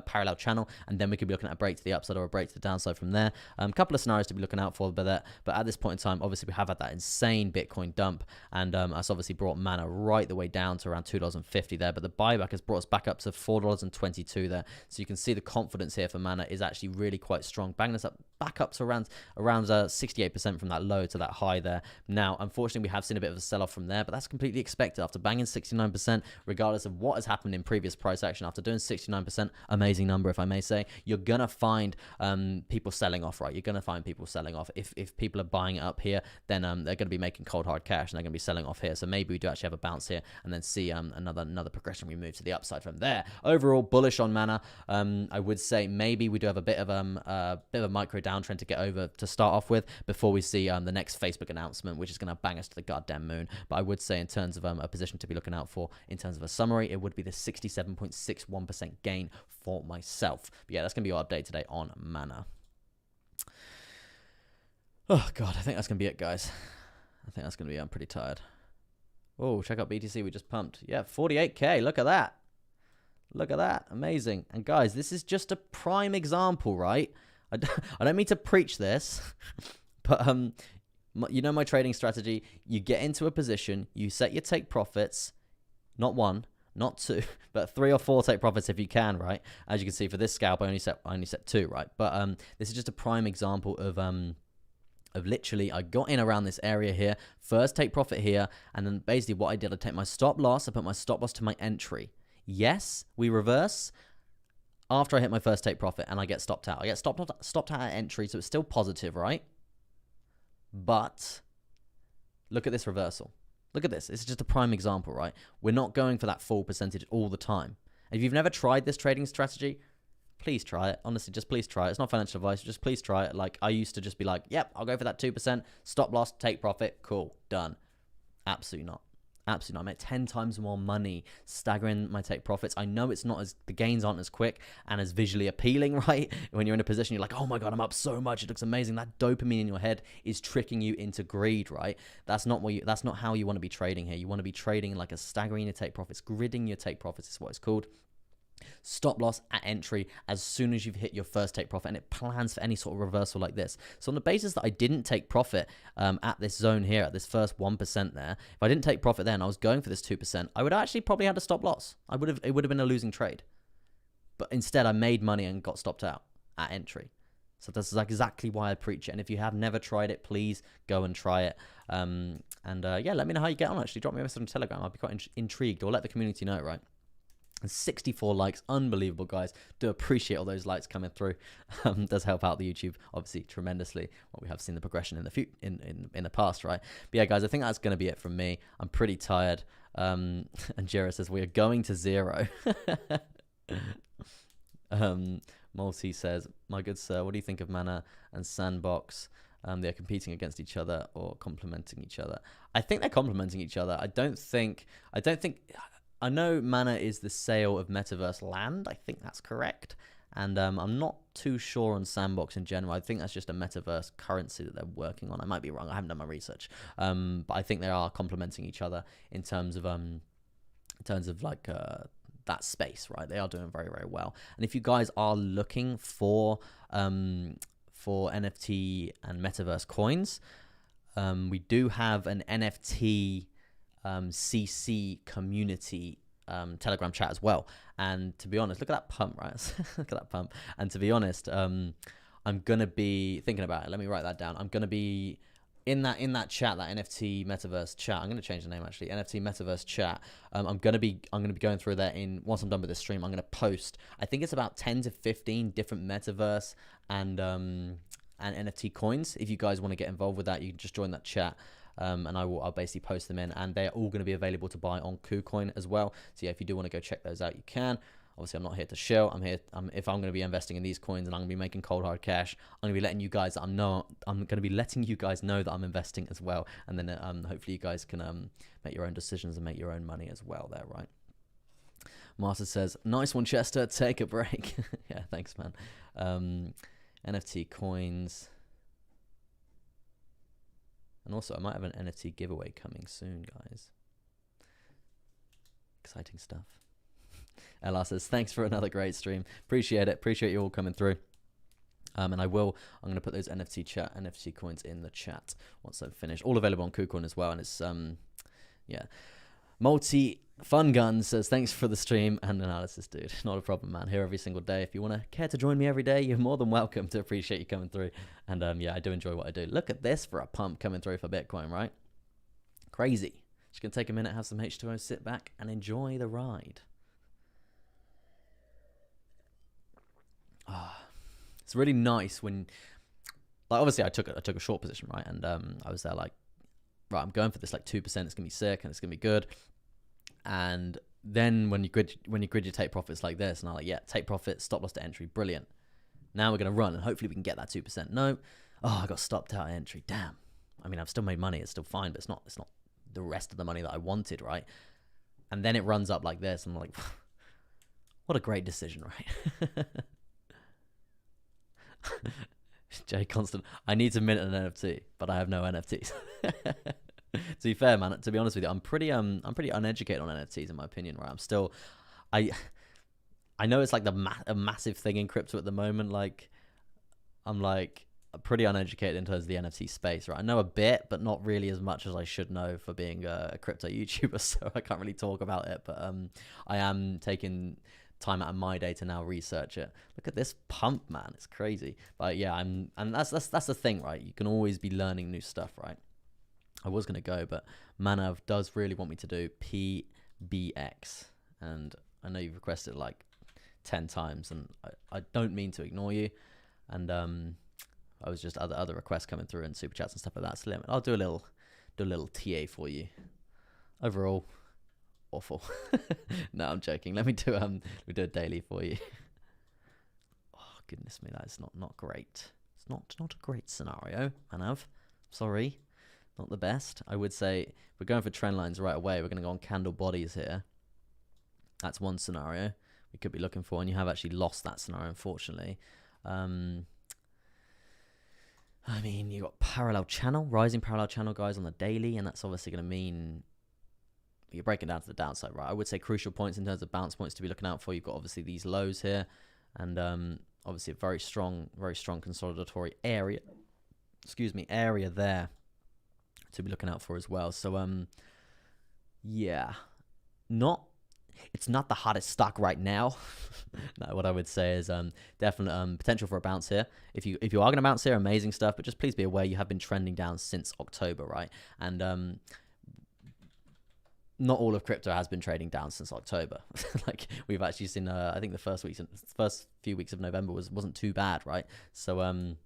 A: parallel channel, and then we could be looking at a break to the upside or a break to the downside from there. A couple of scenarios to be looking out for, but at this point in time, obviously we have had that insane Bitcoin dump, and that's obviously brought Mana right the way down to around $2.50 there, but the buyback has brought us back up to $4.22 there. So you can see the confidence here for Mana is actually really quite strong, banging us up back up to around 68% from that low to that high there. Now, unfortunately, we have seen a bit of a sell-off from there, but that's completely expected after banging 69%, regardless of what has happened in previous price action. After doing 69%, amazing number, if I may say, you're gonna find people selling off, right? You're gonna find people selling off. If people are buying it up here, then they're gonna be making cold hard cash, and they're gonna be selling off here. So maybe we do actually have a bounce here, and then see another progression. We move to the upside from there. Overall, bullish on Mana. I would say maybe we do have a bit of a micro downtrend to get over to start off with before we see the next Facebook announcement, which is gonna bang us to the goddamn moon. But I would say in terms of a position to be looking out for, in terms of a summary, it would be the 67.61% gain for myself. But yeah, that's gonna be our update today on Mana. Oh god, I think that's gonna be it, guys. I think that's gonna be. I'm pretty tired. Oh, check out BTC. We just pumped. Yeah, 48k. Look at that. Look at that. Amazing. And guys, this is just a prime example, right? I don't mean to preach this, but you know my trading strategy. You get into a position, you set your take profits, not one, not two, but 3 or 4 take profits if you can, right? As you can see for this scalp, I only set 2, right? But this is just a prime example of of literally, I got in around this area here, first take profit here, and then basically what I did, I take my stop loss, I put my stop loss to my entry. Yes, we reverse after I hit my first take profit and I get stopped out. I get stopped out at entry, so it's still positive, right? But look at this reversal. Look at this. This is just a prime example, right? We're not going for that full percentage all the time. If you've never tried this trading strategy, please try it. Honestly, just please try it. It's not financial advice. Just please try it. Like, I used to just be like, yep, I'll go for that 2%, stop loss, take profit, cool, done. Absolutely not. Absolutely not. I made 10 times more money staggering my take profits. I know it's not as, the gains aren't as quick and as visually appealing, right? When you're in a position, you're like, oh my God, I'm up so much. It looks amazing. That dopamine in your head is tricking you into greed, right? That's not how you want to be trading here. You want to be trading like a staggering your take profits, gridding your take profits is what it's called. Stop loss at entry as soon as you've hit your first take profit, and it plans for any sort of reversal like this. So on the basis that I didn't take profit at this zone here, at this first 1% there, if I didn't take profit then, I was going for this 2%, I would actually probably had a stop loss. It would have been a losing trade. But instead I made money and got stopped out at entry. So that's exactly why I preach it. And if you have never tried it, please go and try it. Yeah, let me know how you get on. Actually, drop me a message on Telegram. I'd be quite intrigued, or let the community know, right? And 64 likes, unbelievable, guys. Do appreciate all those likes coming through. Does help out the YouTube, obviously, tremendously. Well, we have seen the progression in the past, right? But yeah, guys, I think that's going to be it from me. I'm pretty tired. And Jira says we are going to zero. Multi says, my good sir, what do you think of Mana and Sandbox? They're competing against each other or complementing each other. I think they're complementing each other. I know Mana is the sale of metaverse land. I think that's correct. And I'm not too sure on Sandbox in general. I think that's just a metaverse currency that they're working on. I might be wrong. I haven't done my research. But I think they are complementing each other in terms of like that space, right? They are doing very, very well. And if you guys are looking for NFT and metaverse coins, we do have an NFT CC community Telegram chat as well. And to be honest, look at that pump, right? Look at that pump. And to be honest, I'm gonna be thinking about it. Let me write that down. I'm gonna be in that chat, that NFT metaverse chat. I'm gonna change the name actually. NFT metaverse chat. I'm gonna be going through that once I'm done with this stream. I'm gonna post. I think it's about 10 to 15 different metaverse and NFT coins. If you guys want to get involved with that, you can just join that chat. And I'll basically post them in, and they're all going to be available to buy on KuCoin as well. So yeah, if you do want to go check those out, you can. Obviously, I'm not here to shill. I'm here. If I'm going to be investing in these coins and I'm going to be making cold hard cash, I'm going to be letting you guys. I'm going to be letting you guys know that I'm investing as well, and then hopefully you guys can make your own decisions and make your own money as well. There, right? Master says, "Nice one, Chester. Take a break." Yeah, thanks, man. NFT coins. And also, I might have an NFT giveaway coming soon, guys. Exciting stuff. LR says, thanks for another great stream. Appreciate it. Appreciate you all coming through. And I'm going to put those NFT coins in the chat once I've finished. All available on KuCoin as well. And it's, yeah. Multi Fun Gun says, thanks for the stream and analysis, dude. Not a problem, man. Here every single day. If you want to care to join me every day, you're more than welcome. To appreciate you coming through. And yeah, I do enjoy what I do. Look at this for a pump coming through for Bitcoin, right? Crazy. Just going to take a minute, have some H2O, sit back and enjoy the ride. It's really nice when, like, obviously I took a short position, right? And I was there like, right, I'm going for this like 2%. It's going to be sick and it's going to be good. And then when you grid your take profits like this, and I'm like, yeah, take profit, stop loss to entry, brilliant. Now we're going to run, and hopefully we can get that 2%. No, I got stopped out at entry. Damn. I mean, I've still made money. It's still fine, but it's not the rest of the money that I wanted, right? And then it runs up like this, and I'm like, what a great decision, right? Jay Constant, I need to mint an NFT, but I have no NFTs. To be fair, man, to be honest with you, I'm pretty uneducated on NFTs in my opinion, right? I know it's like a massive thing in crypto at the moment. Like, I'm like pretty uneducated in terms of the NFT space, right? I know a bit, but not really as much as I should know for being a crypto YouTuber, so I can't really talk about it. But I am taking time out of my day to now research it. Look at this pump, man. It's crazy. But yeah, and that's the thing, right? You can always be learning new stuff, right? I was going to go, but Manav does really want me to do PBX. And I know you've requested like 10 times, and I don't mean to ignore you. And I was just other requests coming through and super chats and stuff like that. So I'll do a little TA for you. Overall, awful. No, I'm joking. Let me do a daily for you. Oh goodness me, that is not great. It's not a great scenario, Manav. Sorry, not the best. I would say if we're going for trend lines right away, we're going to go on candle bodies here. That's one scenario we could be looking for, and you have actually lost that scenario, unfortunately. I mean, you got parallel channel, rising parallel channel, guys, on the daily, and that's obviously going to mean you're breaking down to the downside, right? I would say crucial points in terms of bounce points to be looking out for. You've got obviously these lows here, and obviously a very strong consolidatory area. Area there to be looking out for as well. So yeah, it's not the hottest stock right now. No, what I would say is definitely potential for a bounce here. If you are going to bounce here, amazing stuff. But just please be aware you have been trending down since October, right? And not all of crypto has been trading down since October. Like we've actually seen, I think the first few weeks of November wasn't too bad, right? So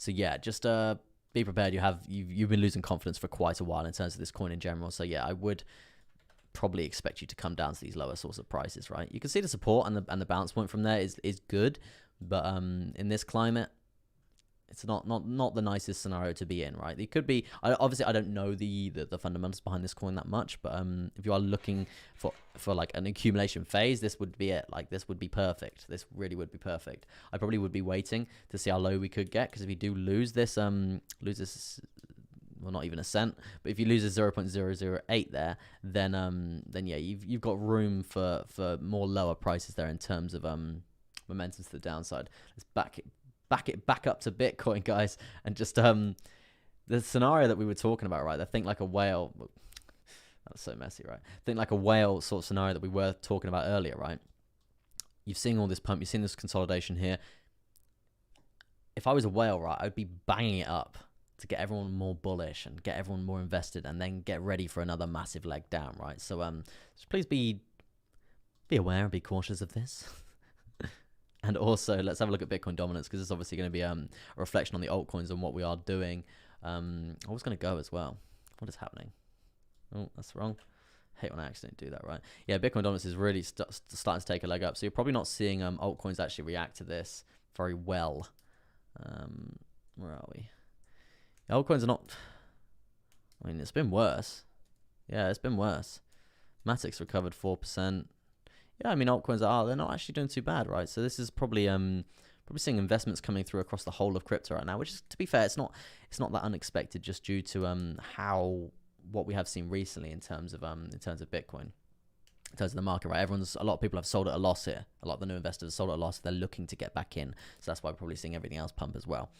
A: yeah, just be prepared. You've been losing confidence for quite a while in terms of this coin in general. So yeah, I would probably expect you to come down to these lower sorts of prices, right? You can see the support and the bounce point from there is good, but in this climate, it's not the nicest scenario to be in, right? It could be. Obviously, I don't know the fundamentals behind this coin that much, but if you are looking for like an accumulation phase, this would be it. Like this would be perfect. This really would be perfect. I probably would be waiting to see how low we could get, because if you do lose this, well, not even a cent, but if you lose a 0.008 there, then yeah, you've got room for more lower prices there in terms of momentum to the downside. Let's back up to Bitcoin, guys, and just the scenario that we were talking about, right? I think like a whale. That's so messy, right? Think like a whale sort of scenario that we were talking about earlier, right? You've seen all this pump, you've seen this consolidation here. If I was a whale, right, I'd be banging it up to get everyone more bullish and get everyone more invested, and then get ready for another massive leg down, right? So just please be aware and be cautious of this. And also, let's have a look at Bitcoin dominance, because it's obviously going to be a reflection on the altcoins and what we are doing. I was going to go as well. What is happening? Oh, that's wrong. Hate when I accidentally do that, right? Yeah, Bitcoin dominance is really starting to take a leg up. So you're probably not seeing altcoins actually react to this very well. Where are we? Altcoins are not. I mean, it's been worse. Yeah, it's been worse. Matic's recovered 4%. Yeah, I mean, altcoins they're not actually doing too bad, right? So this is probably seeing investments coming through across the whole of crypto right now, which is, to be fair, it's not that unexpected, just due to what we have seen recently in terms of Bitcoin, in terms of the market, right? A lot of people have sold at a loss here. A lot of the new investors have sold at a loss. They're looking to get back in, so that's why we're probably seeing everything else pump as well.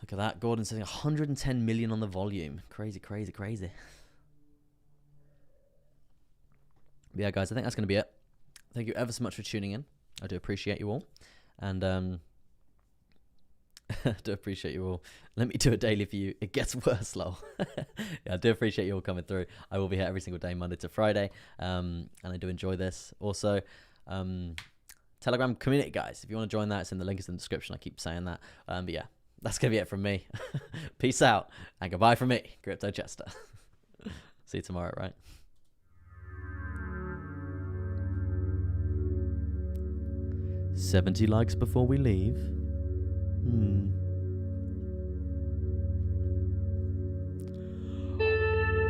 A: Look at that. Gordon saying 110 million on the volume. Crazy, crazy, crazy. But yeah, guys, I think that's going to be it. Thank you ever so much for tuning in. I do appreciate you all. And I do appreciate you all. Let me do a daily for you. It gets worse, lol. Yeah, I do appreciate you all coming through. I will be here every single day, Monday to Friday. And I do enjoy this. Also, Telegram community, guys. If you want to join that, it's in the link is in the description. I keep saying that. But yeah, that's going to be it from me. Peace out. And goodbye from me, Crypto Chester. See you tomorrow, right? $70 likes before we leave.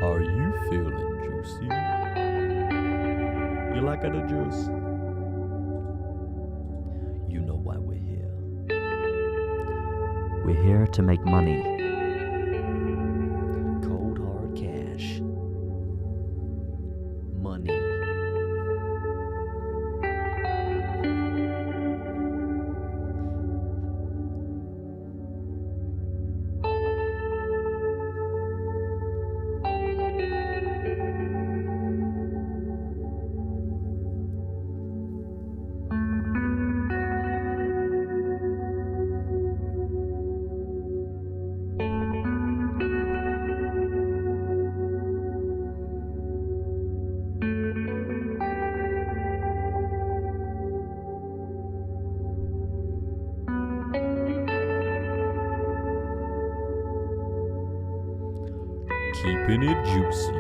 A: Are you feeling juicy? You liking the juice? You know why we're here. We're here to make money. Cold hard cash. Money.
B: keeping it juicy.